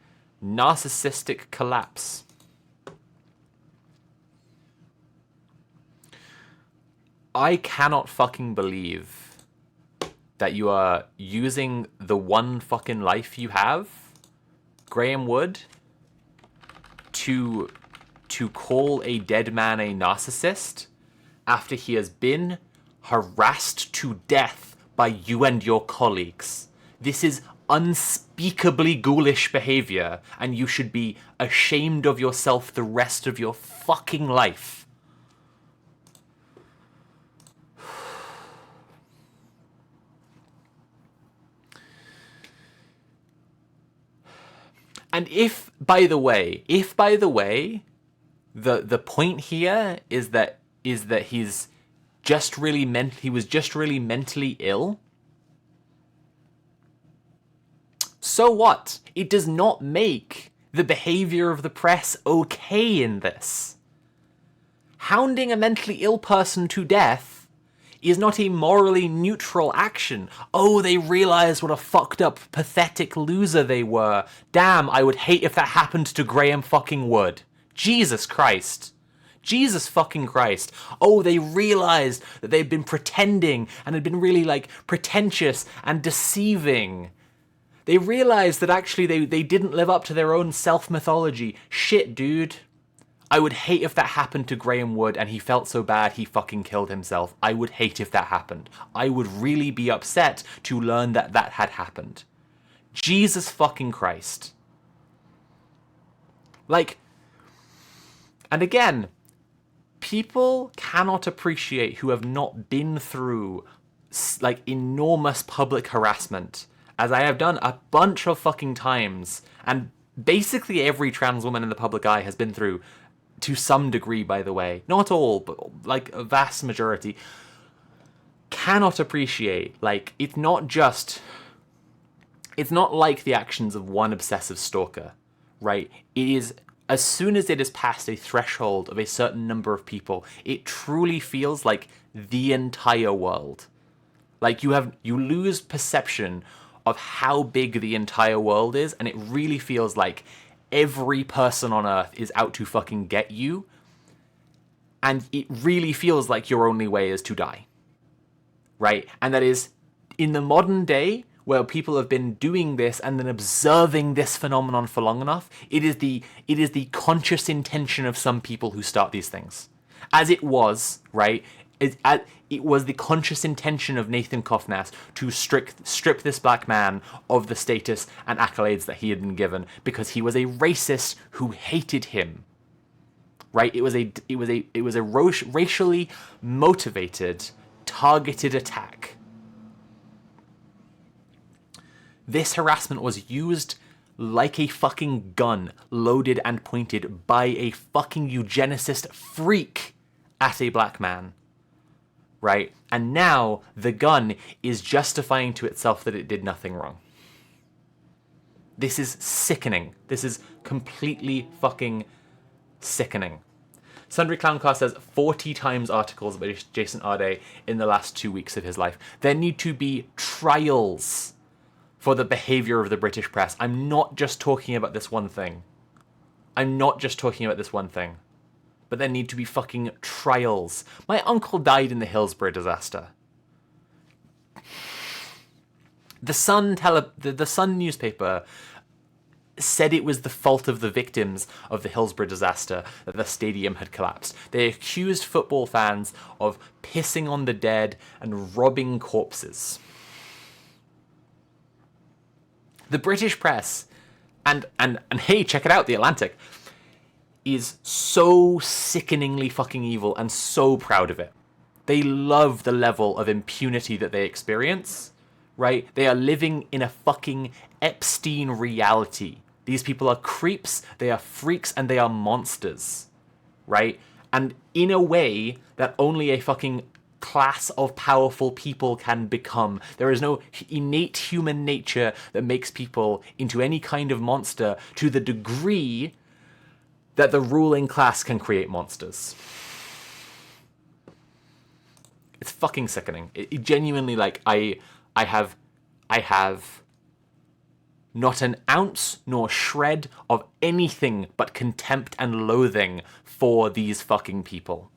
Narcissistic collapse. I cannot fucking believe that you are using the one fucking life you have, Graham Wood, to call a dead man a narcissist after he has been harassed to death by you and your colleagues. This is unspeakably ghoulish behavior, and you should be ashamed of yourself the rest of your fucking life. And if, by the way, the point here is that he was just really mentally ill, so what? It does not make the behavior of the press okay in this. Hounding a mentally ill person to death is not a morally neutral action. Oh, they realized what a fucked up, pathetic loser they were. Damn, I would hate if that happened to Graham fucking Wood. Jesus Christ. Jesus fucking Christ. Oh, they realized that they'd been pretending and had been really, like, pretentious and deceiving. They realized that actually they didn't live up to their own self-mythology. Shit, dude. I would hate if that happened to Graham Wood and he felt so bad he fucking killed himself. I would hate if that happened. I would really be upset to learn that that had happened. Jesus fucking Christ. Like, and again, people cannot appreciate who have not been through, like, enormous public harassment, as I have done a bunch of fucking times, and basically every trans woman in the public eye has been through, to some degree, by the way, not all, but like a vast majority, cannot appreciate, like, it's not like the actions of one obsessive stalker, right? It is, as soon as it is past a threshold of a certain number of people, it truly feels like the entire world. Like, you lose perception of how big the entire world is, and it really feels like every person on Earth is out to fucking get you, and it really feels like your only way is to die, right? And that is, in the modern day, where people have been doing this and then observing this phenomenon for long enough, it is the conscious intention of some people who start these things. As it was, right? It was the conscious intention of Nathan Kofnas to strip this black man of the status and accolades that he had been given because he was a racist who hated him. Right? It was a racially motivated, targeted attack. This harassment was used like a fucking gun, loaded and pointed by a fucking eugenicist freak at a black man. Right? And now the gun is justifying to itself that it did nothing wrong. This is sickening. This is completely fucking sickening. Sundry Clowncar says 40 times articles about Jason Arday in the last 2 weeks of his life. There need to be trials for the behavior of the British press. I'm not just talking about this one thing. But there need to be fucking trials. My uncle died in the Hillsborough disaster. The Sun newspaper said it was the fault of the victims of the Hillsborough disaster that the stadium had collapsed. They accused football fans of pissing on the dead and robbing corpses. The British press, and hey, check it out, The Atlantic, is so sickeningly fucking evil and so proud of it. They love the level of impunity that they experience, right? They are living in a fucking Epstein reality. These people are creeps, they are freaks, and they are monsters, right? And in a way that only a fucking class of powerful people can become. There is no innate human nature that makes people into any kind of monster to the degree that the ruling class can create monsters. It's fucking sickening. It genuinely, like, I have not an ounce nor shred of anything but contempt and loathing for these fucking people.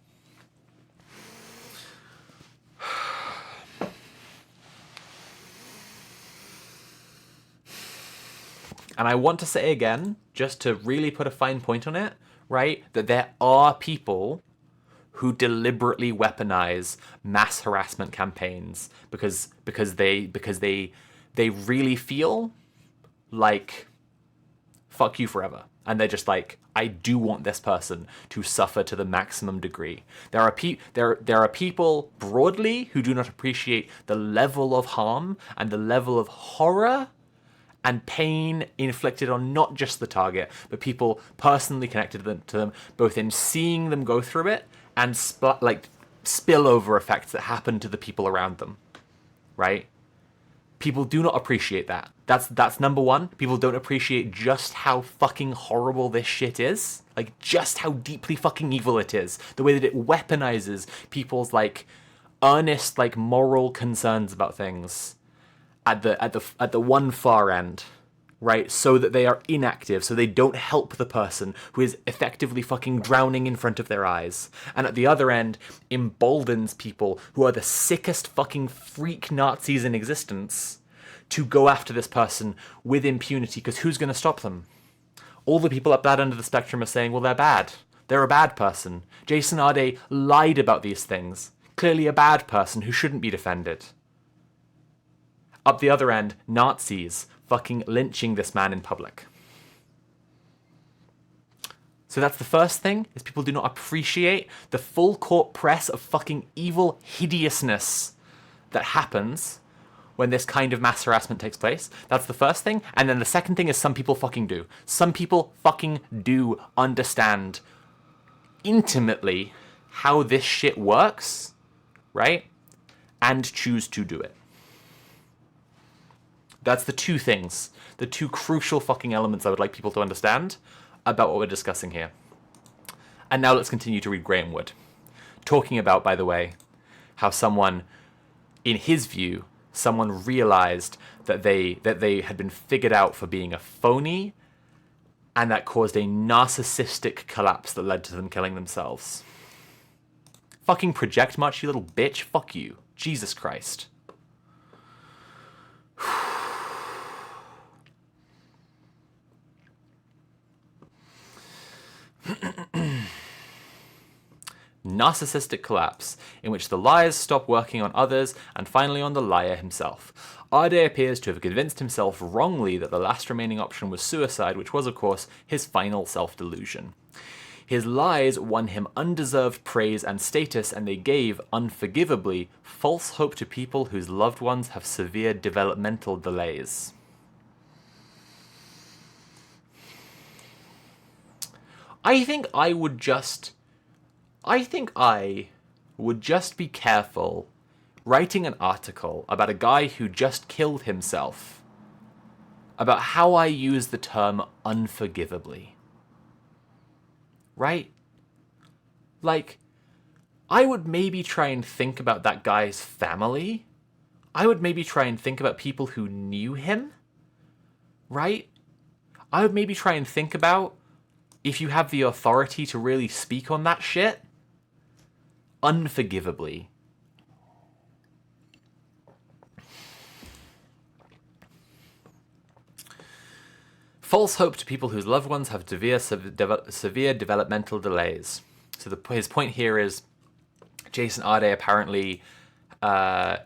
And I want to say again, just to really put a fine point on it, right, that there are people who deliberately weaponize mass harassment campaigns because they really feel like fuck you forever. And they're just like, I do want this person to suffer to the maximum degree. There are people broadly who do not appreciate the level of harm and the level of horror and pain inflicted on not just the target, but people personally connected to them, both in seeing them go through it and spillover effects that happen to the people around them, right? People do not appreciate that. That's number one. People don't appreciate just how fucking horrible this shit is. Like, just how deeply fucking evil it is. The way that it weaponizes people's, like, earnest, like, moral concerns about things at the one far end, right? So that they are inactive, so they don't help the person who is effectively fucking drowning in front of their eyes. And at the other end, emboldens people who are the sickest fucking freak Nazis in existence to go after this person with impunity, because who's going to stop them? All the people at that end of the spectrum are saying, well, they're bad. They're a bad person. Jason Arday lied about these things. Clearly a bad person who shouldn't be defended. Up the other end, Nazis fucking lynching this man in public. So that's the first thing, is people do not appreciate the full court press of fucking evil hideousness that happens when this kind of mass harassment takes place. That's the first thing. And then the second thing is some people fucking do. Some people fucking do understand intimately how this shit works, right? And choose to do it. That's the two things, the two crucial fucking elements I would like people to understand about what we're discussing here. And now let's continue to read Graham Wood, talking about, by the way, how someone, in his view, someone realized that they had been figured out for being a phony, and that caused a narcissistic collapse that led to them killing themselves. Fucking project much, you little bitch? Fuck you. Jesus Christ. Narcissistic collapse, in which the liars stop working on others and finally on the liar himself. Arday appears to have convinced himself wrongly that the last remaining option was suicide, which was, of course, his final self-delusion. His lies won him undeserved praise and status, and they gave, unforgivably, false hope to people whose loved ones have severe developmental delays. I think I would just be careful writing an article about a guy who just killed himself about how I use the term unforgivably. Right? Like, I would maybe try and think about that guy's family. I would maybe try and think about people who knew him. Right? I would maybe try and think about, if you have the authority to really speak on that shit, unforgivably. False hope to people whose loved ones have severe developmental delays. So his point here is, Jason Arday apparently, Jason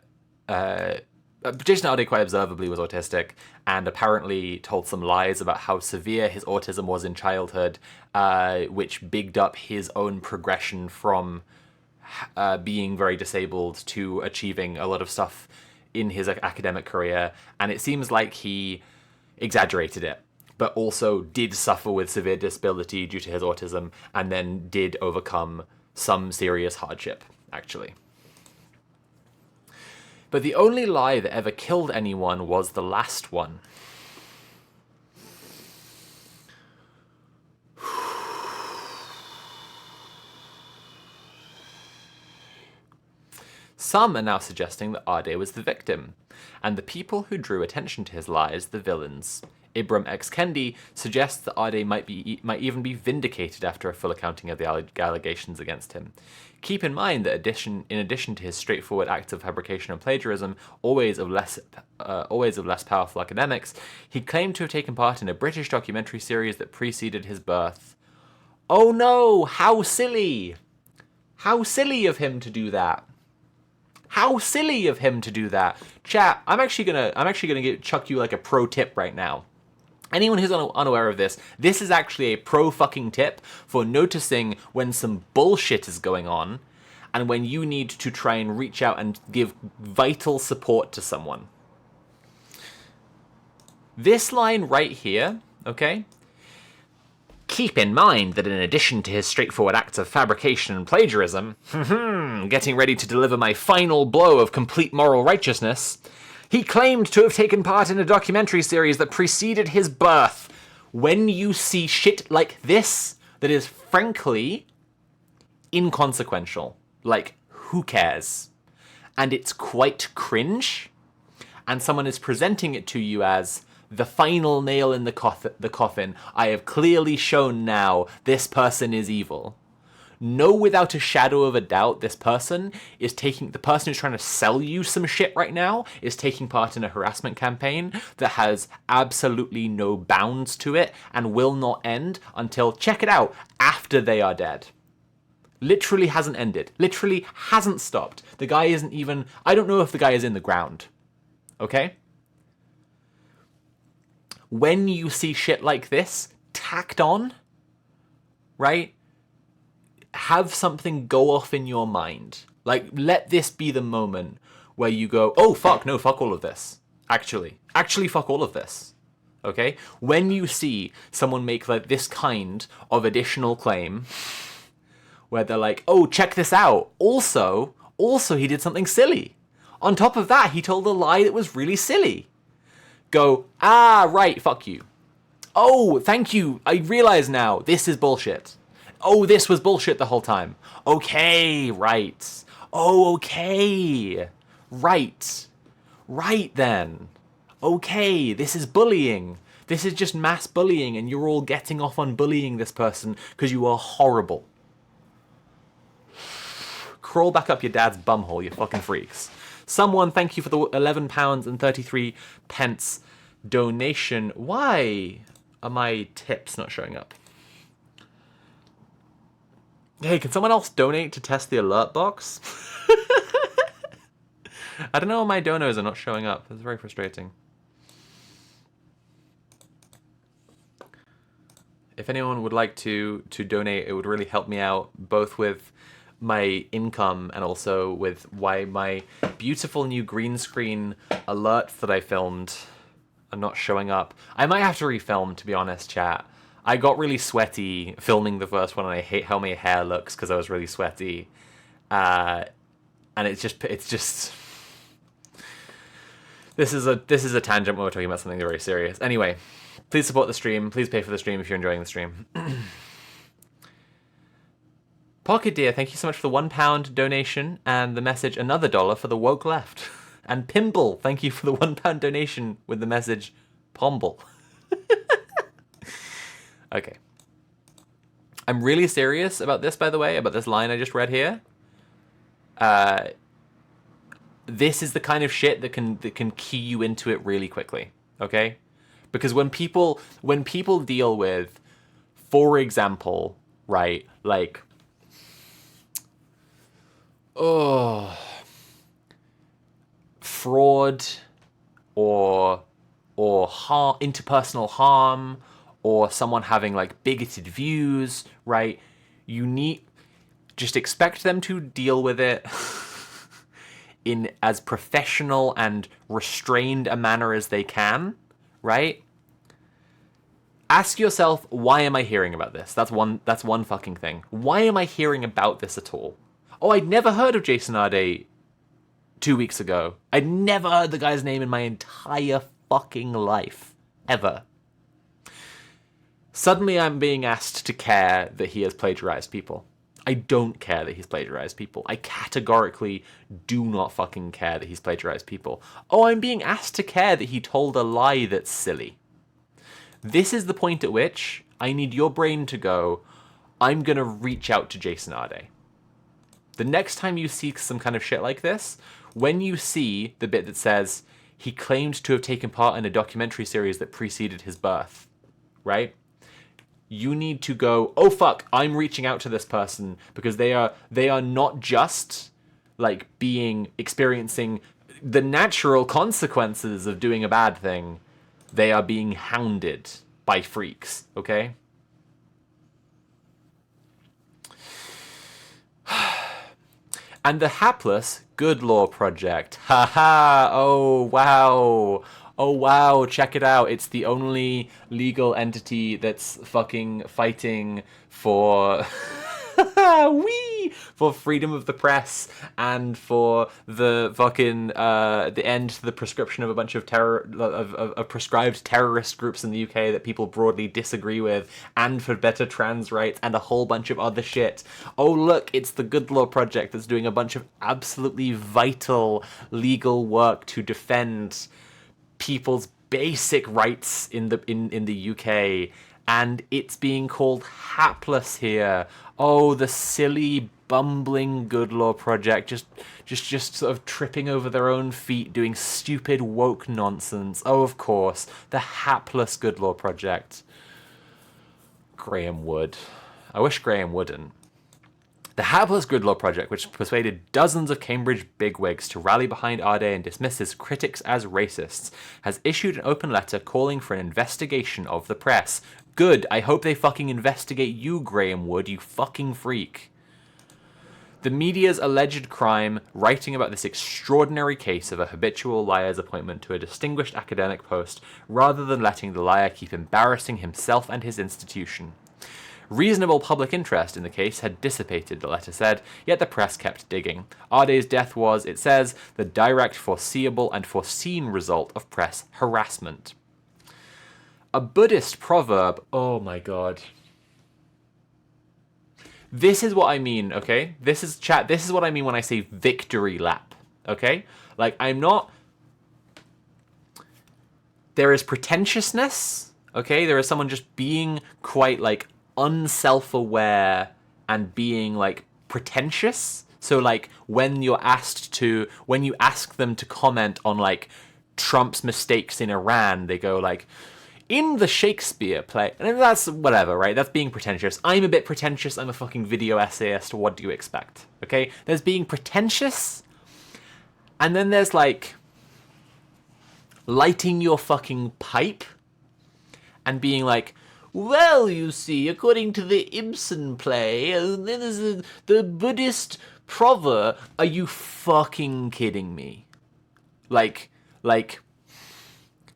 Arday quite observably was autistic, and apparently told some lies about how severe his autism was in childhood, which bigged up his own progression from being very disabled to achieving a lot of stuff in his academic career. And it seems like he exaggerated it, but also did suffer with severe disability due to his autism, and then did overcome some serious hardship, actually. But the only lie that ever killed anyone was the last one. Some are now suggesting that Arday was the victim, and the people who drew attention to his lies the villains. Ibram X. Kendi suggests that Arday might even be vindicated after a full accounting of the allegations against him. Keep in mind that in addition to his straightforward acts of fabrication and plagiarism, always of less powerful academics, he claimed to have taken part in a British documentary series that preceded his birth. Oh no! How silly! How silly of him to do that! How silly of him to do that. Chat, I'm actually gonna chuck you like a pro tip right now. Anyone who's unaware of this is actually a pro fucking tip for noticing when some bullshit is going on and when you need to try and reach out and give vital support to someone. This line right here, okay? Keep in mind that in addition to his straightforward acts of fabrication and plagiarism, getting ready to deliver my final blow of complete moral righteousness, he claimed to have taken part in a documentary series that preceded his birth. When you see shit like this, that is frankly inconsequential, like, who cares? And it's quite cringe, and someone is presenting it to you as the final nail in the coffin. I have clearly shown now this person is evil. Know without a shadow of a doubt the person who's trying to sell you some shit right now is taking part in a harassment campaign that has absolutely no bounds to it and will not end until, check it out, after they are dead. Literally hasn't ended. Literally hasn't stopped. The guy isn't even... I don't know if the guy is in the ground. Okay? When you see shit like this tacked on, right? Have something go off in your mind. Like, let this be the moment where you go, oh, fuck, no, fuck all of this. Actually, fuck all of this. Okay? When you see someone make like this kind of additional claim, where they're like, oh, check this out. Also, he did something silly. On top of that, he told a lie that was really silly. Go, right, fuck you. Oh, thank you. I realize now, this is bullshit. Oh, this was bullshit the whole time. Okay, right. Oh, okay. Right. Right then. Okay, this is bullying. This is just mass bullying, and you're all getting off on bullying this person because you are horrible. Crawl back up your dad's bumhole, you fucking freaks. Someone, thank you for the £11.33 donation. Why are my tips not showing up? Hey, can someone else donate to test the alert box? I don't know why my donos are not showing up. It's very frustrating. If anyone would like to donate, it would really help me out, both with my income and also with why my beautiful new green screen alerts that I filmed are not showing up. I might have to refilm, to be honest, chat. I got really sweaty filming the first one, and I hate how my hair looks because I was really sweaty. And it's just this is a tangent when we're talking about something very serious. Anyway, please support the stream. Please pay for the stream if you're enjoying the stream. Pocket Dear, thank you so much for the £1 donation and the message another $1 for the woke left. And Pimble, thank you for the £1 donation with the message Pomble. Okay. I'm really serious about this, by the way, about this line I just read here. This is the kind of shit that can key you into it really quickly, okay? Because when people deal with, for example, right, like, fraud or interpersonal harm, or someone having like bigoted views, right? Just expect them to deal with it in as professional and restrained a manner as they can, right? Ask yourself, why am I hearing about this? That's one fucking thing. Why am I hearing about this at all? Oh, I'd never heard of Jason Arday 2 weeks ago. I'd never heard the guy's name in my entire fucking life. Ever. Suddenly I'm being asked to care that he has plagiarized people. I don't care that he's plagiarized people. I categorically do not fucking care that he's plagiarized people. Oh, I'm being asked to care that he told a lie that's silly. This is the point at which I need your brain to go, I'm gonna reach out to Jason Arday. The next time you see some kind of shit like this, when you see the bit that says he claimed to have taken part in a documentary series that preceded his birth, right? You need to go, oh fuck, I'm reaching out to this person because they are not just like experiencing the natural consequences of doing a bad thing. They are being hounded by freaks, okay? And the hapless Good Law Project. Haha, oh wow. Oh wow, check it out. It's the only legal entity that's fucking fighting for for freedom of the press and for the fucking the end to the prescription of a bunch of prescribed terrorist groups in the UK that people broadly disagree with, and for better trans rights and a whole bunch of other shit. Oh look, it's the Good Law Project that's doing a bunch of absolutely vital legal work to defend people's basic rights in the UK, and it's being called hapless here. Oh, the silly bumbling Good Law Project just sort of tripping over their own feet, doing stupid woke nonsense. Oh, of course, the hapless Good Law Project. Graham Wood. I wish Graham wouldn't. The hapless Good Law Project, which persuaded dozens of Cambridge bigwigs to rally behind Arday and dismiss his critics as racists, has issued an open letter calling for an investigation of the press. Good, I hope they fucking investigate you, Graham Wood, you fucking freak. The media's alleged crime, writing about this extraordinary case of a habitual liar's appointment to a distinguished academic post, rather than letting the liar keep embarrassing himself and his institution. Reasonable public interest in the case had dissipated, the letter said, yet the press kept digging. Arday's death was, it says, the direct, foreseeable, and foreseen result of press harassment. A Buddhist proverb, oh my god. This is what I mean, okay? This is what I mean when I say victory lap, okay? Like, I'm not... There is pretentiousness, okay? There is someone just being quite, like, unself-aware and being like pretentious. So like when you ask them to comment on like Trump's mistakes in Iran, they go like, in the Shakespeare play, and that's whatever, right? That's being pretentious. I'm a bit pretentious. I'm a fucking video essayist. What do you expect? Okay, there's being pretentious, and then there's like lighting your fucking pipe and being like, well, you see, according to the Ibsen play, and then there's the Buddhist proverb. Are you fucking kidding me? Like,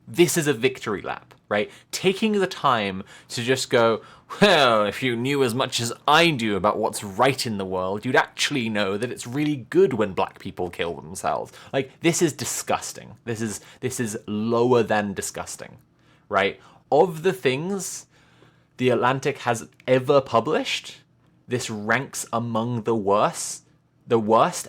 this is a victory lap, right? Taking the time to just go, well, if you knew as much as I do about what's right in the world, you'd actually know that it's really good when black people kill themselves. Like, this is disgusting. This is lower than disgusting, right? Of the things The Atlantic has ever published, this ranks among the worst,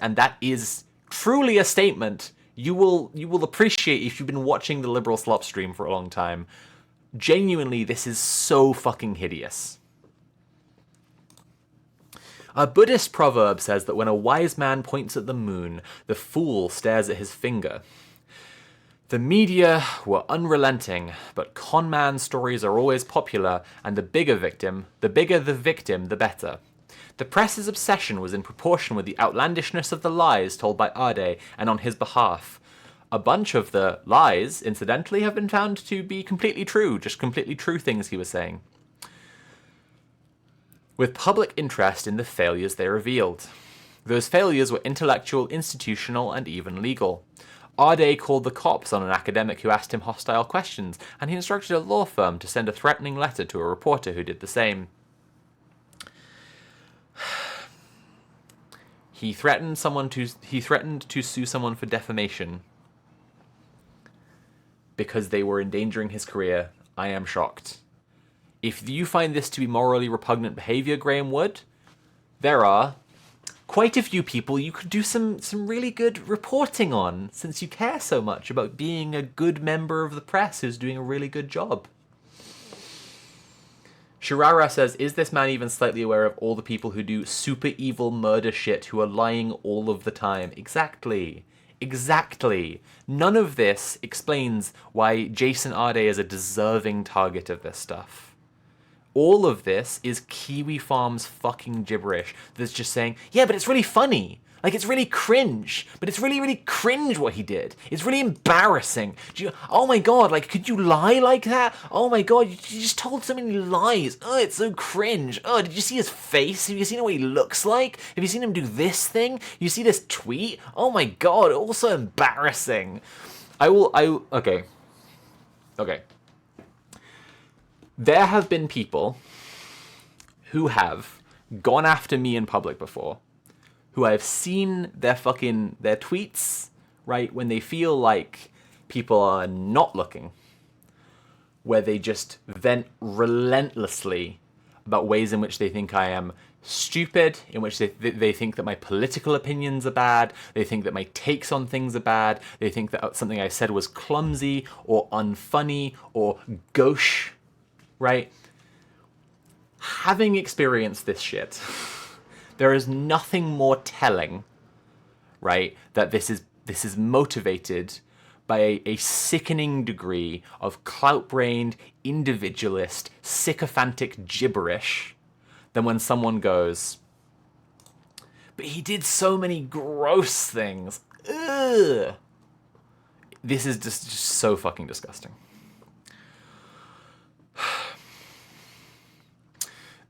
and that is truly a statement you will appreciate if you've been watching the liberal slop stream for a long time. Genuinely, this is so fucking hideous. A Buddhist proverb says that when a wise man points at the moon, the fool stares at his finger. The media were unrelenting, but con man stories are always popular, and the bigger the victim, the better. The press's obsession was in proportion with the outlandishness of the lies told by Arday and on his behalf. A bunch of the lies, incidentally, have been found to be completely true, just completely true things he was saying. With public interest in the failures they revealed. Those failures were intellectual, institutional, and even legal. Arday called the cops on an academic who asked him hostile questions, and he instructed a law firm to send a threatening letter to a reporter who did the same. He threatened to sue someone for defamation because they were endangering his career. I am shocked. If you find this to be morally repugnant behavior, Graham Wood, there are quite a few people you could do some really good reporting on, since you care so much about being a good member of the press who's doing a really good job. Shirara says, is this man even slightly aware of all the people who do super evil murder shit who are lying all of the time? Exactly. Exactly. None of this explains why Jason Arday is a deserving target of this stuff. All of this is Kiwi Farm's fucking gibberish that's just saying, yeah, but it's really funny. Like, it's really cringe. But it's really, really cringe what he did. It's really embarrassing. Oh my god, like, could you lie like that? Oh my god, you just told so many lies. Oh, it's so cringe. Oh, did you see his face? Have you seen what he looks like? Have you seen him do this thing? You see this tweet? Oh my god, also embarrassing. Okay. There have been people who have gone after me in public before, who I've seen their tweets, right, when they feel like people are not looking, where they just vent relentlessly about ways in which they think I am stupid, in which they think that my political opinions are bad, they think that my takes on things are bad, they think that something I said was clumsy or unfunny or gauche, right? Having experienced this shit, there is nothing more telling, right, that this is motivated by a sickening degree of clout-brained, individualist, sycophantic gibberish than when someone goes, but he did so many gross things. Ugh. This is just so fucking disgusting.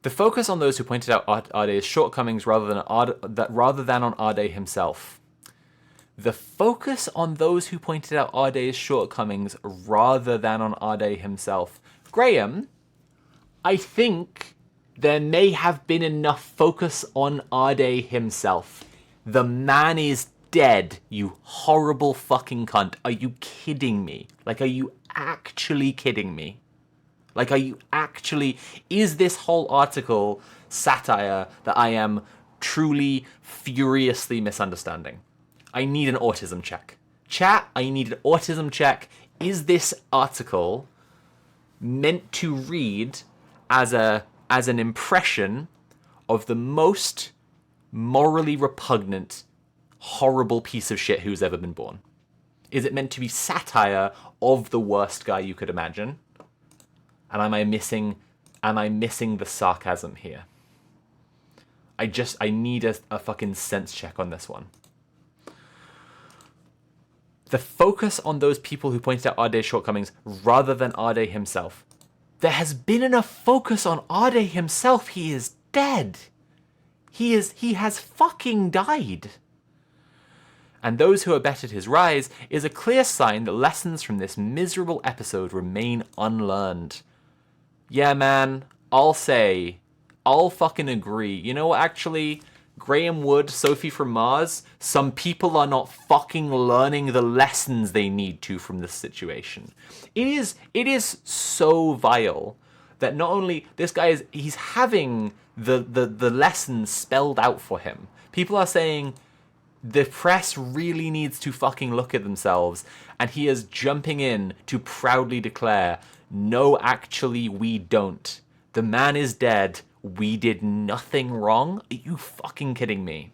The focus on those who pointed out Arday's shortcomings rather than on Arday himself. The focus on those who pointed out Arday's shortcomings rather than on Arday himself. Graham, I think there may have been enough focus on Arday himself. The man is dead, you horrible fucking cunt. Are you kidding me? Like, are you actually kidding me? Like, are you actually... Is this whole article satire that I am truly, furiously misunderstanding? I need an autism check. Chat, I need an autism check. Is this article meant to read as an impression of the most morally repugnant, horrible piece of shit who's ever been born? Is it meant to be satire of the worst guy you could imagine? And am I missing the sarcasm here? I need a fucking sense check on this one. The focus on those people who pointed out Arday's shortcomings rather than Arday himself. There has been enough focus on Arday himself. He is dead. He has fucking died. And those who abetted his rise is a clear sign that lessons from this miserable episode remain unlearned. Yeah, man, I'll fucking agree. You know what, actually, Graham Wood, Sophie from Mars, some people are not fucking learning the lessons they need to from this situation. It is so vile that not only this guy he's having the lessons spelled out for him. People are saying the press really needs to fucking look at themselves, and he is jumping in to proudly declare, no, actually, we don't. The man is dead. We did nothing wrong. Are you fucking kidding me?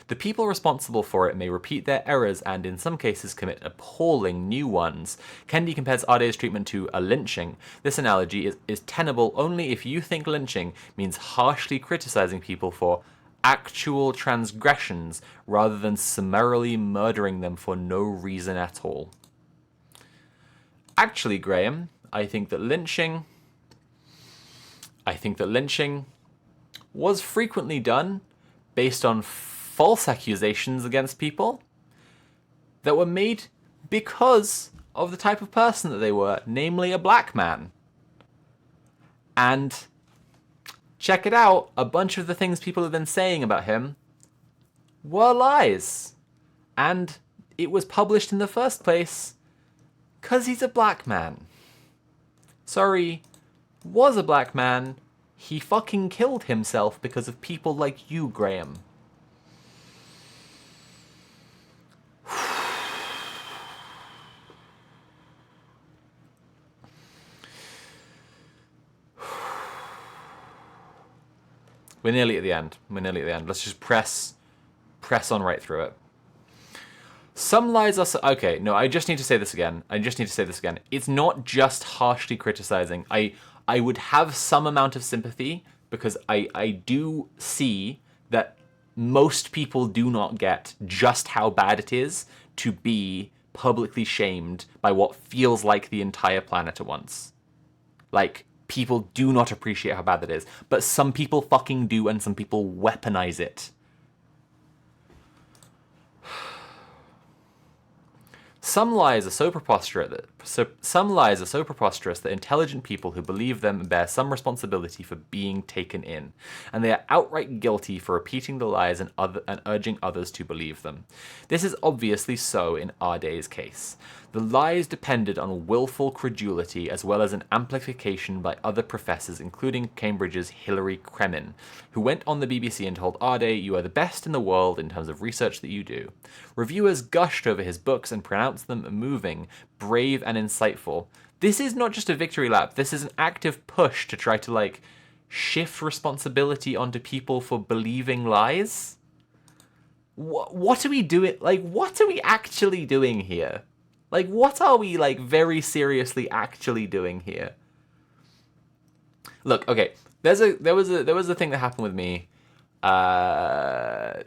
The people responsible for it may repeat their errors and, in some cases, commit appalling new ones. Kennedy compares Arday's treatment to a lynching. This analogy is tenable only if you think lynching means harshly criticizing people for actual transgressions rather than summarily murdering them for no reason at all. Actually, Graham, I think that lynching was frequently done based on false accusations against people that were made because of the type of person that they were, namely a black man. And check it out, a bunch of the things people have been saying about him were lies. And it was published in the first place because he's a black man. Sorry, was a black man. He fucking killed himself because of people like you, Graham. We're nearly at the end. Let's just press on right through it. Some lies are okay, no, I just need to say this again. It's not just harshly criticizing. I would have some amount of sympathy because I do see that most people do not get just how bad it is to be publicly shamed by what feels like the entire planet at once. Like, people do not appreciate how bad that is. But some people fucking do, and some people weaponize it. Some lies are so preposterous that intelligent people who believe them bear some responsibility for being taken in, and they are outright guilty for repeating the lies and urging others to believe them. This is obviously so in Arday's case. The lies depended on willful credulity as well as an amplification by other professors, including Cambridge's Hilary Kremen, who went on the BBC and told Arday, "You are the best in the world in terms of research that you do." Reviewers gushed over his books and pronounced them moving, brave, and insightful. This is not just a victory lap, this is an active push to try to, like, shift responsibility onto people for believing lies? What are we doing? Like, what are we actually doing here? Like, what are we, like, very seriously actually doing here? Look, okay, there was a thing that happened with me, like,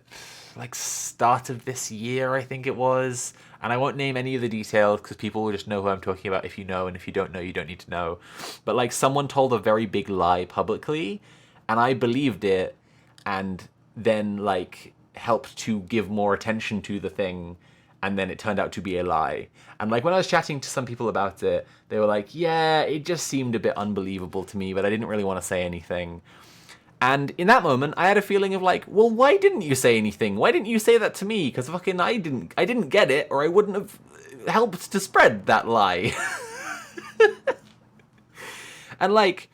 start of this year, I think it was, and I won't name any of the details because people will just know who I'm talking about if you know, and if you don't know, you don't need to know. But, like, someone told a very big lie publicly, and I believed it, and then, like, helped to give more attention to the thing, and then it turned out to be a lie. And, like, when I was chatting to some people about it, they were like, yeah, it just seemed a bit unbelievable to me, but I didn't really want to say anything. And in that moment, I had a feeling of, like, well, why didn't you say anything? Why didn't you say that to me? Because fucking I didn't get it, or I wouldn't have helped to spread that lie. And, like,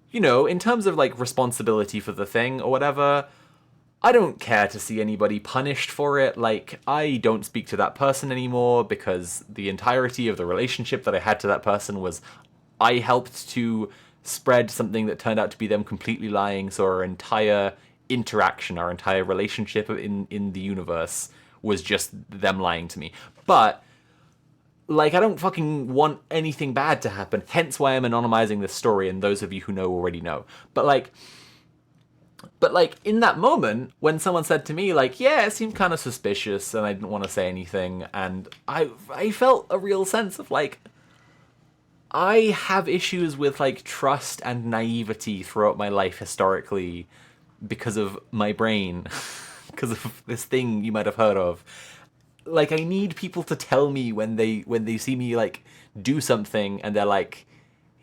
you know, in terms of, like, responsibility for the thing or whatever, I don't care to see anybody punished for it. Like, I don't speak to that person anymore because the entirety of the relationship that I had to that person was I helped to spread something that turned out to be them completely lying, so our entire interaction, our entire relationship in the universe was just them lying to me. But, like, I don't fucking want anything bad to happen, hence why I'm anonymizing this story, and those of you who know already know. But, like, in that moment, when someone said to me, like, yeah, it seemed kind of suspicious, and I didn't want to say anything, and I felt a real sense of, like, I have issues with, like, trust and naivety throughout my life historically because of my brain, because of this thing you might have heard of. Like, I need people to tell me when they see me, like, do something, and they're like,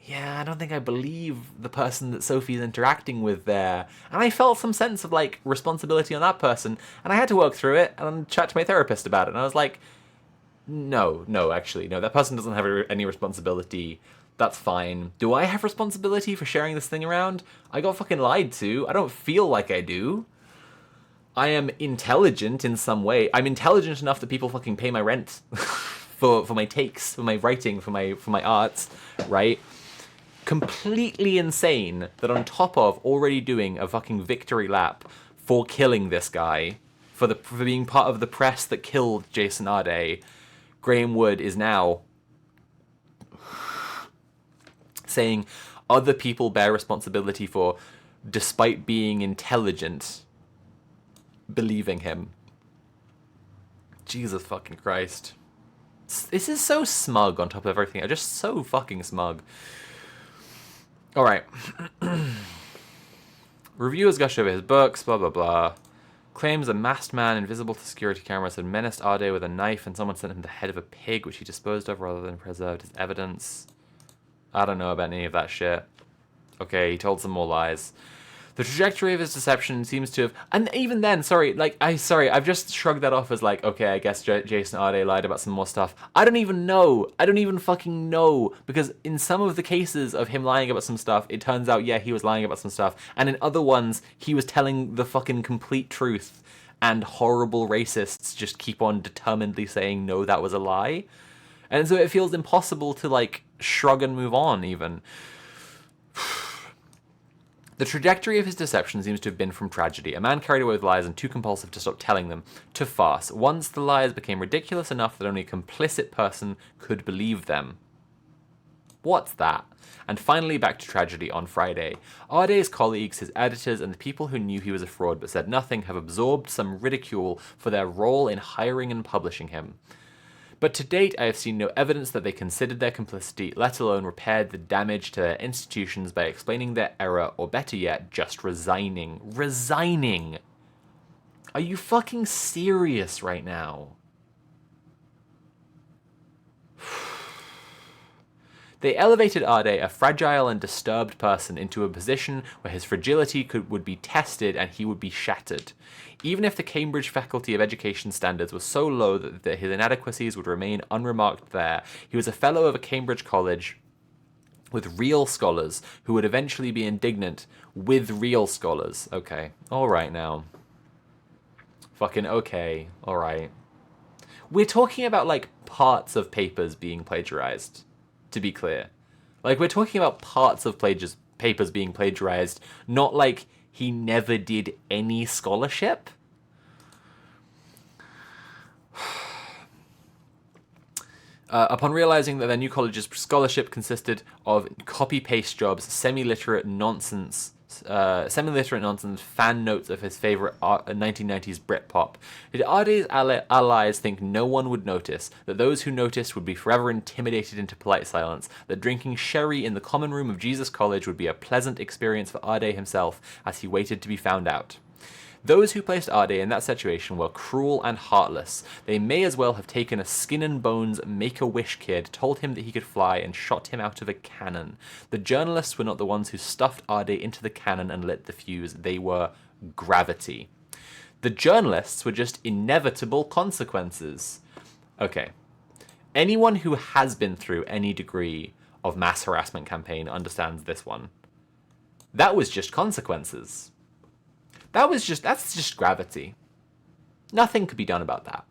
yeah, I don't think I believe the person that Sophie's interacting with there. And I felt some sense of, like, responsibility on that person, and I had to work through it and chat to my therapist about it, and I was like, no, actually, no, that person doesn't have any responsibility. That's fine. Do I have responsibility for sharing this thing around? I got fucking lied to. I don't feel like I do. I am intelligent in some way. I'm intelligent enough that people fucking pay my rent for my takes, for my writing, for my arts, right? Completely insane that on top of already doing a fucking victory lap for killing this guy, for being part of the press that killed Jason Arday, Graham Wood is now saying other people bear responsibility for, despite being intelligent, believing him. Jesus fucking Christ. This is so smug on top of everything. I'm just so fucking smug. Alright. Reviewers gush over his books, blah blah blah. Claims a masked man invisible to security cameras had menaced Arday with a knife and someone sent him the head of a pig, which he disposed of rather than preserved as evidence. I don't know about any of that shit. Okay, he told some more lies. The trajectory of his deception seems to have, and even then, I've just shrugged that off as like, okay, I guess Jason Arday lied about some more stuff. I don't even know. I don't even fucking know, because in some of the cases of him lying about some stuff, it turns out, yeah, he was lying about some stuff, and in other ones, he was telling the fucking complete truth, and horrible racists just keep on determinedly saying, no, that was a lie. And so it feels impossible to, like, shrug and move on, even. The trajectory of his deception seems to have been from tragedy, a man carried away with lies and too compulsive to stop telling them, to farce, once the lies became ridiculous enough that only a complicit person could believe them. What's that? And finally back to tragedy on Friday. Arday's colleagues, his editors, and the people who knew he was a fraud but said nothing have absorbed some ridicule for their role in hiring and publishing him. But to date, I have seen no evidence that they considered their complicity, let alone repaired the damage to their institutions by explaining their error, or better yet, just resigning. Resigning! Are you fucking serious right now? They elevated Arday, a fragile and disturbed person, into a position where his fragility would be tested and he would be shattered. Even if the Cambridge Faculty of Education standards were so low that his inadequacies would remain unremarked there, he was a fellow of a Cambridge college with real scholars who would eventually be indignant with real scholars. Okay, alright now. Fucking okay, alright. We're talking about, like, parts of papers being plagiarized, to be clear. Like, we're talking about parts of papers being plagiarized, not like he never did any scholarship. Upon realizing that their new college's scholarship consisted of copy-paste jobs, semi-literate nonsense fan notes of his favorite 1990s Britpop, did Arday's allies think no one would notice, that those who noticed would be forever intimidated into polite silence, that drinking sherry in the common room of Jesus College would be a pleasant experience for Arday himself as he waited to be found out? Those who placed Arday in that situation were cruel and heartless. They may as well have taken a skin and bones Make-A-Wish kid, told him that he could fly, and shot him out of a cannon. The journalists were not the ones who stuffed Arday into the cannon and lit the fuse. They were gravity. The journalists were just inevitable consequences. Okay. Anyone who has been through any degree of mass harassment campaign understands this one. That was just consequences. That's just gravity. Nothing could be done about that.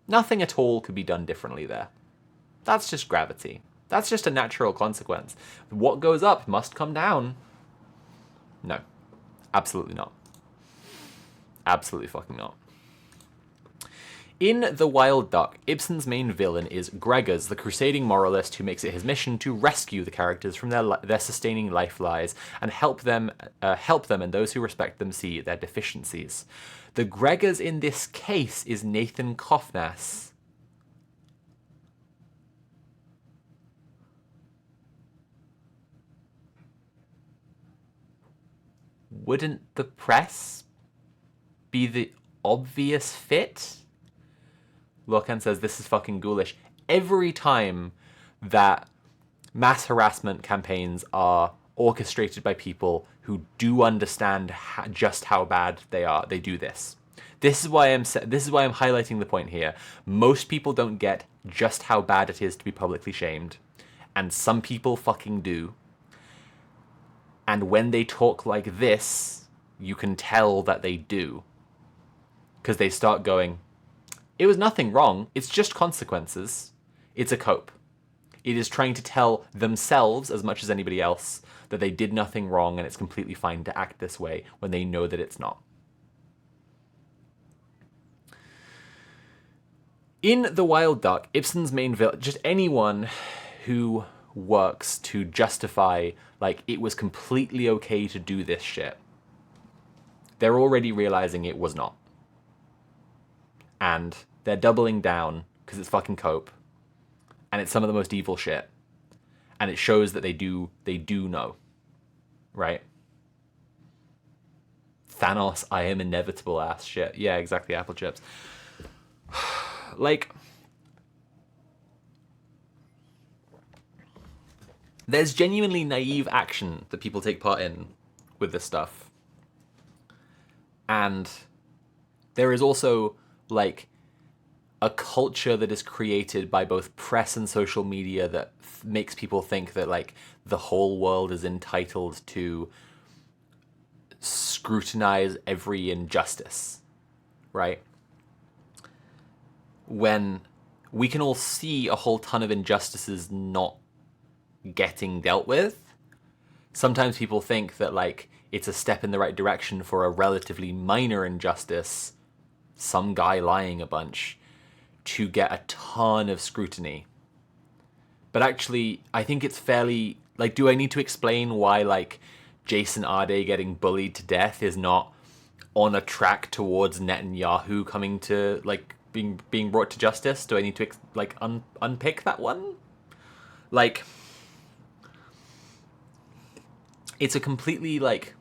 Nothing at all could be done differently there. That's just gravity. That's just a natural consequence. What goes up must come down. No. Absolutely not. Absolutely fucking not. In The Wild Duck, Ibsen's main villain is Gregors, the crusading moralist who makes it his mission to rescue the characters from their sustaining life lies and help them and those who respect them see their deficiencies. The Gregors in this case is Nathan Kofnas. Wouldn't the press be the obvious fit? Lokan says, this is fucking ghoulish. Every time that mass harassment campaigns are orchestrated by people who do understand just how bad they are, they do this. This is why I'm highlighting the point here. Most people don't get just how bad it is to be publicly shamed, and some people fucking do. And when they talk like this, you can tell that they do. Because they start going, it was nothing wrong, it's just consequences. It's a cope. It is trying to tell themselves, as much as anybody else, that they did nothing wrong and it's completely fine to act this way when they know that it's not. In The Wild Duck, Ibsen's main villain, just anyone who works to justify, like, it was completely okay to do this shit, they're already realizing it was not. And they're doubling down because it's fucking cope. And it's some of the most evil shit. And it shows that they do know. Right? Thanos, I am inevitable ass shit. Yeah, exactly, apple chips. Like, There's genuinely naive action that people take part in with this stuff. And there is also, like, a culture that is created by both press and social media that makes people think that, like, the whole world is entitled to scrutinize every injustice, right? When we can all see a whole ton of injustices not getting dealt with. Sometimes people think that, like, it's a step in the right direction for a relatively minor injustice, some guy lying a bunch, to get a ton of scrutiny. But actually, I think it's fairly, like, do I need to explain why, like, Jason Arday getting bullied to death is not on a track towards Netanyahu coming to, like, being brought to justice? Do I need to, like, unpick that one? Like, it's a completely, like,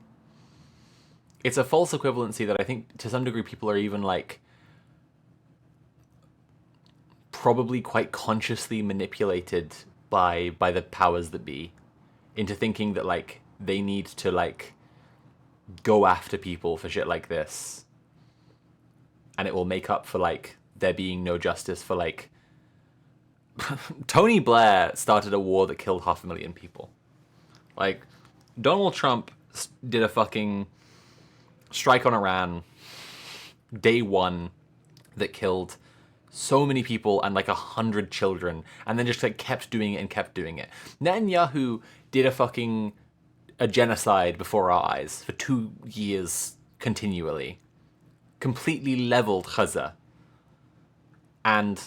it's a false equivalency that I think to some degree people are even, like, probably quite consciously manipulated by the powers that be into thinking that, like, they need to, like, go after people for shit like this, and it will make up for, like, there being no justice for, like, Tony Blair started a war that killed 500,000 people. Like, Donald Trump did a fucking strike on Iran day one that killed so many people and, like, 100 children, and then just, like, kept doing it and kept doing it. Netanyahu did a genocide before our eyes for 2 years continually. Completely leveled Gaza. And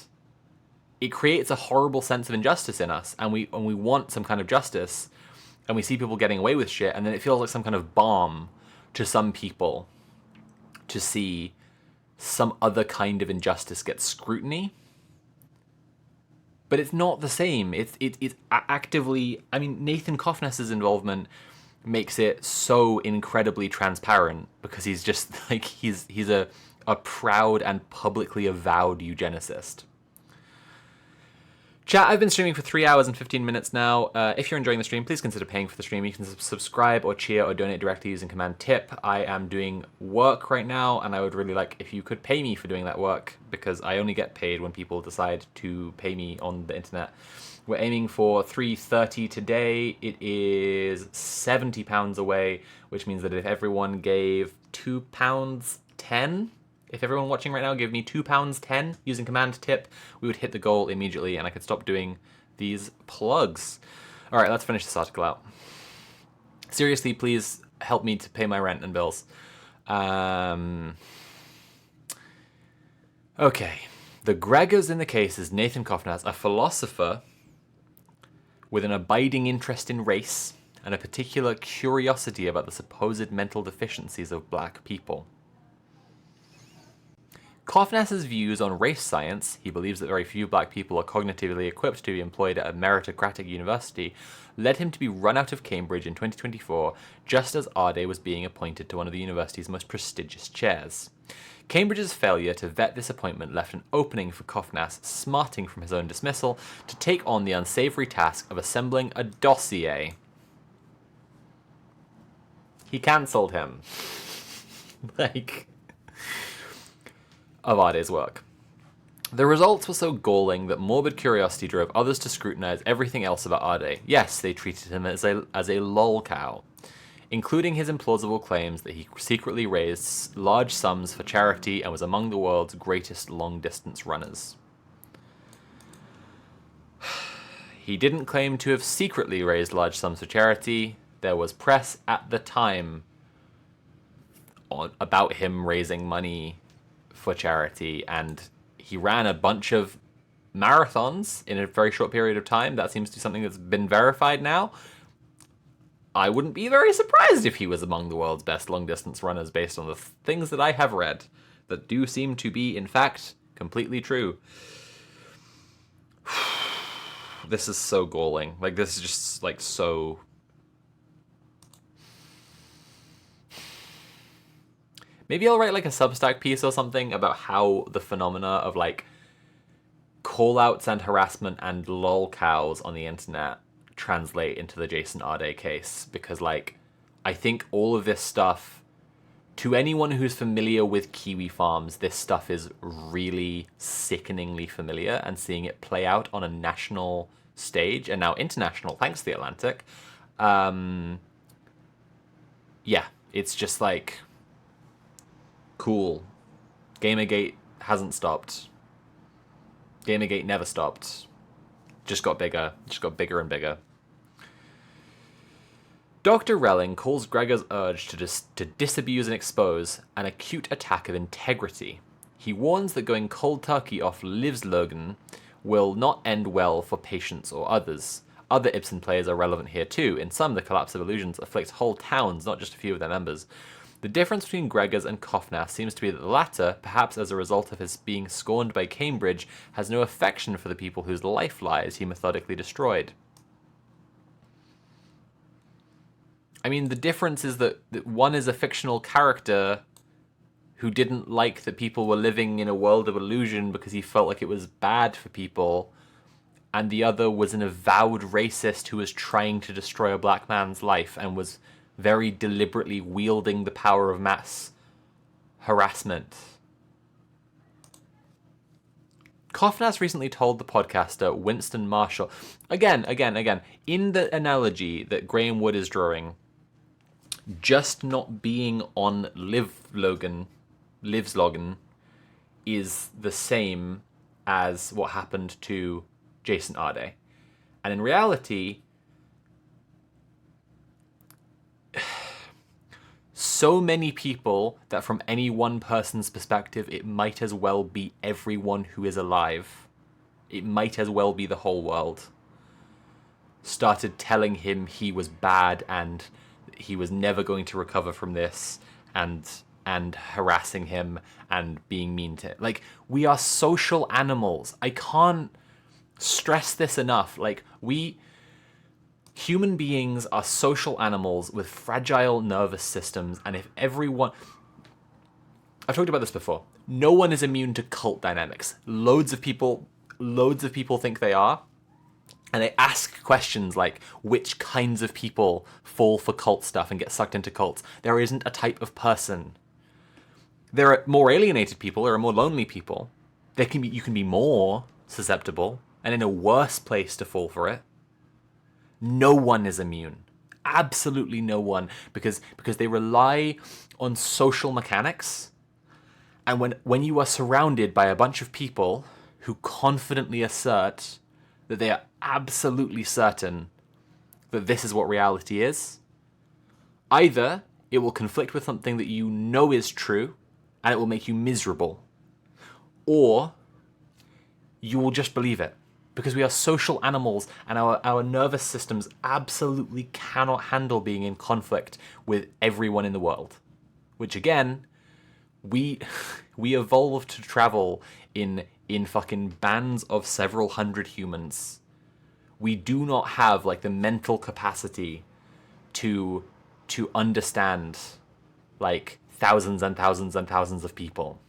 it creates a horrible sense of injustice in us, and we want some kind of justice, and we see people getting away with shit, and then it feels like some kind of balm to some people to see some other kind of injustice get scrutiny. But it's not the same. It's actively, I mean, Nathan Koffness's involvement makes it so incredibly transparent because he's just, like, he's a proud and publicly avowed eugenicist. Chat, I've been streaming for 3 hours and 15 minutes now. If you're enjoying the stream, please consider paying for the stream. You can subscribe or cheer or donate directly using command tip. I am doing work right now, and I would really like if you could pay me for doing that work, because I only get paid when people decide to pay me on the internet. We're aiming for 3:30 today. It is £70 away, which means that if everyone gave £2.10, if everyone watching right now gave me £2.10 using command tip, we would hit the goal immediately, and I could stop doing these plugs. All right, let's finish this article out. Seriously, please help me to pay my rent and bills. Okay. The Gregors in the case is Nathan Koffness, a philosopher with an abiding interest in race and a particular curiosity about the supposed mental deficiencies of black people. Koffness's views on race science, he believes that very few black people are cognitively equipped to be employed at a meritocratic university, led him to be run out of Cambridge in 2024, just as Arday was being appointed to one of the university's most prestigious chairs. Cambridge's failure to vet this appointment left an opening for Koffness, smarting from his own dismissal, to take on the unsavory task of assembling a dossier. He cancelled him. Of Arday's work. The results were so galling that morbid curiosity drove others to scrutinize everything else about Arday. Yes, they treated him as a lolcow, including his implausible claims that he secretly raised large sums for charity and was among the world's greatest long-distance runners. He didn't claim to have secretly raised large sums for charity. There was press at the time about him raising money for charity, and he ran a bunch of marathons in a very short period of time. That seems to be something that's been verified now. I wouldn't be very surprised if he was among the world's best long-distance runners based on the things that I have read that do seem to be, in fact, completely true. This is so galling. Like, this is just, like, so... Maybe I'll write, like, a Substack piece or something about how the phenomena of, like, call-outs and harassment and lolcows on the internet translate into the Jason Arday case, because, like, I think all of this stuff, to anyone who's familiar with kiwi farms, this stuff is really sickeningly familiar, and seeing it play out on a national stage, and now international, thanks to The Atlantic, yeah, it's just like, cool. Gamergate hasn't stopped. Gamergate never stopped. Just got bigger and bigger. Dr. Relling calls Gregor's urge to disabuse and expose an acute attack of integrity. He warns that going cold turkey off Livslögn will not end well for patients or others. Other Ibsen plays are relevant here too. In some, the collapse of illusions afflicts whole towns, not just a few of their members. The difference between Gregors and Kofnas seems to be that the latter, perhaps as a result of his being scorned by Cambridge, has no affection for the people whose life lies he methodically destroyed. I mean, the difference is that one is a fictional character who didn't like that people were living in a world of illusion because he felt like it was bad for people, and the other was an avowed racist who was trying to destroy a black man's life and was very deliberately wielding the power of mass harassment. Kofnas recently told the podcaster Winston Marshall, again, in the analogy that Graham Wood is drawing, just not being on Livslögn is the same as what happened to Jason Arday. And in reality, so many people that from any one person's perspective, it might as well be everyone who is alive. It might as well be the whole world. Started telling him he was bad and he was never going to recover from this, and harassing him and being mean to him. Like, we are social animals. I can't stress this enough. Like, human beings are social animals with fragile nervous systems, and if everyone... I've talked about this before. No one is immune to cult dynamics. Loads of people think they are, and they ask questions like, which kinds of people fall for cult stuff and get sucked into cults? There isn't a type of person. There are more alienated people, there are more lonely people. You can be more susceptible, and in a worse place to fall for it. No one is immune. Absolutely no one. Because they rely on social mechanics. And when you are surrounded by a bunch of people who confidently assert that they are absolutely certain that this is what reality is, either it will conflict with something that you know is true and it will make you miserable, or you will just believe it. Because we are social animals, and our nervous systems absolutely cannot handle being in conflict with everyone in the world. Which, again, we evolved to travel in fucking bands of several hundred humans. We do not have, like, the mental capacity to understand, like, thousands and thousands and thousands of people.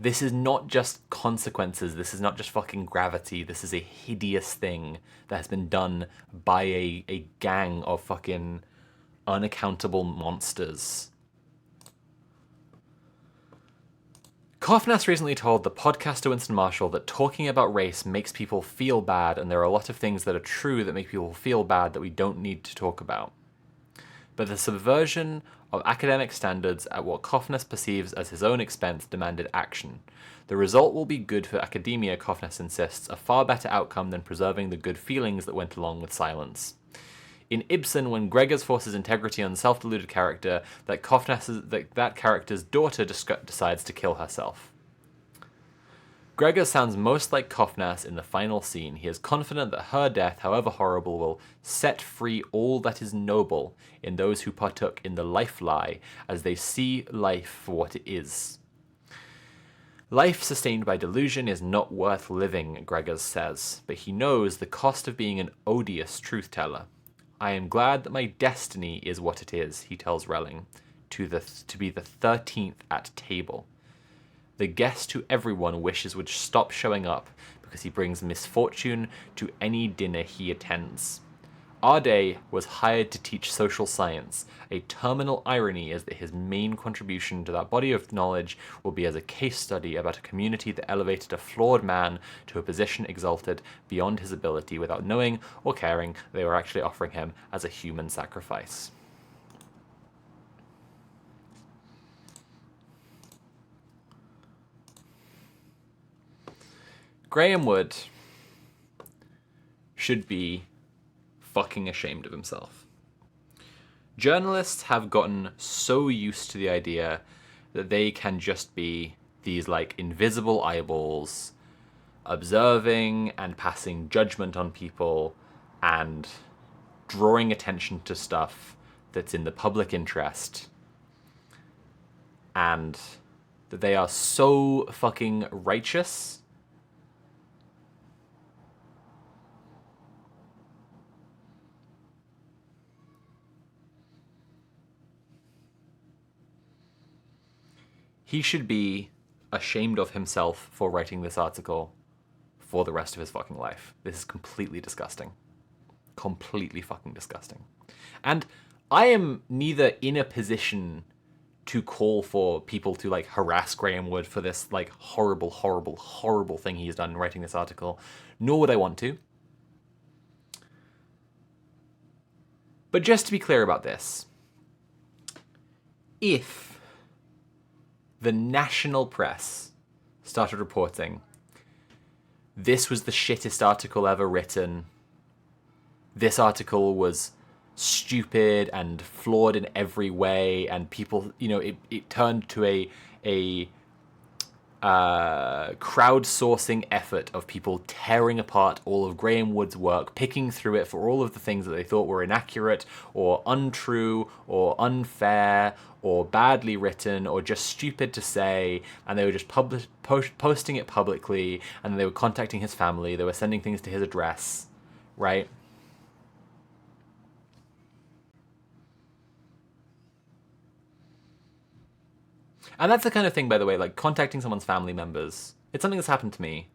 This is not just consequences. This is not just fucking gravity. This is a hideous thing that has been done by a gang of fucking unaccountable monsters. Kofnas recently told the podcaster Winston Marshall that talking about race makes people feel bad, and there are a lot of things that are true that make people feel bad that we don't need to talk about. But the subversion of academic standards at what Kofnas perceives as his own expense demanded action. The result will be good for academia, Kofnas insists, a far better outcome than preserving the good feelings that went along with silence. In Ibsen, when Gregors forces integrity on the self-deluded character, that character's daughter decides to kill herself. Gregor sounds most like Kofnas in the final scene. He is confident that her death, however horrible, will set free all that is noble in those who partook in the life lie, as they see life for what it is. Life sustained by delusion is not worth living, Gregors says, but he knows the cost of being an odious truth-teller. I am glad that my destiny is what it is, he tells Relling, to be the 13th at table. The guest who everyone wishes would stop showing up because he brings misfortune to any dinner he attends. Arday was hired to teach social science. A terminal irony is that his main contribution to that body of knowledge will be as a case study about a community that elevated a flawed man to a position exalted beyond his ability without knowing or caring they were actually offering him as a human sacrifice. Graham Wood should be fucking ashamed of himself. Journalists have gotten so used to the idea that they can just be these like invisible eyeballs observing and passing judgment on people and drawing attention to stuff that's in the public interest, and that they are so fucking righteous he should be ashamed of himself for writing this article for the rest of his fucking life. This is completely disgusting. Completely fucking disgusting. And I am neither in a position to call for people to like harass Graham Wood for this like horrible, horrible, horrible thing he's done in writing this article, nor would I want to. But just to be clear about this, if the national press started reporting this was the shittest article ever written, this article was stupid and flawed in every way, and people, you know, it turned to a crowdsourcing effort of people tearing apart all of Graham Wood's work, picking through it for all of the things that they thought were inaccurate or untrue or unfair or badly written or just stupid to say, and they were just posting it publicly, and they were contacting his family, they were sending things to his address, right? And that's the kind of thing, by the way, like contacting someone's family members. It's something that's happened to me.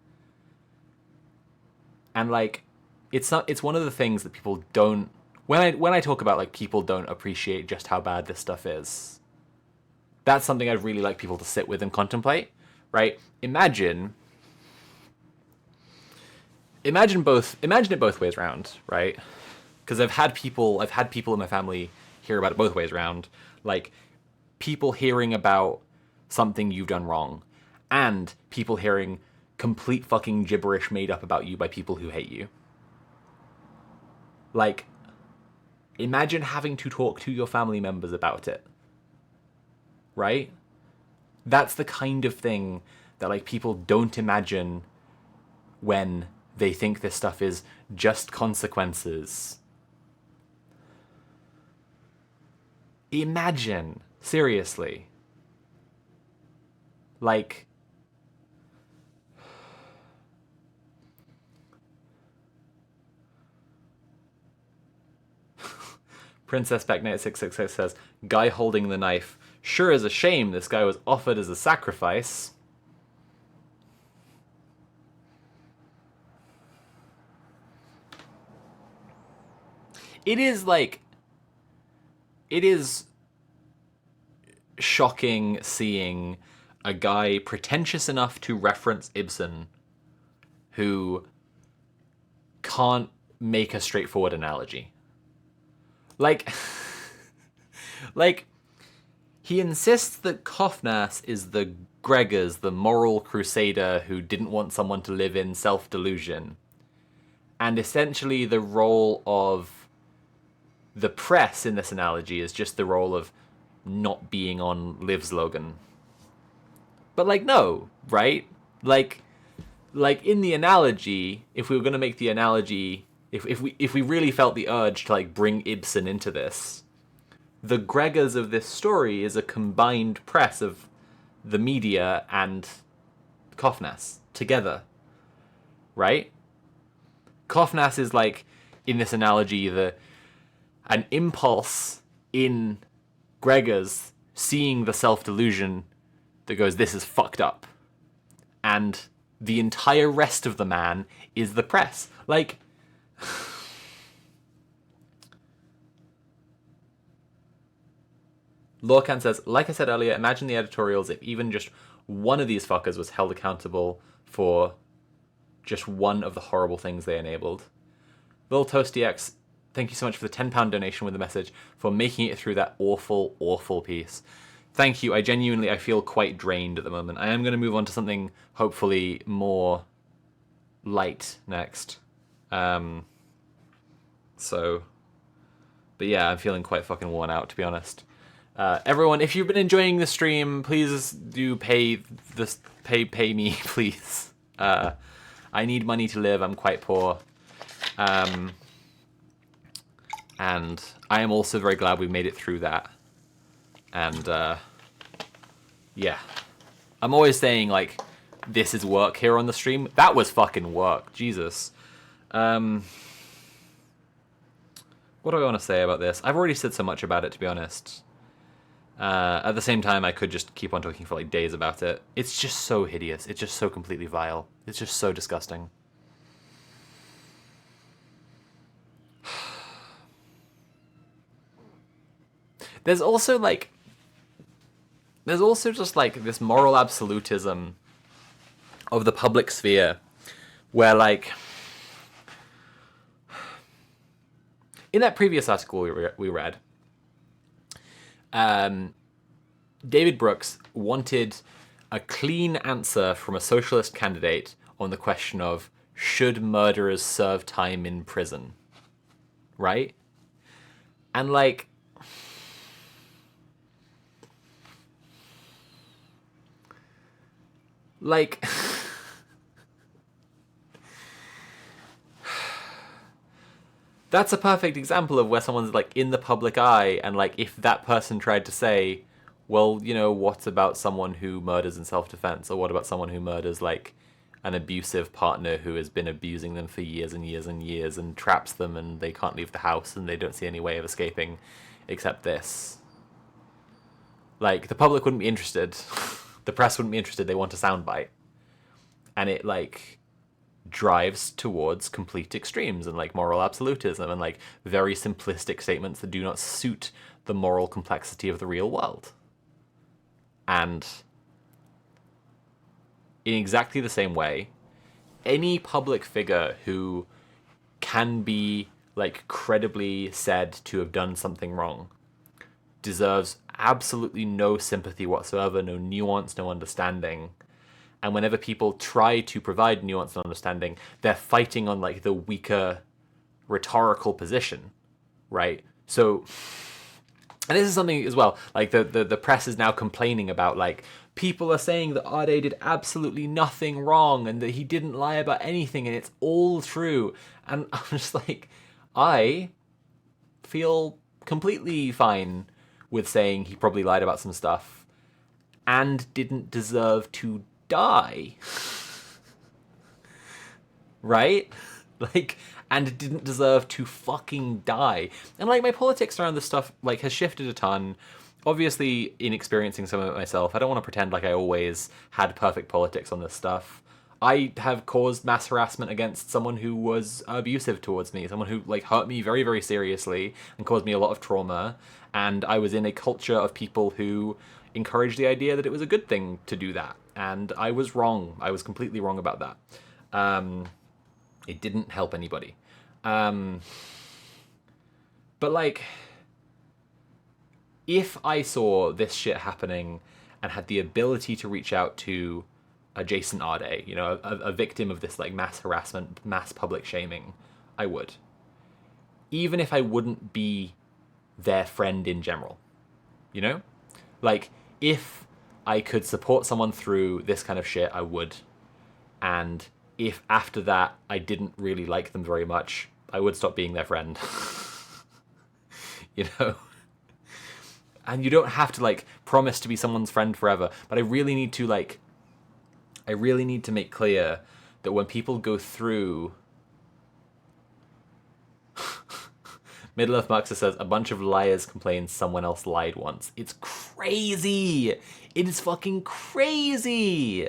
And like, it's one of the things that people don't, when I talk about like people don't appreciate just how bad this stuff is, that's something I'd really like people to sit with and contemplate, right? Imagine it both ways around, right? Because I've had people in my family hear about it both ways around. Like, people hearing about something you've done wrong, and people hearing complete fucking gibberish made up about you by people who hate you. Like, imagine having to talk to your family members about it. Right? That's the kind of thing that like people don't imagine when they think this stuff is just consequences. Imagine, seriously. Like, Princess Beck Knight 666 says, guy holding the knife. Sure is a shame this guy was offered as a sacrifice. It is shocking seeing a guy pretentious enough to reference Ibsen who can't make a straightforward analogy. Like, he insists that Kofnas is the Gregors, the moral crusader who didn't want someone to live in self-delusion. And essentially the role of the press in this analogy is just the role of not being on Liv's Logan. But like, no, right? Like in the analogy, if we were going to make the analogy, if we really felt the urge to like bring Ibsen into this, the Gregors of this story is a combined press of the media and Kofnas together, right? Kofnas is like, in this analogy, an impulse in Gregors seeing the self-delusion that goes, this is fucked up. And the entire rest of the man is the press. Like, Lorcan says, like I said earlier, imagine the editorials if even just one of these fuckers was held accountable for just one of the horrible things they enabled. Lil ToastyX, thank you so much for the £10 donation with the message, for making it through that awful, awful piece. Thank you. I feel quite drained at the moment. I am going to move on to something hopefully more light next. But yeah, I'm feeling quite fucking worn out, to be honest. Everyone, if you've been enjoying the stream, please do pay me, please. I need money to live. I'm quite poor. And I am also very glad we made it through that. And yeah, I'm always saying like this is work here on the stream. That was fucking work, Jesus. What do I want to say about this? I've already said so much about it, to be honest. At the same time, I could just keep on talking for like days about it. It's just so hideous. It's just so completely vile. It's just so disgusting. There's also just like this moral absolutism of the public sphere where like in that previous article we read, David Brooks wanted a clean answer from a socialist candidate on the question of should murderers serve time in prison, right? And like that's a perfect example of where someone's like in the public eye, and like if that person tried to say, well, you know, what about someone who murders in self-defense, or what about someone who murders like an abusive partner who has been abusing them for years and years and years and traps them and they can't leave the house and they don't see any way of escaping except this. Like, the public wouldn't be interested. The press wouldn't be interested. They want a soundbite. And it, like, drives towards complete extremes and, like, moral absolutism and, like, very simplistic statements that do not suit the moral complexity of the real world. And in exactly the same way, any public figure who can be, like, credibly said to have done something wrong deserves absolutely no sympathy whatsoever, no nuance, no understanding. And whenever people try to provide nuance and understanding, they're fighting on like the weaker rhetorical position, right? So, and this is something as well, like the press is now complaining about, like, people are saying that Arday did absolutely nothing wrong and that he didn't lie about anything and it's all true. And I'm just like, I feel completely fine with saying he probably lied about some stuff and didn't deserve to die. Right? Like, and didn't deserve to fucking die. And like, my politics around this stuff like has shifted a ton. Obviously, in experiencing some of it myself, I don't want to pretend like I always had perfect politics on this stuff. I have caused mass harassment against someone who was abusive towards me, someone who like hurt me very, very seriously and caused me a lot of trauma. And I was in a culture of people who encouraged the idea that it was a good thing to do that. And I was wrong. I was completely wrong about that. It didn't help anybody. But like, if I saw this shit happening and had the ability to reach out to a Jason Arday, you know, a victim of this like mass harassment, mass public shaming, I would. Even if I wouldn't be their friend in general, you know? Like, if I could support someone through this kind of shit, I would. And if after that I didn't really like them very much, I would stop being their friend. You know? And you don't have to like promise to be someone's friend forever, but I really need to make clear that when people go through Middle Earth Marxist says, a bunch of liars complain someone else lied once. It's crazy! It is fucking crazy!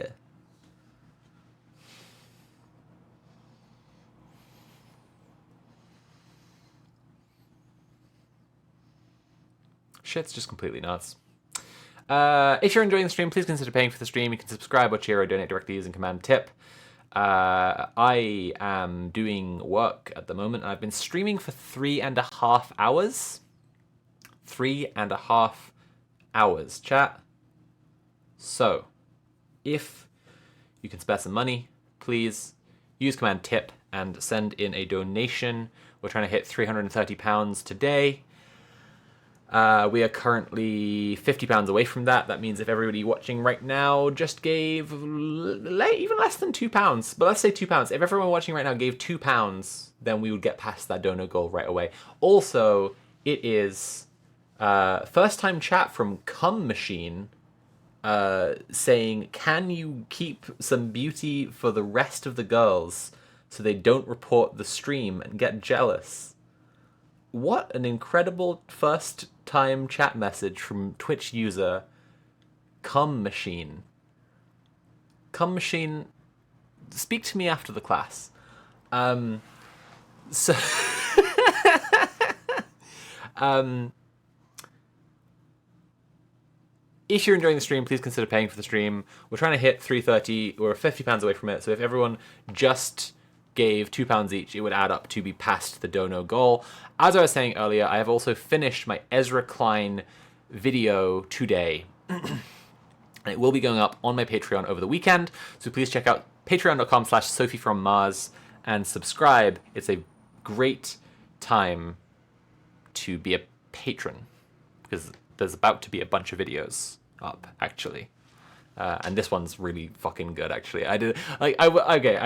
shit's just completely nuts. If you're enjoying the stream, please consider paying for the stream. You can subscribe, watch here, or donate directly using Command Tip. I am doing work at the moment, and I've been streaming for 3.5 hours. 3.5 hours, chat. So, if you can spare some money, please use Command Tip and send in a donation. We're trying to hit £330 today. We are currently £50 away from that. That means if everybody watching right now just gave even less than £2, but let's say £2. If everyone watching right now gave £2, then we would get past that donor goal right away. Also, it is first time chat from Cum Machine saying, can you keep some beauty for the rest of the girls so they don't report the stream and get jealous? What an incredible first time chat message from Twitch user Cum Machine. Cum Machine, speak to me after the class. If you're enjoying the stream, please consider paying for the stream. We're trying to hit 330. We're £50 away from it. So if everyone just gave £2 each, it would add up to be past the dono goal. As I was saying earlier, I have also finished my Ezra Klein video today. And it will be going up on my Patreon over the weekend. So please check out patreon.com/SophieFromMars and subscribe. It's a great time to be a patron because there's about to be a bunch of videos up, actually. And this one's really fucking good, actually. I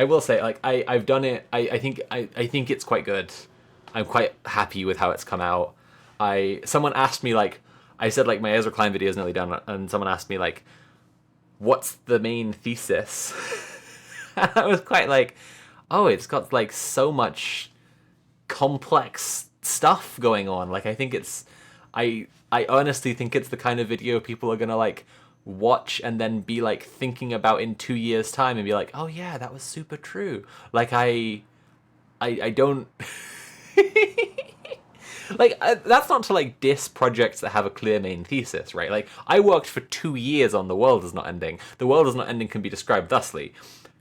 will say, like, I've done it. I think it's quite good. I'm quite happy with how it's come out. Someone asked me, like, I said, like, my Ezra Klein video is nearly done, and someone asked me, like, what's the main thesis? I was quite like, oh, it's got, like, so much complex stuff going on. Like, I think it's, I honestly think it's the kind of video people are gonna, like, watch and then be, like, thinking about in 2 years' time and be like, oh yeah, that was super true. Like, I don't like, that's not to, like, diss projects that have a clear main thesis, right? Like, I worked for 2 years on The World Is Not Ending. The World Is Not Ending can be described thusly: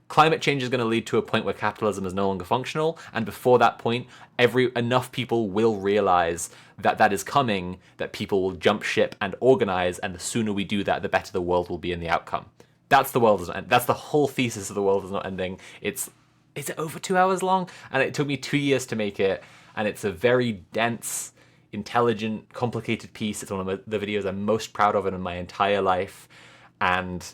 climate change is going to lead to a point where capitalism is no longer functional, and before that point, enough people will realize that that is coming, that people will jump ship and organize, and the sooner we do that, the better the world will be in the outcome. That's The World Is Not Ending. That's the whole thesis of The World Is Not Ending. It's over 2 hours long, and it took me 2 years to make it, and it's a very dense, intelligent, complicated piece. It's one of the videos I'm most proud of in my entire life, and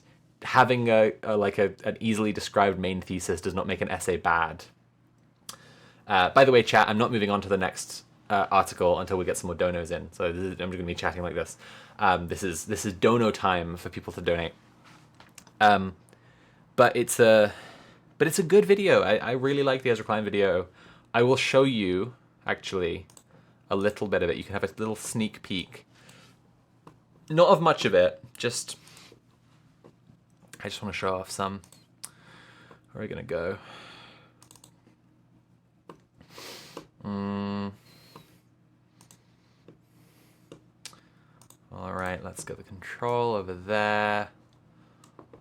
having an easily described main thesis does not make an essay bad. By the way, chat, I'm not moving on to the next article until we get some more donos in. So I'm just going to be chatting like this. This is dono time for people to donate. But it's a good video. I really like the Ezra Klein video. I will show you actually a little bit of it. You can have a little sneak peek. Not of much of it, just. I just want to show off some. Where are we going to go? All right, let's get the control over there.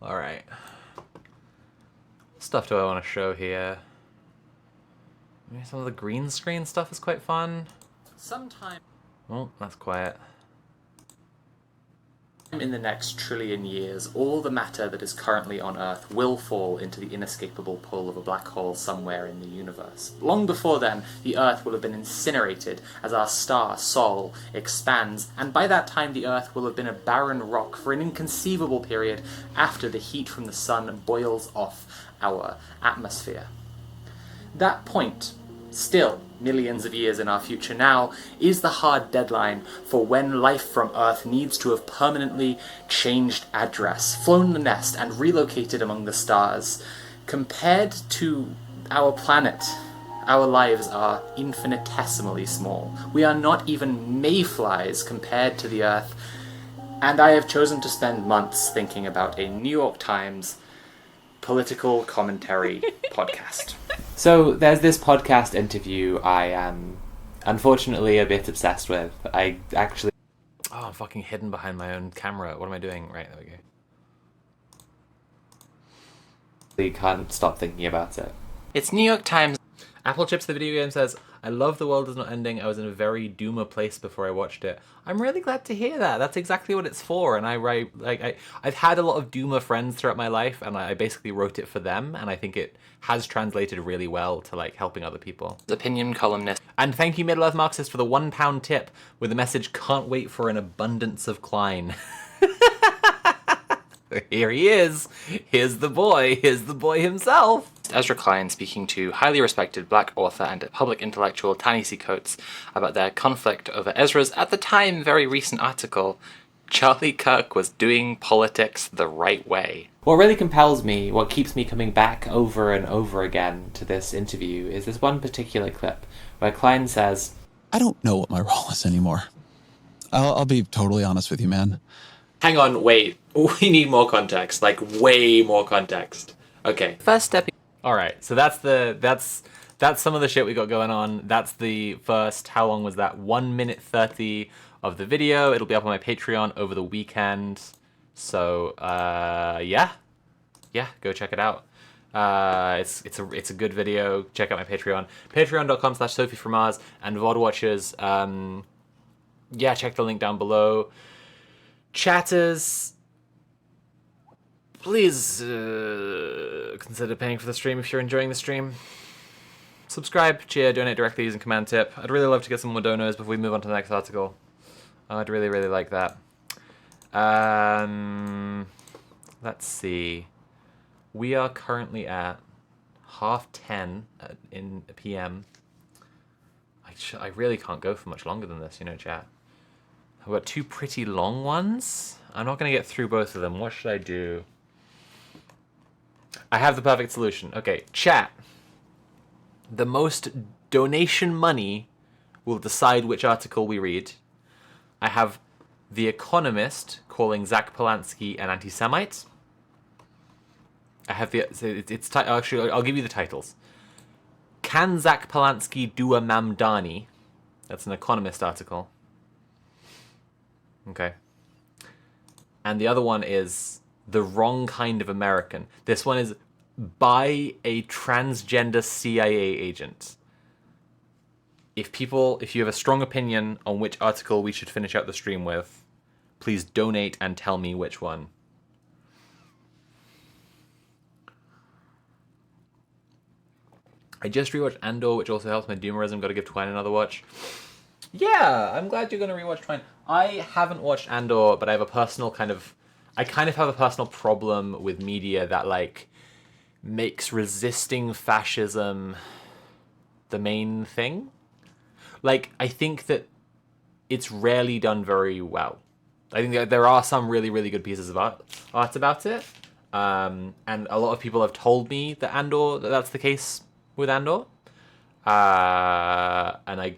All right. What stuff do I want to show here? Maybe some of the green screen stuff is quite fun. Sometime. Oh, that's quiet. In the next trillion years, all the matter that is currently on Earth will fall into the inescapable pull of a black hole somewhere in the universe. Long before then, the Earth will have been incinerated as our star, Sol, expands, and by that time the Earth will have been a barren rock for an inconceivable period after the heat from the sun boils off our atmosphere. That point, still millions of years in our future now, is the hard deadline for when life from Earth needs to have permanently changed address, flown the nest, and relocated among the stars. Compared to our planet, our lives are infinitesimally small. We are not even mayflies compared to the Earth, and I have chosen to spend months thinking about a New York Times political commentary podcast. So there's this podcast interview I am unfortunately a bit obsessed with. Oh, I'm fucking hidden behind my own camera. What am I doing? Right, there we go. You can't stop thinking about it. It's New York Times. Apple Chips the video game says, I love The World Is Not Ending. I was in a very doomer place before I watched it. I'm really glad to hear that. That's exactly what it's for. And I've had a lot of doomer friends throughout my life, and I basically wrote it for them, and I think it has translated really well to like helping other people. Opinion columnist. And thank you, Middle Earth Marxist, for the £1 tip with the message, can't wait for an abundance of Klein. Here he is. Here's the boy. Here's the boy himself. Ezra Klein speaking to highly respected black author and public intellectual Ta-Nehisi Coates about their conflict over Ezra's, at the time, very recent article, Charlie Kirk was doing politics the right way. What really compels me, what keeps me coming back over and over again to this interview, is this one particular clip where Klein says,
I don't know what my role is anymore. I'll be totally honest with you, man.
Hang on, wait. We need more context. Like, way more context. Okay. First step. Alright, so that's some of the shit we got going on. That's the first, how long was that? 1 minute 30 of the video. It'll be up on my Patreon over the weekend. So, yeah. Yeah, go check it out. It's a good video. Check out my Patreon. Patreon.com/SophieFromMars and VOD watchers. Yeah, check the link down below. Chatters, please consider paying for the stream if you're enjoying the stream. Subscribe, cheer, donate directly using command tip. I'd really love to get some more donors before we move on to the next article. I'd really, really like that. Let's see. We are currently at 10:30 in PM. I really can't go for much longer than this, you know, chat. I've got two pretty long ones. I'm not going to get through both of them. What should I do? I have the perfect solution. Okay, chat. The most donation money will decide which article we read. I have The Economist calling Zach Polanski an anti-Semite. I have actually, I'll give you the titles. Can Zach Polanski do a Mamdani? That's an Economist article. Okay. And the other one is The Wrong Kind of American. This one is by a transgender CIA agent. If you have a strong opinion on which article we should finish out the stream with, please donate and tell me which one. I just rewatched Andor, which also helps my doomerism. Gotta give Twine another watch. Yeah, I'm glad you're gonna rewatch Twine. I haven't watched Andor, but I have a personal I kind of have a personal problem with media that, like, makes resisting fascism the main thing. Like, I think that it's rarely done very well. I think that there are some really, really good pieces of art about it. And a lot of people have told me that that's the case with Andor. And I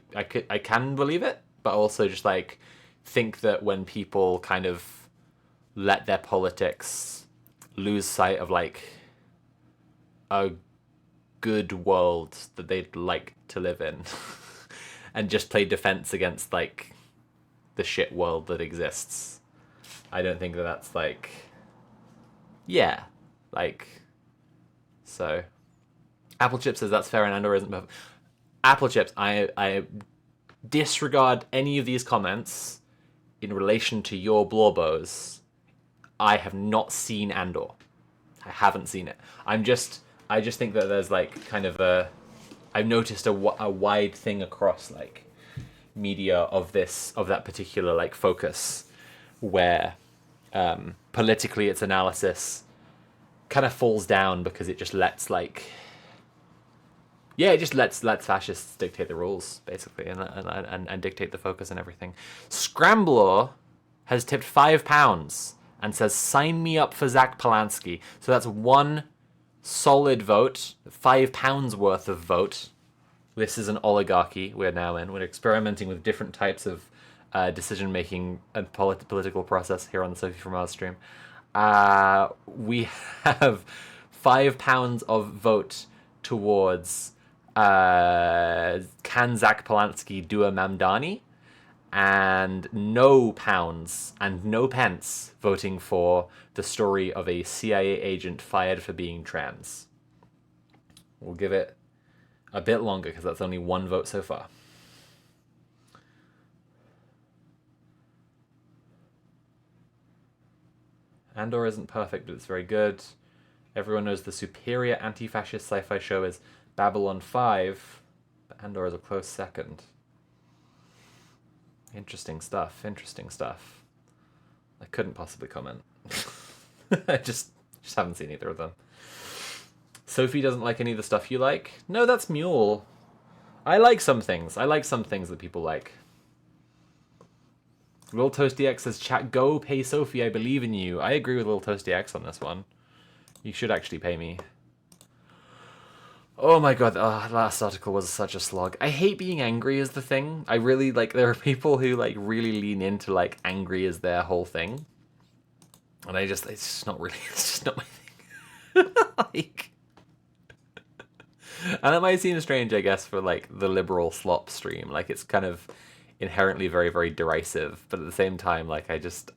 can believe it, but also just, like, think that when people kind of let their politics lose sight of, like, a good world that they'd like to live in and just play defense against, like, the shit world that exists, I don't think that that's, like, yeah, like, so Apple Chip says that's fair and Andor isn't perfect. Apple Chips, I disregard any of these comments in relation to your Blorbos. I have not seen Andor. I haven't seen it. I just think that there's, like, kind of I've noticed a wide thing across, like, media of that particular, like, focus where politically its analysis kind of falls down because it just lets, like, yeah, it just lets fascists dictate the rules, basically, and dictate the focus and everything. Scrambler has tipped £5 and says, sign me up for Zach Polanski. So that's one solid vote, £5 worth of vote. This is an oligarchy we're now in. We're experimenting with different types of decision-making and political process here on the Sophie from Mars stream. We have £5 of vote towards can Zach Polanski do a Mamdani? and no pounds and no pence voting for the story of a CIA agent fired for being trans. We'll give it a bit longer because that's only one vote so far. Andor isn't perfect, but it's very good. Everyone knows the superior anti-fascist sci-fi show is Babylon 5, but Andor is a close second. Interesting stuff, interesting stuff. I couldn't possibly comment. I just haven't seen either of them. Sophie doesn't like any of the stuff you like? No, that's Mule. I like some things. I like some things that people like. Lil Toasty X says, chat, go pay Sophie, I believe in you. I agree with Lil Toasty X on this one. You should actually pay me. Oh my god, that last article was such a slog. I hate being angry is the thing. I really, like, there are people who, like, really lean into, like, angry is their whole thing. And it's just not really, it's just not my thing. Like... And it might seem strange, I guess, for, like, the liberal slop stream. Like, it's kind of inherently very, very derisive. But at the same time, like, I just...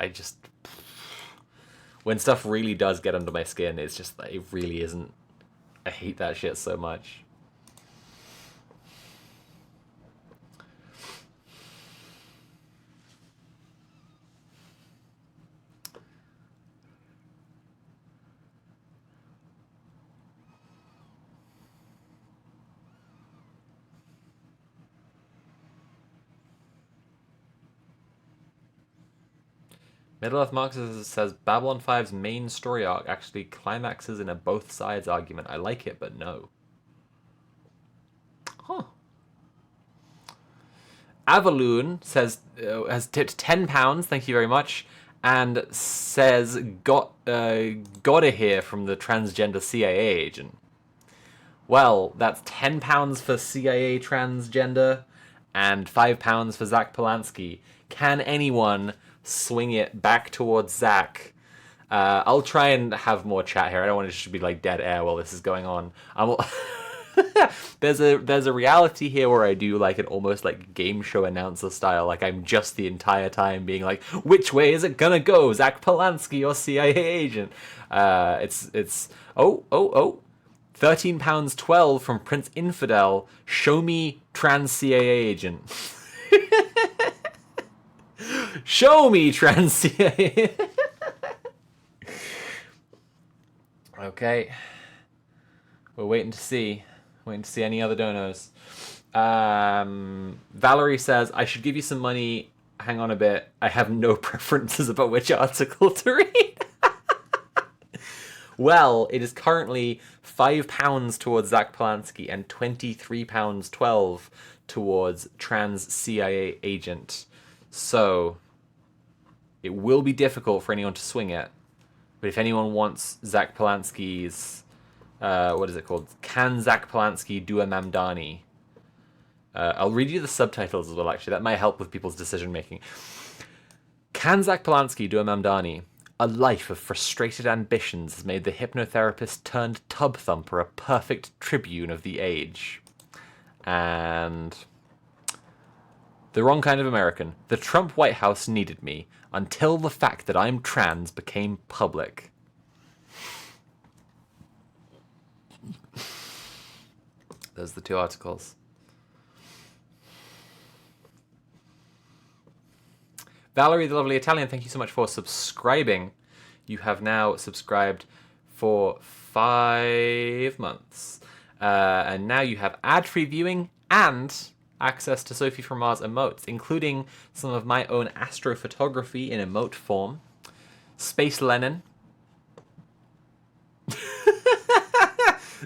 When stuff really does get under my skin, it's just, like, it really isn't... I hate that shit so much. Middle Earth Marxist says Babylon 5's main story arc actually climaxes in a both sides argument. I like it, but no. Huh. Avaloon says has tipped £10. Thank you very much, and says gotta hear from the transgender CIA agent. Well, that's £10 for CIA transgender and £5 for Zach Polanski. Can anyone swing it back towards Zach? I'll try and have more chat here. I don't want it to just be like dead air while this is going on. There's a reality here where I do like an almost like game show announcer style. Like I'm just the entire time being like, which way is it gonna go, Zach Polanski or CIA agent? It's £13.12 from Prince Infidel. Show me trans CIA agent. Show me trans CIA. Okay. We're waiting to see. Waiting to see any other donos. Valerie says, I should give you some money. Hang on a bit. I have no preferences about which article to read. Well, it is currently £5 towards Zach Polanski and £23.12 towards trans CIA agent. So, it will be difficult for anyone to swing it. But if anyone wants Zach Polanski's, what is it called? Can Zach Polanski do a Mamdani? I'll read you the subtitles as well, actually. That might help with people's decision making. Can Zach Polanski do a Mamdani? A life of frustrated ambitions has made the hypnotherapist turned tub thumper a perfect tribune of the age. And the wrong kind of American. The Trump White House needed me until the fact that I'm trans became public. Those are the two articles. Valerie, the lovely Italian, thank you so much for subscribing. You have now subscribed for 5 months. And now you have ad-free viewing and access to Sophie from Mars emotes, including some of my own astrophotography in emote form. Space Lenin.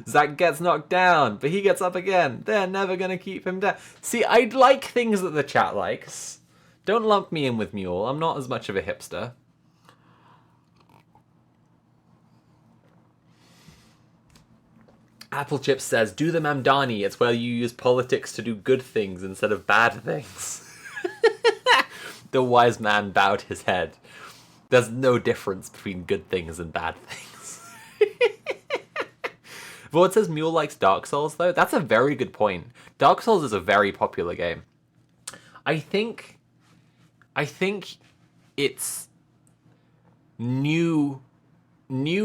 Zach gets knocked down, but he gets up again. They're never going to keep him down. See, I like things that the chat likes. Don't lump me in with Mule. I'm not as much of a hipster. Apple Chips says, do the Mamdani. It's where you use politics to do good things instead of bad things. The wise man bowed his head. There's no difference between good things and bad things. Vaughn says Mule likes Dark Souls, though. That's a very good point. Dark Souls is a very popular game. I think I think it's new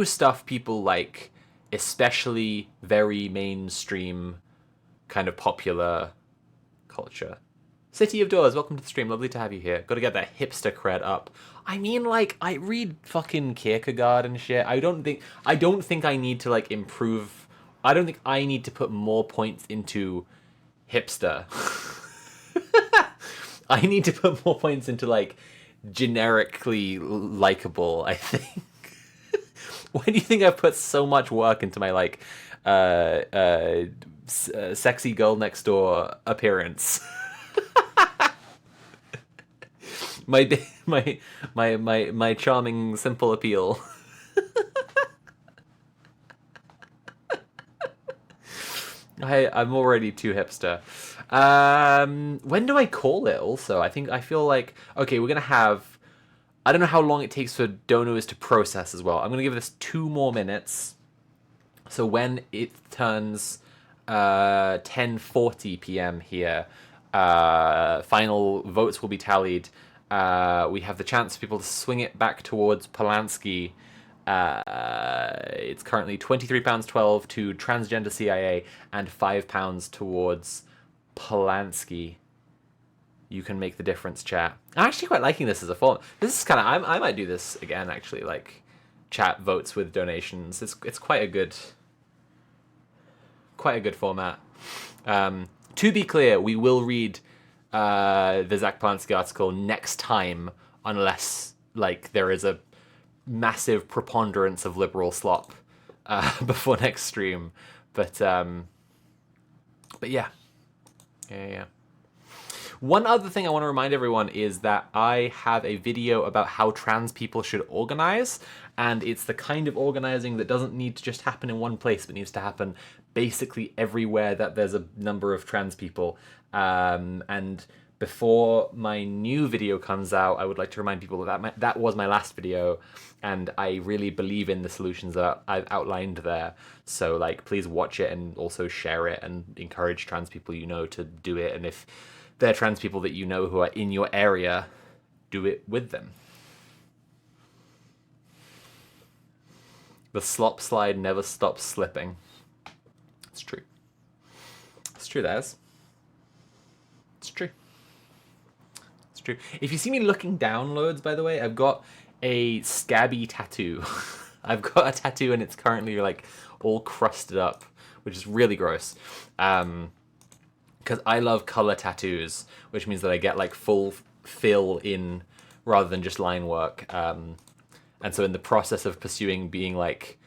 stuff people like, especially very mainstream kind of popular culture. City of Doors, welcome to the stream. Lovely to have you here. Got to get that hipster cred up. I mean, like, I read fucking Kierkegaard and shit. I don't think I need to like improve. I don't think I need to put more points into hipster. I need to put more points into like generically likable, I think. Why do you think I've put so much work into my like sexy girl next door appearance? my charming simple appeal. I'm already too hipster. When do I call it also? I feel like, okay, we're gonna have, I don't know how long it takes for donors to process as well. I'm gonna give this 2 more minutes. So when it turns 10:40 p.m. here, final votes will be tallied. We have the chance for people to swing it back towards Polanski. It's currently £23.12 to transgender CIA and £5 towards Polanski. You can make the difference, chat. I'm actually quite liking this as a form. This is kind of, I might do this again, actually, like chat votes with donations. It's quite a good format. To be clear, we will read the Zach Polanski article next time, unless like there is a massive preponderance of liberal slop before next stream. But yeah. One other thing I want to remind everyone is that I have a video about how trans people should organize, and it's the kind of organizing that doesn't need to just happen in one place, but needs to happen basically everywhere that there's a number of trans people. And before my new video comes out, I would like to remind people that was my last video, and I really believe in the solutions that I've outlined there. So like, please watch it and also share it and encourage trans people you know to do it. And if they're trans people that you know who are in your area, do it with them. The slop slide never stops slipping. It's true. It's true, that is. It's true. It's true. If you see me looking down loads, by the way, I've got a scabby tattoo. I've got a tattoo and it's currently like all crusted up, which is really gross. Because I love color tattoos, which means that I get like full fill in rather than just line work. And so in the process of pursuing being like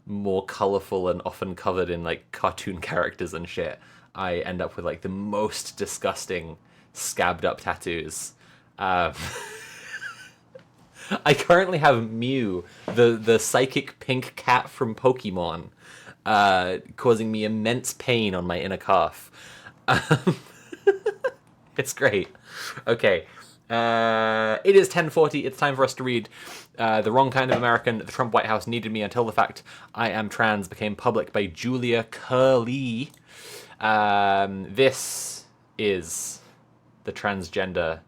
more colorful and often covered in like cartoon characters and shit, I end up with like the most disgusting scabbed up tattoos. I currently have Mew, the psychic pink cat from Pokemon, causing me immense pain on my inner calf. It's great. Okay. It is 10:40. It's time for us to read The Wrong Kind of American. The Trump White House needed me until the fact I am trans became public by Julia Curley. This is the transgender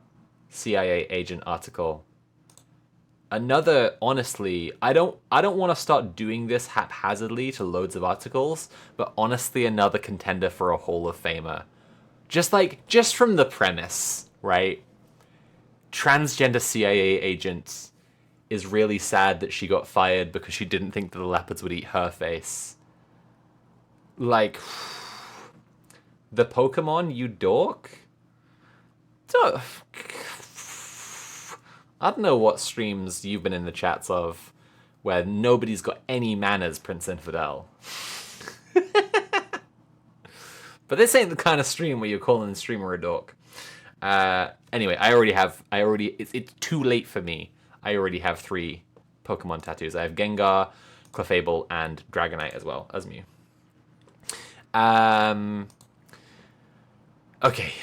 CIA agent article. Another, honestly, I don't want to start doing this haphazardly to loads of articles, but honestly another contender for a Hall of Famer. Just from the premise, right? Transgender CIA agent is really sad that she got fired because she didn't think that the leopards would eat her face. Like, the Pokemon, you dork? I don't know what streams you've been in the chats of where nobody's got any manners, Prince Infidel. But this ain't the kind of stream where you're calling the streamer a dork. Anyway, it's too late for me. I already have 3 Pokemon tattoos. I have Gengar, Clefable, and Dragonite as well as Mew. Okay.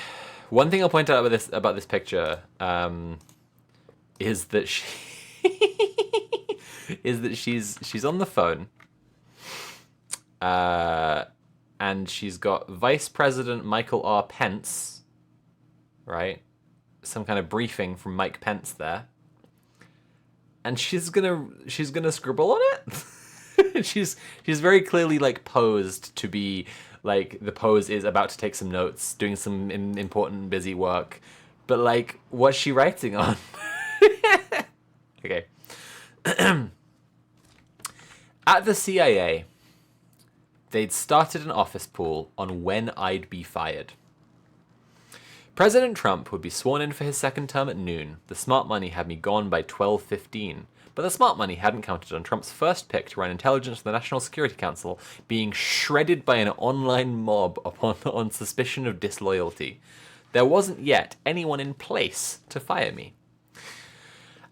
One thing I'll point out about this picture, is that she's on the phone, and she's got Vice President Michael R. Pence, right, some kind of briefing from Mike Pence there, and she's gonna scribble on it. she's very clearly like posed to be like, the pose is about to take some notes, doing some important busy work, but like, what's she writing on? Okay. At the CIA, they'd started an office pool on when I'd be fired. President Trump would be sworn in for his second term at noon. The smart money had me gone by 12:15. But the smart money hadn't counted on Trump's first pick to run intelligence for the National Security Council being shredded by an online mob on suspicion of disloyalty. There wasn't yet anyone in place to fire me.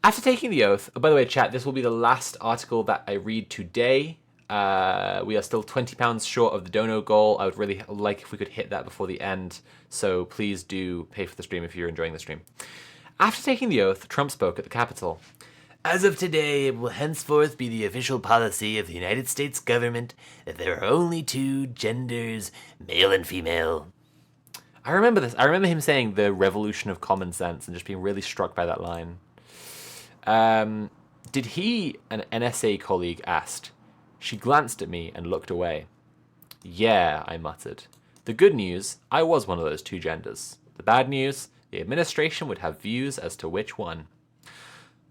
After taking the oath, by the way, chat, this will be the last article that I read today. We are still £20 short of the dono goal. I would really like if we could hit that before the end, so please do pay for the stream if you're enjoying the stream. After taking the oath, Trump spoke at the Capitol. As of today, it will henceforth be the official policy of the United States government that there are only two genders, male and female. I remember this. I remember him saying the revolution of common sense and just being really struck by that line. Did he, an NSA colleague asked. She glanced at me and looked away. Yeah, I muttered. The good news, I was one of those two genders. The bad news, the administration would have views as to which one.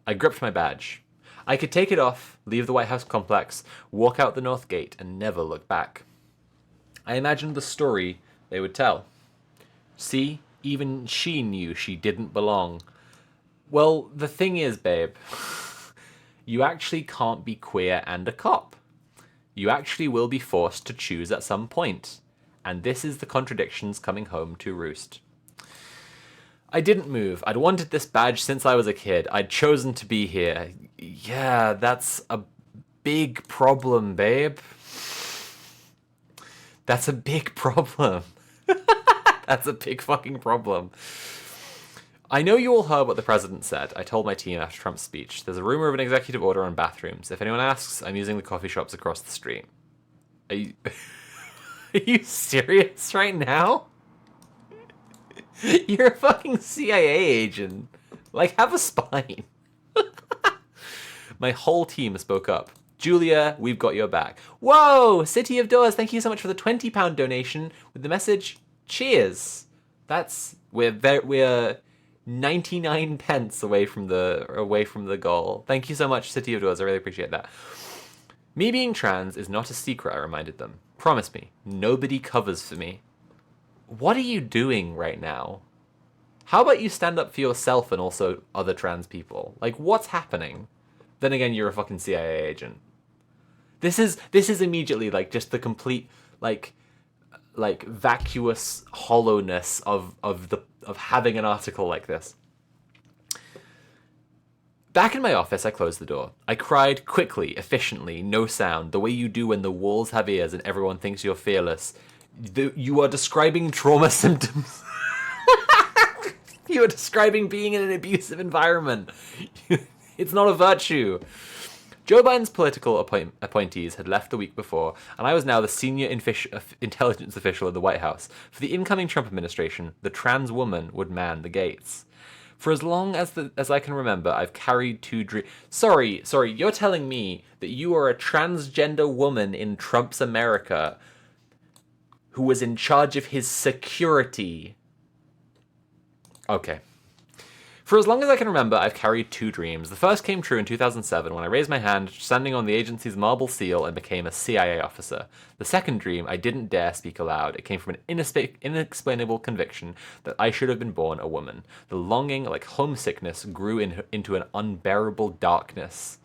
I gripped my badge. I could take it off, leave the White House complex, walk out the North Gate, and never look back. I imagined the story they would tell. See, even she knew she didn't belong. Well, the thing is, babe, you actually can't be queer and a cop. You actually will be forced to choose at some point. And this is the contradictions coming home to roost. I didn't move. I'd wanted this badge since I was a kid. I'd chosen to be here. Yeah, that's a big problem, babe. That's a big problem. That's a big fucking problem. I know you all heard what the president said. I told my team after Trump's speech. There's a rumor of an executive order on bathrooms. If anyone asks, I'm using the coffee shops across the street. Are you, are you serious right now? You're a fucking CIA agent. Like, have a spine. My whole team spoke up. Julia, we've got your back. Whoa! City of Doors, thank you so much for the £20 donation with the message, cheers. We're 99 pence away from the goal. Thank you so much, City of Doors. I really appreciate that. Me being trans is not a secret, I reminded them. Promise me, nobody covers for me. What are you doing right now? How about you stand up for yourself and also other trans people? Like, what's happening? Then again, you're a fucking CIA agent. This is immediately like just the complete like vacuous hollowness of having an article like this. Back in my office, I closed the door. I cried quickly, efficiently, no sound, the way you do when the walls have ears and everyone thinks you're fearless. You are describing trauma symptoms. You are describing being in an abusive environment. It's not a virtue. Joe Biden's political appointees had left the week before, and I was now the senior intelligence official in the White House. For the incoming Trump administration, the trans woman would man the gates. For as long as I can remember, I've carried two dreams. Sorry, you're telling me that you are a transgender woman in Trump's America who was in charge of his security. Okay. For as long as I can remember, I've carried two dreams. The first came true in 2007 when I raised my hand, standing on the agency's marble seal, and became a CIA officer. The second dream, I didn't dare speak aloud. It came from an inexplainable conviction that I should have been born a woman. The longing, like homesickness, grew into an unbearable darkness.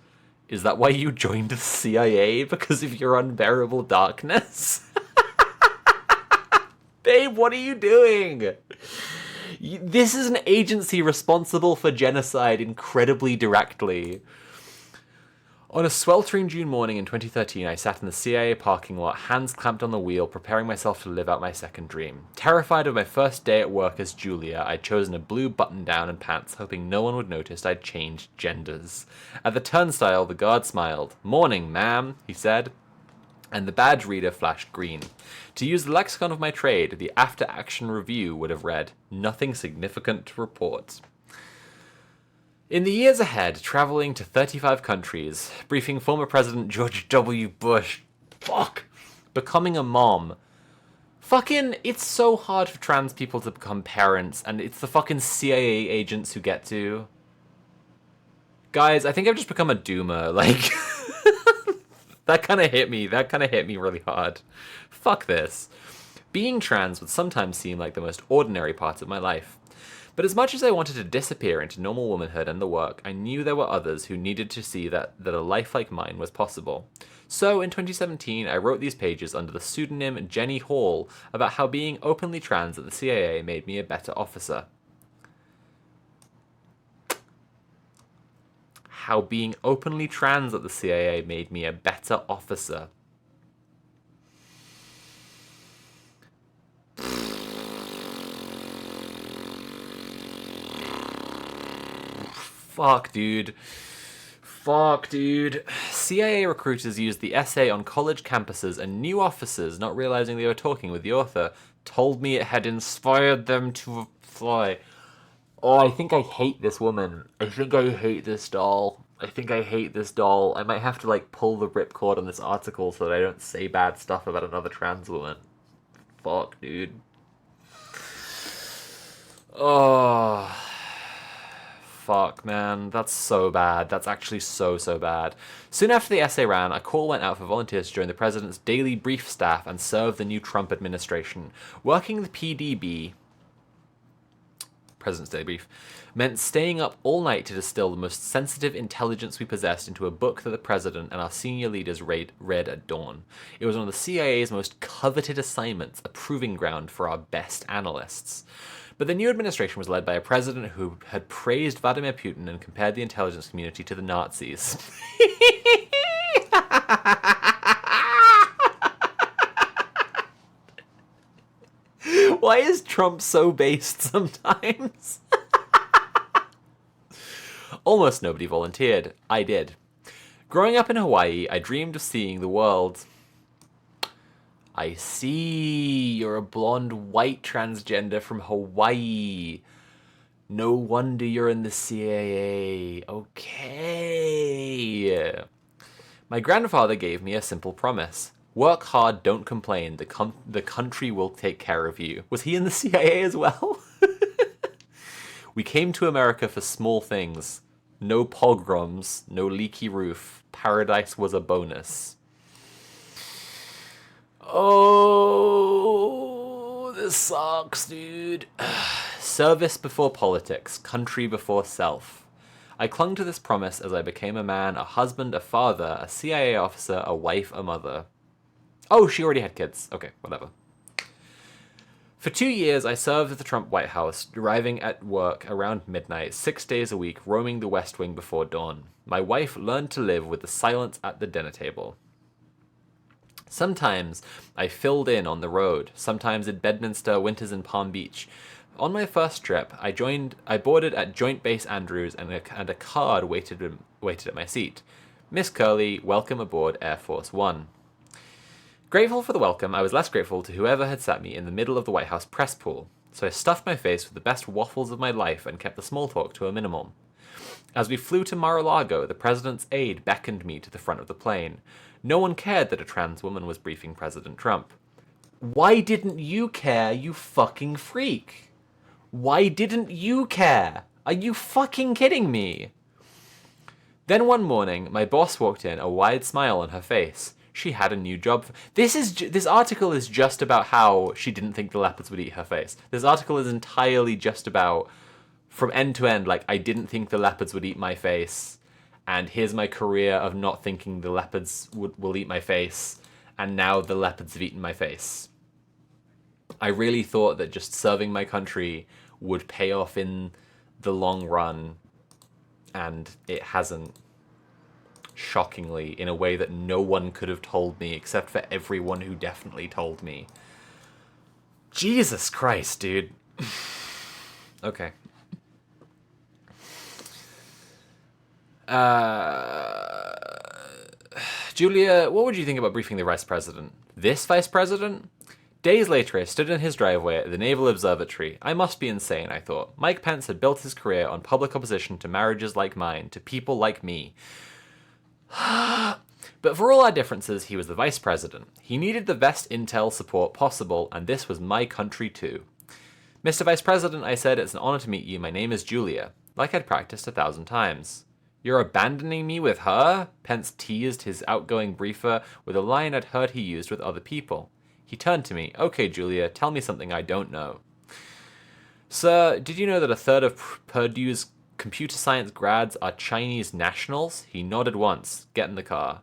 Is that why you joined the CIA? Because of your unbearable darkness? Babe, what are you doing? This is an agency responsible for genocide incredibly directly. On a sweltering June morning in 2013, I sat in the CIA parking lot, hands clamped on the wheel, preparing myself to live out my second dream. Terrified of my first day at work as Julia, I'd chosen a blue button-down and pants, hoping no one would notice I'd changed genders. At the turnstile, the guard smiled. "Morning, ma'am," he said. and the badge reader flashed green. To use the lexicon of my trade, the after-action review would have read, "Nothing significant to report." In the years ahead, traveling to 35 countries, briefing former President George W. Bush, becoming a mom. Fucking, it's so hard for trans people to become parents, and it's the fucking CIA agents who get to. Guys, I think I've just become a doomer, like... That kind of hit me really hard. Fuck this. Being trans would sometimes seem like the most ordinary part of my life. But as much as I wanted to disappear into normal womanhood and the work, I knew there were others who needed to see that a life like mine was possible. So in 2017, I wrote these pages under the pseudonym Jenny Hall about how being openly trans at the CIA made me a better officer. How being openly trans at the CIA made me a better officer. Fuck, dude. CIA recruiters used the essay on college campuses, and new officers, not realizing they were talking with the author, told me it had inspired them to fly. Oh, I think I hate this woman. I think I hate this doll. I might have to, like, pull the ripcord on this article so that I don't say bad stuff about another trans woman. Fuck, dude. Oh... Fuck, man. That's so bad. That's actually so bad. Soon after the essay ran, a call went out for volunteers to join the president's daily brief staff and serve the new Trump administration. Working the PDB, President's Daily Brief, meant staying up all night to distill the most sensitive intelligence we possessed into a book that the president and our senior leaders read at dawn. It was one of the CIA's most coveted assignments, a proving ground for our best analysts. But the new administration was led by a president who had praised Vladimir Putin and compared the intelligence community to the Nazis. Why is Trump so based sometimes? Almost nobody volunteered. I did. Growing up in Hawaii, I dreamed of seeing the world. I see. You're a blonde white transgender from Hawaii. No wonder you're in the CIA. Okay. My grandfather gave me a simple promise. Work hard, don't complain. The country will take care of you. Was he in the CIA as well? We came to America for small things. No pogroms, no leaky roof. Paradise was a bonus. Oh, this sucks, dude. Service before politics, country before self. I clung to this promise as I became a man, a husband, a father, a CIA officer, a wife, a mother. Oh, she already had kids. Okay, whatever. For 2 years, I served at the Trump White House, arriving at work around midnight, 6 days a week, roaming the West Wing before dawn. My wife learned to live with the silence at the dinner table. Sometimes I filled in on the road, sometimes in Bedminster, winters in Palm Beach. On my first trip, I boarded at Joint Base Andrews, and a card waited at my seat. Miss Curley, welcome aboard Air Force One. Grateful for the welcome, I was less grateful to whoever had sat me in the middle of the White House press pool, so I stuffed my face with the best waffles of my life and kept the small talk to a minimum. As we flew to Mar-a-Lago, the president's aide beckoned me to the front of the plane. No one cared that a trans woman was briefing President Trump. Why didn't you care, you fucking freak? Why didn't you care? Are you fucking kidding me? Then one morning, my boss walked in, a wide smile on her face. She had a new job. This article is just about how she didn't think the leopards would eat her face. This article is entirely just about, from end to end, like, I didn't think the leopards would eat my face, and here's my career of not thinking the leopards will eat my face, and now the leopards have eaten my face. I really thought that just serving my country would pay off in the long run, and it hasn't. Shockingly, in a way that no one could have told me, except for everyone who definitely told me. Jesus Christ, dude. Okay. Julia, what would you think about briefing the vice president? This vice president? Days later, I stood in his driveway at the Naval Observatory. I must be insane, I thought. Mike Pence had built his career on public opposition to marriages like mine, to people like me. But for all our differences, he was the vice president. He needed the best intel support possible, and this was my country too. Mr. Vice President, I said, it's an honor to meet you. My name is Julia. Like I'd practiced 1,000 times. You're abandoning me with her? Pence teased his outgoing briefer with a line I'd heard he used with other people. He turned to me. Okay, Julia, tell me something I don't know. Sir, did you know that a third of Purdue's computer science grads are Chinese nationals? He nodded once. Get in the car.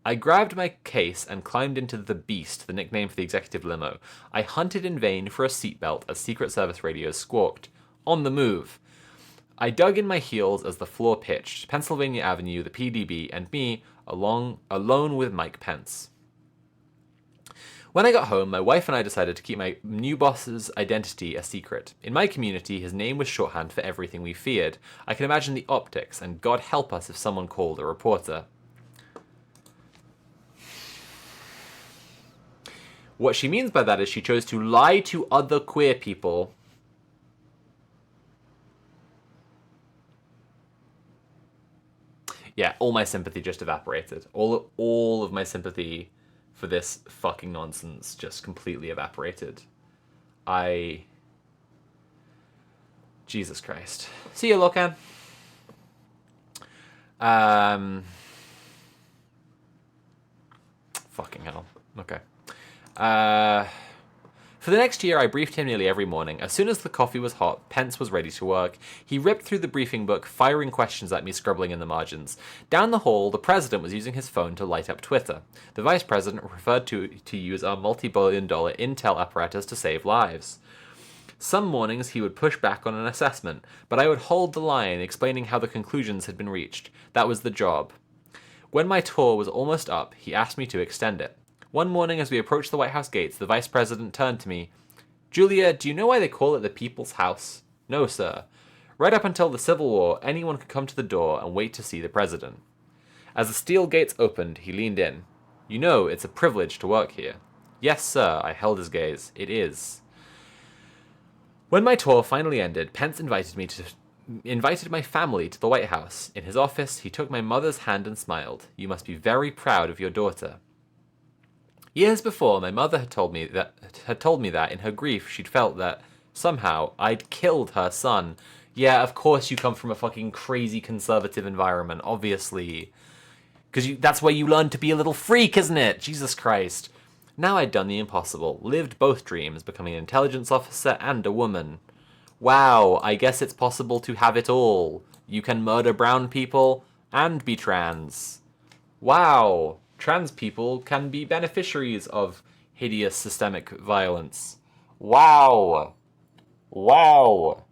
I grabbed my case and climbed into the Beast, the nickname for the executive limo. I hunted in vain for a seatbelt as Secret Service radios squawked. On the move. I dug in my heels as the floor pitched. Pennsylvania Avenue, the PDB, and me alone with Mike Pence. When I got home, my wife and I decided to keep my new boss's identity a secret. In my community, his name was shorthand for everything we feared. I can imagine the optics, and God help us if someone called a reporter. What she means by that is she chose to lie to other queer people. Yeah, all my sympathy just evaporated. All of my sympathy for this fucking nonsense just completely evaporated. Jesus Christ. See you, Locan. Fucking hell. Okay. For the next year, I briefed him nearly every morning. As soon as the coffee was hot, Pence was ready to work. He ripped through the briefing book, firing questions at me, scribbling in the margins. Down the hall, the president was using his phone to light up Twitter. The vice president referred to use our multi-billion-dollar intel apparatus to save lives. Some mornings he would push back on an assessment, but I would hold the line, explaining how the conclusions had been reached. That was the job. When my tour was almost up, he asked me to extend it. One morning as we approached the White House gates, the vice president turned to me. Julia, do you know why they call it the People's House? No, sir. Right up until the Civil War, anyone could come to the door and wait to see the president. As the steel gates opened, he leaned in. You know, it's a privilege to work here. Yes, sir, I held his gaze. It is. When my tour finally ended, Pence invited my family to the White House. In his office, he took my mother's hand and smiled. You must be very proud of your daughter. Years before, my mother had told me that in her grief she'd felt that somehow I'd killed her son. Yeah, of course you come from a fucking crazy conservative environment, obviously. Because that's where you learn to be a little freak, isn't it? Jesus Christ. Now I'd done the impossible, lived both dreams, becoming an intelligence officer and a woman. Wow, I guess it's possible to have it all. You can murder brown people and be trans. Wow. Trans people can be beneficiaries of hideous systemic violence. Wow. Wow.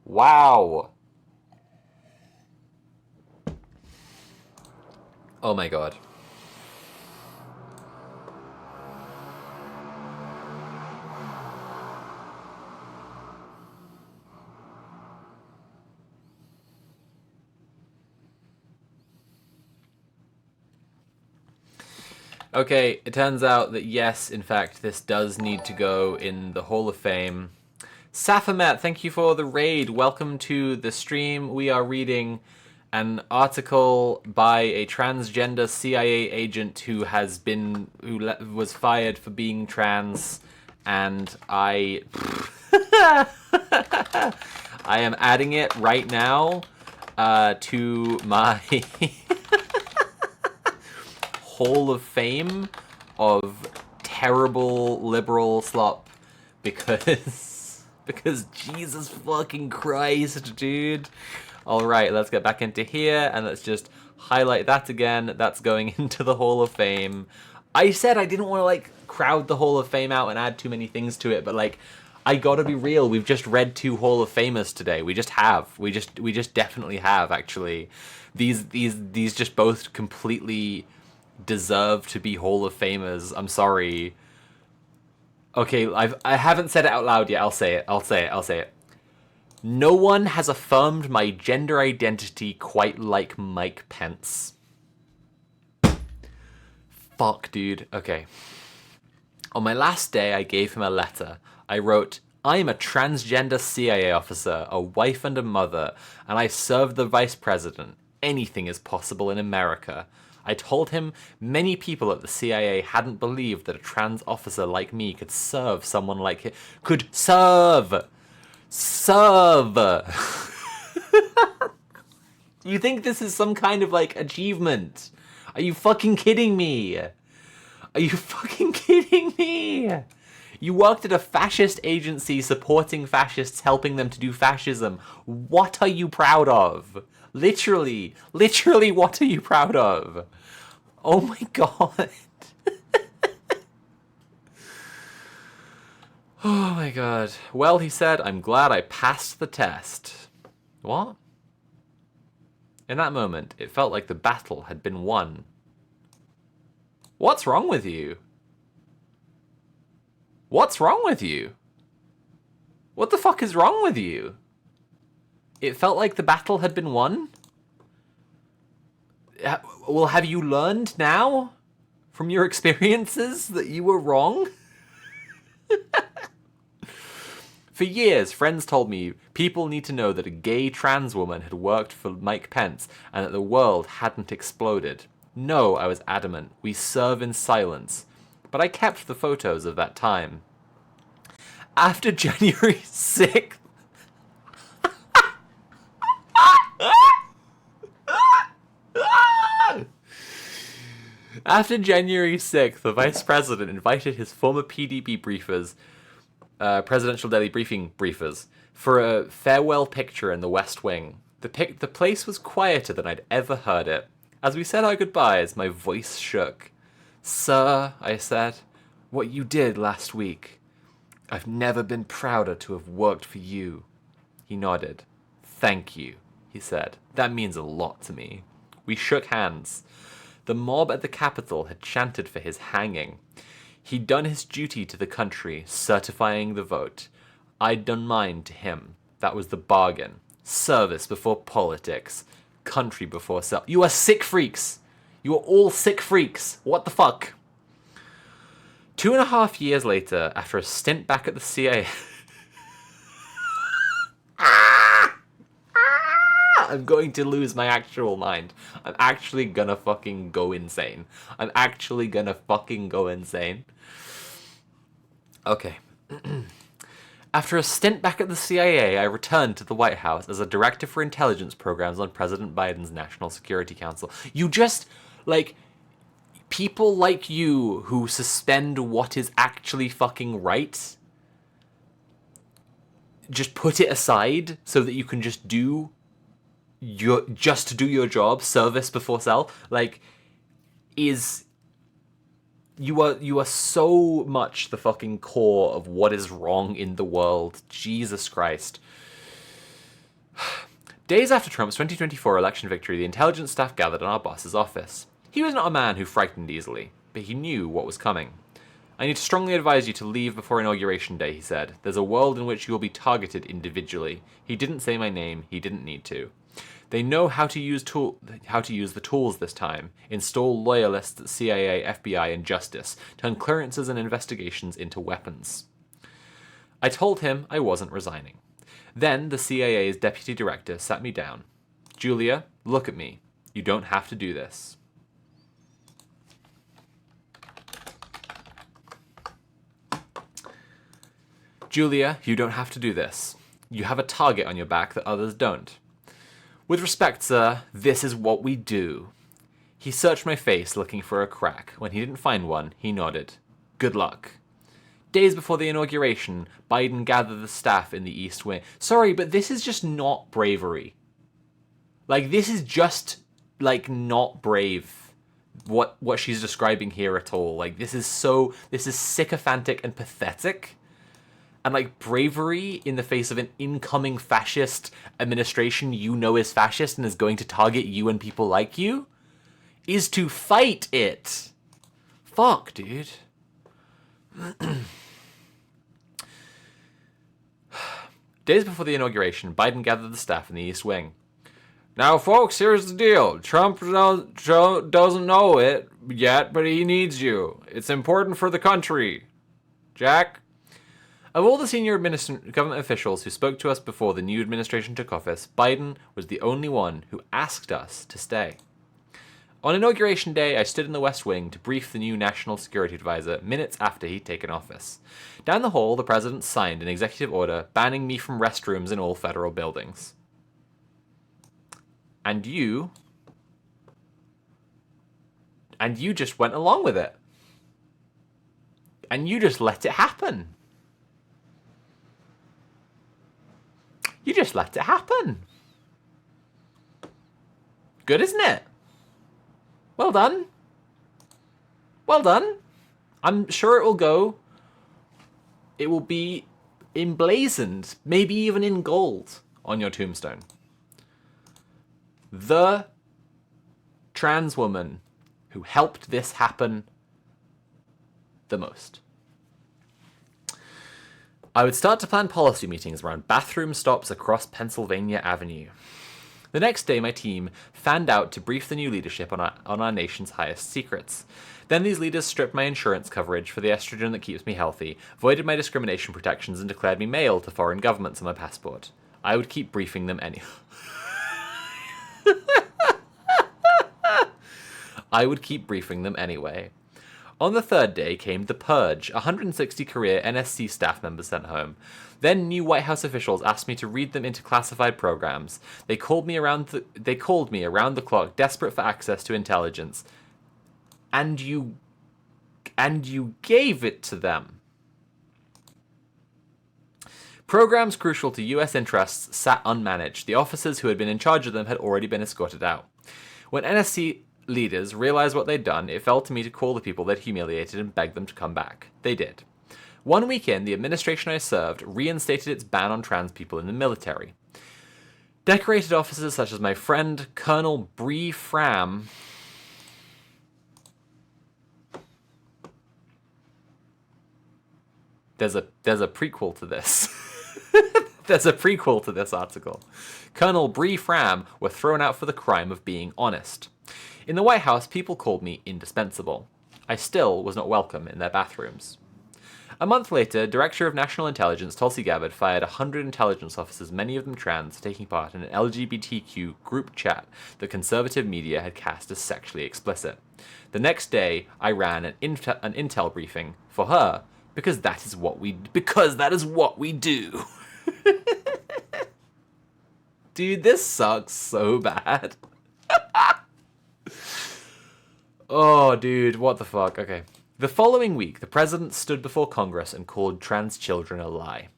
Wow. Oh my god. Okay, it turns out that yes, in fact, this does need to go in the Hall of Fame. Safamet, thank you for the raid. Welcome to the stream. We are reading an article by a transgender CIA agent who was fired for being trans, and I am adding it right now to my Hall of Fame of terrible liberal slop because Jesus fucking Christ, dude. All right, let's get back into here and let's just highlight that again. That's going into the Hall of Fame. I said I didn't want to like crowd the Hall of Fame out and add too many things to it, but like I gotta be real. We've just read 2 Hall of Famers today. We just have. We just definitely have actually. These just both completely deserve to be Hall of Famers. I'm sorry. Okay, I haven't said it out loud yet. I'll say it. No one has affirmed my gender identity quite like Mike Pence. Fuck, dude. Okay. On my last day, I gave him a letter. I wrote, I'm a transgender CIA officer, a wife and a mother, and I serve the vice president. Anything is possible in America. I told him many people at the CIA hadn't believed that a trans officer like me could serve someone like him. Could serve! Serve! You think this is some kind of, like, achievement? Are you fucking kidding me? Are you fucking kidding me? You worked at a fascist agency supporting fascists, helping them to do fascism. What are you proud of? Literally, what are you proud of? Oh my god. Oh my god. Well, he said, I'm glad I passed the test. What? In that moment, it felt like the battle had been won. What's wrong with you? What's wrong with you? What the fuck is wrong with you? It felt like the battle had been won? Well, have you learned now from your experiences that you were wrong? For years, friends told me people need to know that a gay trans woman had worked for Mike Pence and that the world hadn't exploded. No, I was adamant. We serve in silence. But I kept the photos of that time. After January 6th... After January 6th, the vice president invited his former PDP briefers, Presidential Daily Briefing briefers, for a farewell picture in the West Wing. The place was quieter than I'd ever heard it. As we said our goodbyes, my voice shook. Sir, I said, what you did last week. I've never been prouder to have worked for you. He nodded. Thank you, he said. That means a lot to me. We shook hands. The mob at the Capitol had chanted for his hanging. He'd done his duty to the country, certifying the vote. I'd done mine to him. That was the bargain. Service before politics. Country before self. You are sick freaks! You are all sick freaks! What the fuck? 2.5 years later, after a stint back at the CIA... I'm going to lose my actual mind. I'm actually gonna fucking go insane. I'm actually gonna fucking go insane. Okay. After a stint back at the CIA, I returned to the White House as a director for intelligence programs on President Biden's National Security Council. You just, like, people like you who suspend what is actually fucking right, just put it aside so that you can just do to do your job, service before self, like, is... You are so much the fucking core of what is wrong in the world. Jesus Christ. Days after Trump's 2024 election victory, the intelligence staff gathered in our boss's office. He was not a man who frightened easily, but he knew what was coming. I need to strongly advise you to leave before Inauguration Day, he said. There's a world in which you will be targeted individually. He didn't say my name. He didn't need to. They know how to use the tools this time. Install loyalists at CIA, FBI, and Justice. Turn clearances and investigations into weapons. I told him I wasn't resigning. Then the CIA's deputy director sat me down. Julia, look at me. You don't have to do this. Julia, you don't have to do this. You have a target on your back that others don't. With respect, sir, this is what we do. He searched my face looking for a crack. When he didn't find one, he nodded. Good luck. Days before the inauguration, Biden gathered the staff in the East Wing. Sorry, but this is just not bravery. Like, this is just, like, not brave. What she's describing here at all. Like, this is sycophantic and pathetic. And, like, bravery in the face of an incoming fascist administration you know is fascist and is going to target you and people like you is to fight it. Fuck, dude. Days before the inauguration, Biden gathered the staff in the East Wing. Now, folks, here's the deal. Trump doesn't know it yet, but he needs you. It's important for the country. Jack? Of all the senior government officials who spoke to us before the new administration took office, Biden was the only one who asked us to stay. On Inauguration Day, I stood in the West Wing to brief the new National Security Advisor minutes after he'd taken office. Down the hall, the president signed an executive order banning me from restrooms in all federal buildings. And you just went along with it. And you just let it happen. You just let it happen. Good, isn't it? Well done. Well done. I'm sure it will go. It will be emblazoned, maybe even in gold, on your tombstone. The trans woman who helped this happen the most. I would start to plan policy meetings around bathroom stops across Pennsylvania Avenue. The next day, my team fanned out to brief the new leadership on our nation's highest secrets. Then these leaders stripped my insurance coverage for the estrogen that keeps me healthy, voided my discrimination protections, and declared me male to foreign governments on my passport. I would keep briefing them anyway. I would keep briefing them anyway. On the third day came the purge, 160 career NSC staff members sent home. Then new White House officials asked me to read them into classified programs. They called me around the clock, desperate for access to intelligence. And you gave it to them. Programs crucial to US interests sat unmanaged. The officers who had been in charge of them had already been escorted out. When NSC leaders realized what they'd done, it fell to me to call the people they'd humiliated and beg them to come back. They did. 1 week in, the administration I served reinstated its ban on trans people in the military. Decorated officers such as my friend Colonel Bree Fram There's a prequel to this. There's a prequel to this article. Colonel Bree Fram were thrown out for the crime of being honest. In the White House, people called me indispensable. I still was not welcome in their bathrooms. A month later, Director of National Intelligence Tulsi Gabbard fired 100 intelligence officers, many of them trans, for taking part in an LGBTQ group chat that conservative media had cast as sexually explicit. The next day, I ran an intel briefing for her because that is what we do. Dude, this sucks so bad. Oh, dude, what the fuck? Okay. The following week, the president stood before Congress and called trans children a lie.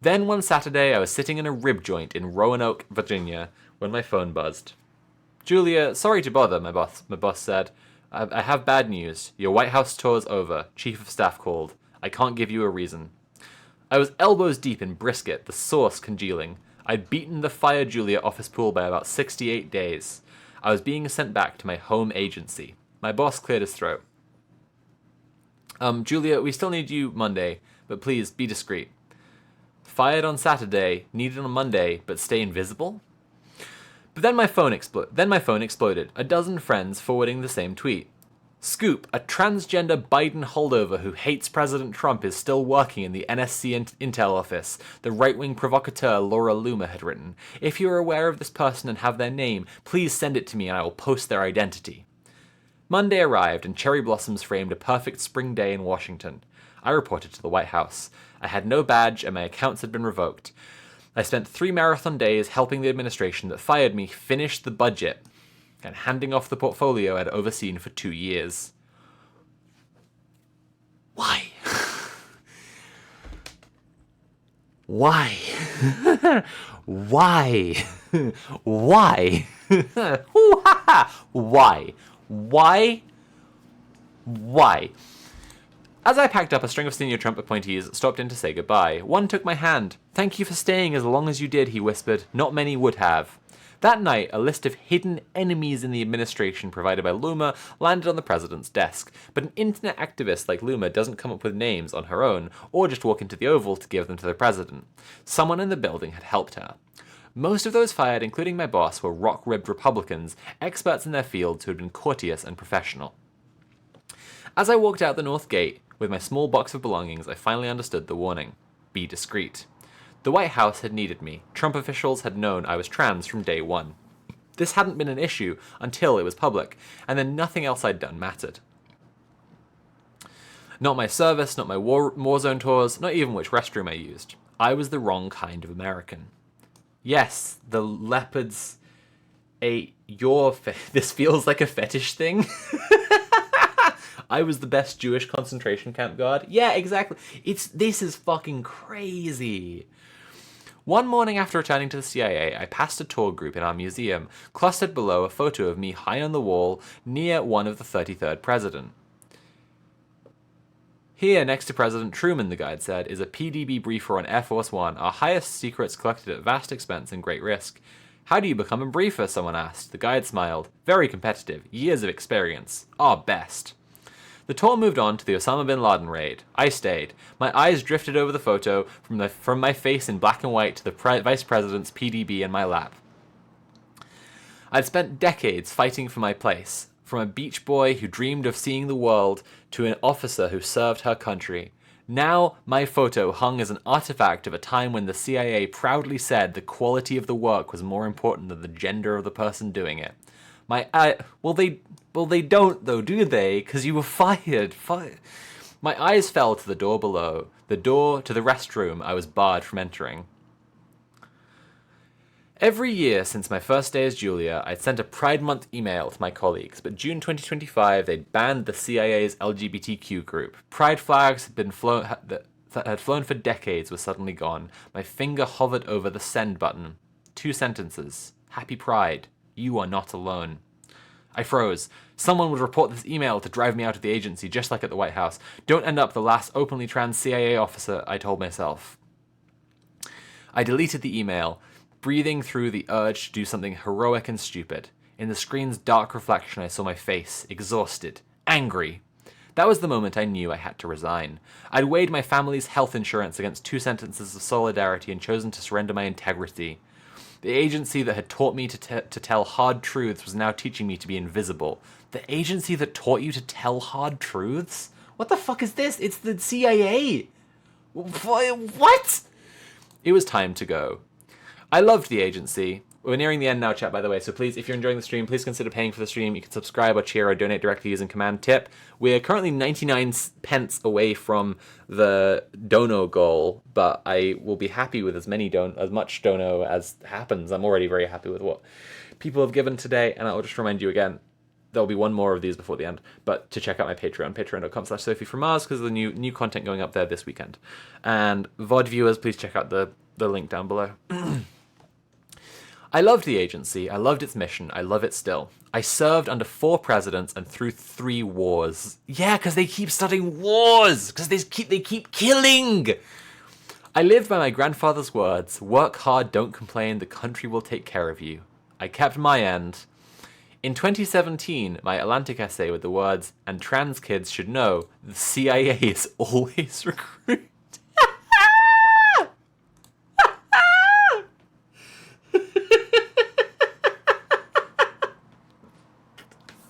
Then one Saturday, I was sitting in a rib joint in Roanoke, Virginia, when my phone buzzed. Julia, sorry to bother, my boss said. I have bad news. Your White House tour's over. Chief of Staff called. I can't give you a reason. I was elbows deep in brisket, the sauce congealing. I'd beaten the Fire Julia office pool by about 68 days. I was being sent back to my home agency. My boss cleared his throat. Julia, we still need you Monday, but please be discreet. Fired on Saturday, needed on Monday, but stay invisible? But then my phone exploded. A dozen friends forwarding the same tweet. Scoop, a transgender Biden holdover who hates President Trump is still working in the NSC Intel office, the right-wing provocateur Laura Loomer had written. If you are aware of this person and have their name, please send it to me and I will post their identity. Monday arrived and cherry blossoms framed a perfect spring day in Washington. I reported to the White House. I had no badge and my accounts had been revoked. I spent 3 marathon days helping the administration that fired me finish the budget and handing off the portfolio I'd overseen for 2 years. Why? Why? Why? Why? Why? Why? Why? As I packed up, a string of senior Trump appointees stopped in to say goodbye. One took my hand. Thank you for staying as long as you did, he whispered. Not many would have. That night, a list of hidden enemies in the administration provided by Loomer landed on the president's desk. But an internet activist like Loomer doesn't come up with names on her own, or just walk into the Oval to give them to the president. Someone in the building had helped her. Most of those fired, including my boss, were rock-ribbed Republicans, experts in their fields who had been courteous and professional. As I walked out the north gate with my small box of belongings, I finally understood the warning. Be discreet. The White House had needed me. Trump officials had known I was trans from day one. This hadn't been an issue until it was public, and then nothing else I'd done mattered. Not my service, not my war zone tours, not even which restroom I used. I was the wrong kind of American. Yes, the leopards ate your this feels like a fetish thing. I was the best Jewish concentration camp guard. Yeah, exactly. This is fucking crazy. One morning after returning to the CIA, I passed a tour group in our museum, clustered below a photo of me high on the wall near one of the 33rd president. Here, next to President Truman, the guide said, is a PDB briefer on Air Force One, our highest secrets collected at vast expense and great risk. How do you become a briefer, someone asked. The guide smiled. Very competitive. Years of experience. Our best. The tour moved on to the Osama bin Laden raid. I stayed. My eyes drifted over the photo from my face in black and white to the vice president's PDB in my lap. I'd spent decades fighting for my place. From a beach boy who dreamed of seeing the world to an officer who served her country. Now, my photo hung as an artifact of a time when the CIA proudly said the quality of the work was more important than the gender of the person doing it. Well, they don't though, do they? Because you were fired. My eyes fell to the door below. The door to the restroom I was barred from entering. Every year since my first day as Julia, I'd sent a Pride Month email to my colleagues, but June 2025 they'd banned the CIA's LGBTQ group. Pride flags that had flown for decades were suddenly gone. My finger hovered over the send button. 2 sentences. Happy Pride. You are not alone. I froze. Someone would report this email to drive me out of the agency, just like at the White House. Don't end up the last openly trans CIA officer, I told myself. I deleted the email, breathing through the urge to do something heroic and stupid. In the screen's dark reflection, I saw my face, exhausted, angry. That was the moment I knew I had to resign. I'd weighed my family's health insurance against 2 sentences of solidarity and chosen to surrender my integrity. The agency that had taught me to tell hard truths was now teaching me to be invisible. The agency that taught you to tell hard truths? What the fuck is this? It's the CIA! What? It was time to go. I loved the agency. We're nearing the end now, chat, by the way, so please, if you're enjoying the stream, please consider paying for the stream. You can subscribe or cheer or donate directly using Command Tip. We're currently 99 pence away from the dono goal, but I will be happy with as much dono as happens. I'm already very happy with what people have given today, and I'll just remind you again, there'll be one more of these before the end, but to check out my Patreon, patreon.com/SophieFromMars, because of the new content going up there this weekend. And VOD viewers, please check out the link down below. I loved the agency, I loved its mission, I love it still. I served under 4 presidents and through 3 wars. Yeah, because they keep starting wars! Because they keep killing! I lived by my grandfather's words, work hard, don't complain, the country will take care of you. I kept my end. In 2017, my Atlantic essay with the words, and trans kids should know, the CIA is always recruiting.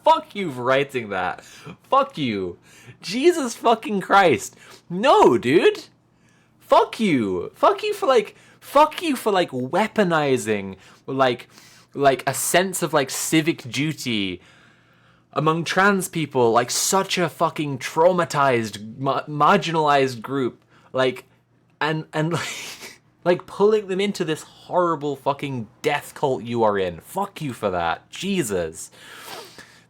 Fuck you for writing that. Fuck you. Jesus fucking Christ. No, dude. Fuck you. Fuck you for weaponizing like a sense of like civic duty among trans people, like such a fucking traumatized, marginalized group, and like pulling them into this horrible fucking death cult you are in. Fuck you for that. Jesus.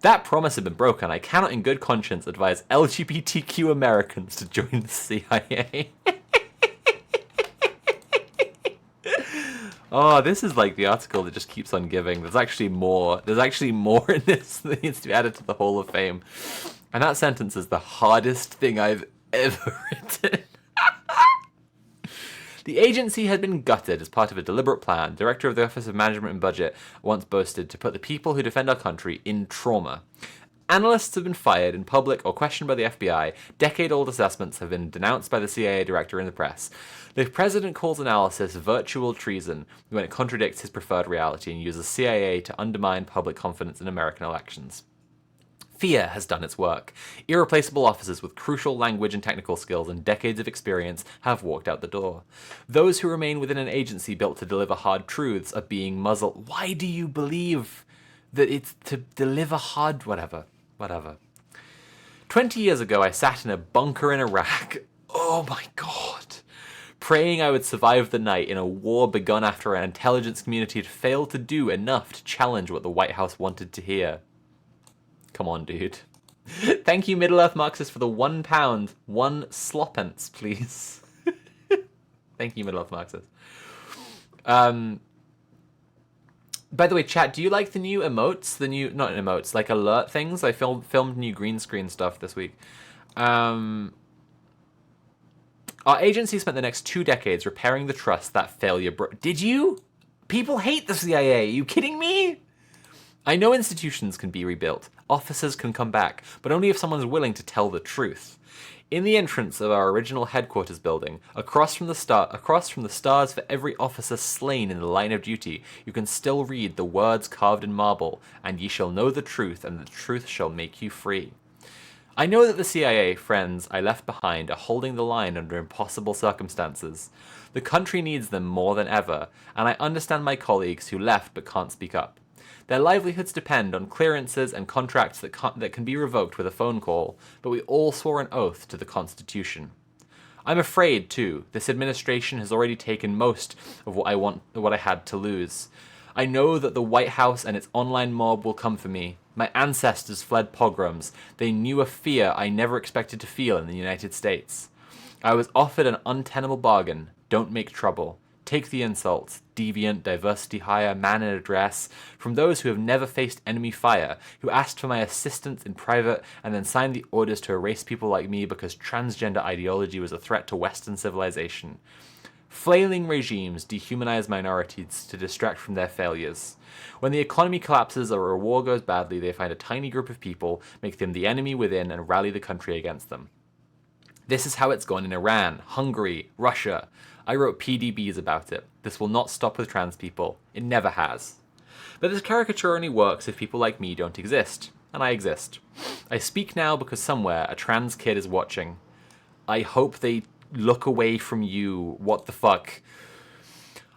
That promise had been broken. I cannot in good conscience advise LGBTQ Americans to join the CIA. Oh, this is like the article that just keeps on giving. There's actually more in this that needs to be added to the Hall of Fame. And that sentence is the hardest thing I've ever written. The agency had been gutted as part of a deliberate plan. Director of the Office of Management and Budget once boasted to put the people who defend our country in trauma. Analysts have been fired in public or questioned by the FBI. Decade-old assessments have been denounced by the CIA director in the press. The president calls analysis virtual treason when it contradicts his preferred reality and uses CIA to undermine public confidence in American elections. Fear has done its work. Irreplaceable officers with crucial language and technical skills and decades of experience have walked out the door. Those who remain within an agency built to deliver hard truths are being muzzled. Why do you believe that it's to deliver hard... Whatever. 20 years ago, I sat in a bunker in Iraq. Oh my god. Praying I would survive the night in a war begun after an intelligence community had failed to do enough to challenge what the White House wanted to hear. Come on, dude. Thank you, Middle-earth Marxist, for the £1. 1 sloppence, please. Thank you, Middle-earth Marxist. By the way, chat, do you like the new emotes? The new, not emotes, like alert things? I filmed new green screen stuff this week. Our agency spent the next 2 decades repairing the trust that failure broke. Did you? People hate the CIA. Are you kidding me? I know institutions can be rebuilt, officers can come back, but only if someone's willing to tell the truth. In the entrance of our original headquarters building, across from the stars for every officer slain in the line of duty, you can still read the words carved in marble, "And ye shall know the truth, and the truth shall make you free." I know that the CIA friends I left behind are holding the line under impossible circumstances. The country needs them more than ever, and I understand my colleagues who left but can't speak up. Their livelihoods depend on clearances and contracts that can be revoked with a phone call, but we all swore an oath to the Constitution. I'm afraid, too, this administration has already taken most of what I had to lose. I know that the White House and its online mob will come for me. My ancestors fled pogroms. They knew a fear I never expected to feel in the United States. I was offered an untenable bargain. Don't make trouble. Take the insults, deviant, diversity hire, man in a dress, from those who have never faced enemy fire, who asked for my assistance in private and then signed the orders to erase people like me because transgender ideology was a threat to Western civilization. Flailing regimes dehumanize minorities to distract from their failures. When the economy collapses or a war goes badly, they find a tiny group of people, make them the enemy within, and rally the country against them. This is how it's gone in Iran, Hungary, Russia. I wrote PDBs about it. This will not stop with trans people. It never has. But this caricature only works if people like me don't exist. And I exist. I speak now because somewhere a trans kid is watching. I hope they look away from you. What the fuck?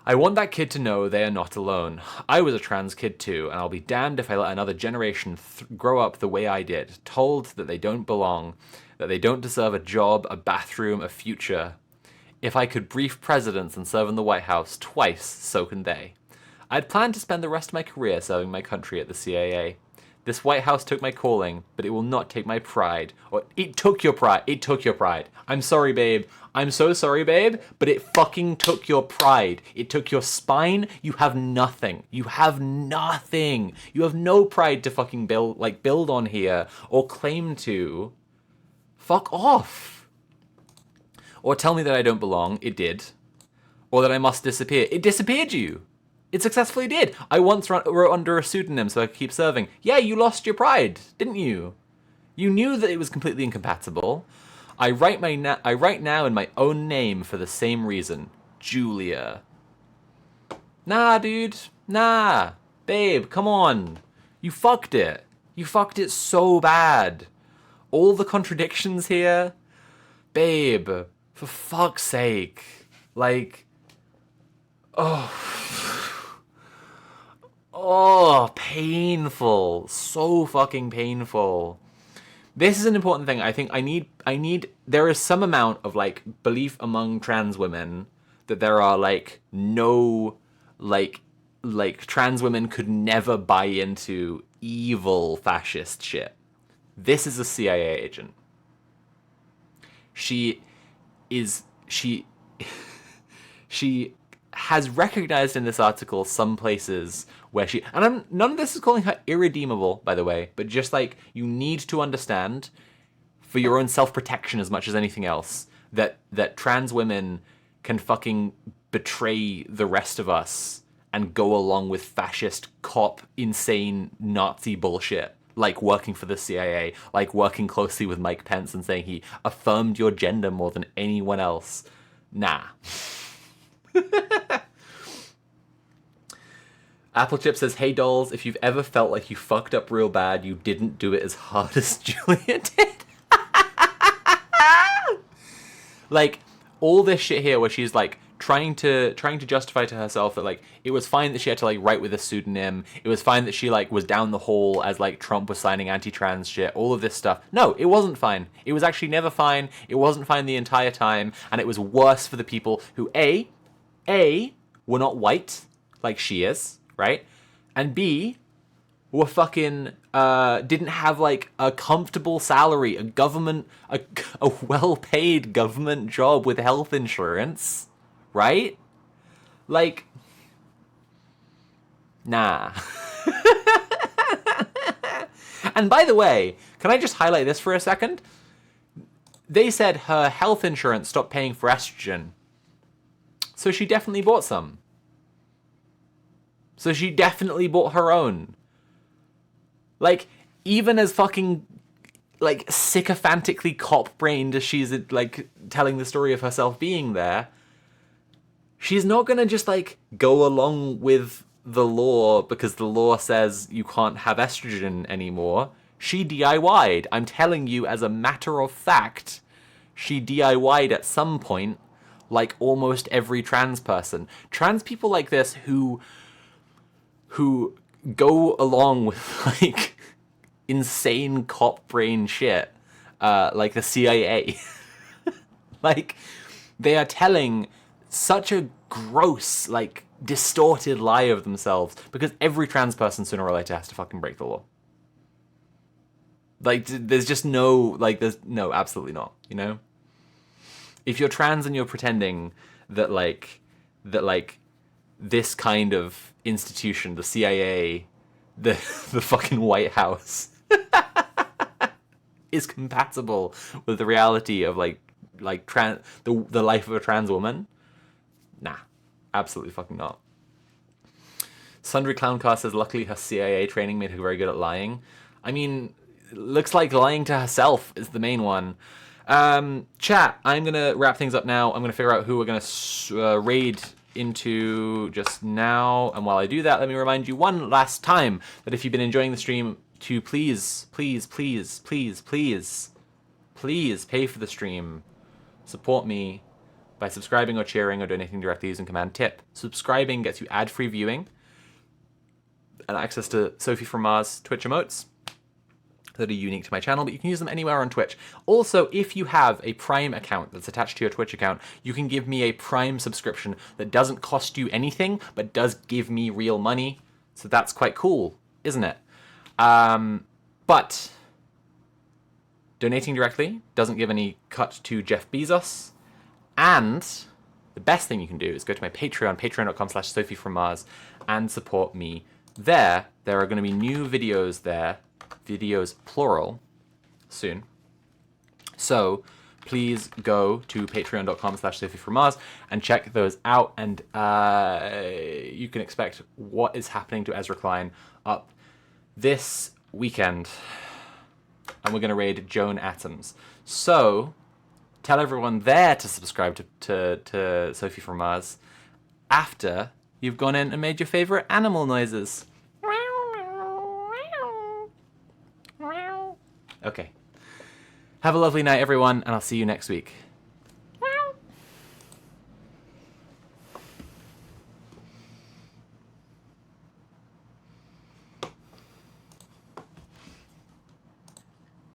I want that kid to know they are not alone. I was a trans kid too, and I'll be damned if I let another generation grow up the way I did, told that they don't belong, that they don't deserve a job, a bathroom, a future. If I could brief presidents and serve in the White House twice, so can they. I'd planned to spend the rest of my career serving my country at the CIA. This White House took my calling, but it will not take my pride. Or, it took your pride. It took your pride. I'm sorry, babe. I'm so sorry, babe, but it fucking took your pride. It took your spine. You have nothing. You have nothing. You have no pride to fucking build on here or claim to. Fuck off. Or tell me that I don't belong. It did. Or that I must disappear. It disappeared you. It successfully did. I once wrote under a pseudonym so I could keep serving. Yeah, you lost your pride, didn't you? You knew that it was completely incompatible. I write now in my own name for the same reason. Julia. Nah, dude. Nah. Babe, come on. You fucked it. You fucked it so bad. All the contradictions here. Babe, for fuck's sake. Like, oh, painful. So fucking painful. This is an important thing. I think there is some amount of, like, belief among trans women that there are, like, no, like trans women could never buy into evil fascist shit. This is a CIA agent. She has recognized in this article some places where none of this is calling her irredeemable, by the way, but just like, you need to understand, for your own self-protection as much as anything else, that trans women can fucking betray the rest of us and go along with fascist, cop, insane, Nazi bullshit. like working for the CIA, like working closely with Mike Pence and saying he affirmed your gender more than anyone else. Nah. Applechip says, hey dolls, if you've ever felt like you fucked up real bad, you didn't do it as hard as Julia did. Like, all this shit here where she's like trying to justify to herself that like it was fine that she had to like write with a pseudonym, it was fine that she like was down the hall as like Trump was signing anti-trans shit, all of this stuff. No, it wasn't fine. It was actually never fine. It wasn't fine the entire time, and it was worse for the people who A were not white like she is, right? And B were fucking didn't have like a comfortable salary, a well-paid government job with health insurance, right? Like, nah. And by the way, can I just highlight this for a second? They said her health insurance stopped paying for estrogen. So she definitely bought some. So she definitely bought her own. Like, even as fucking, like, sycophantically cop-brained as she's, like, telling the story of herself being there, she's not gonna just, like, go along with the law because the law says you can't have estrogen anymore. She DIY'd. I'm telling you, as a matter of fact, she DIY'd at some point, like almost every trans person. Trans people like this who go along with, like, insane cop brain shit, like the CIA. Like, they are telling such a gross, like, distorted lie of themselves, because every trans person sooner or later has to fucking break the law. Like, there's just no, like, no, absolutely not, you know? If you're trans and you're pretending that this kind of institution, the CIA, the fucking White House, is compatible with the reality of the life of a trans woman, nah, absolutely fucking not. Sundry Clowncar says, luckily her CIA training made her very good at lying. I mean, looks like lying to herself is the main one. Chat, I'm gonna wrap things up now. I'm gonna figure out who we're gonna raid into just now, and while I do that, let me remind you one last time that if you've been enjoying the stream, to please pay for the stream. Support me by subscribing or cheering or donating directly using command tip. Subscribing gets you ad-free viewing and access to Sophie from Mars Twitch emotes that are unique to my channel, but you can use them anywhere on Twitch. Also, if you have a Prime account that's attached to your Twitch account, you can give me a Prime subscription that doesn't cost you anything, but does give me real money. So that's quite cool, isn't it? But donating directly doesn't give any cut to Jeff Bezos. And the best thing you can do is go to my Patreon, patreon.com/Sophie from Mars, and support me there. There are going to be new videos there, videos plural, soon. So please go to patreon.com/Sophie from Mars and check those out. And you can expect what is happening to Ezra Klein up this weekend. And we're going to raid Joan Atoms. So tell everyone there to subscribe to Sophie from Mars after you've gone in and made your favorite animal noises. Okay. Have a lovely night, everyone, and I'll see you next week.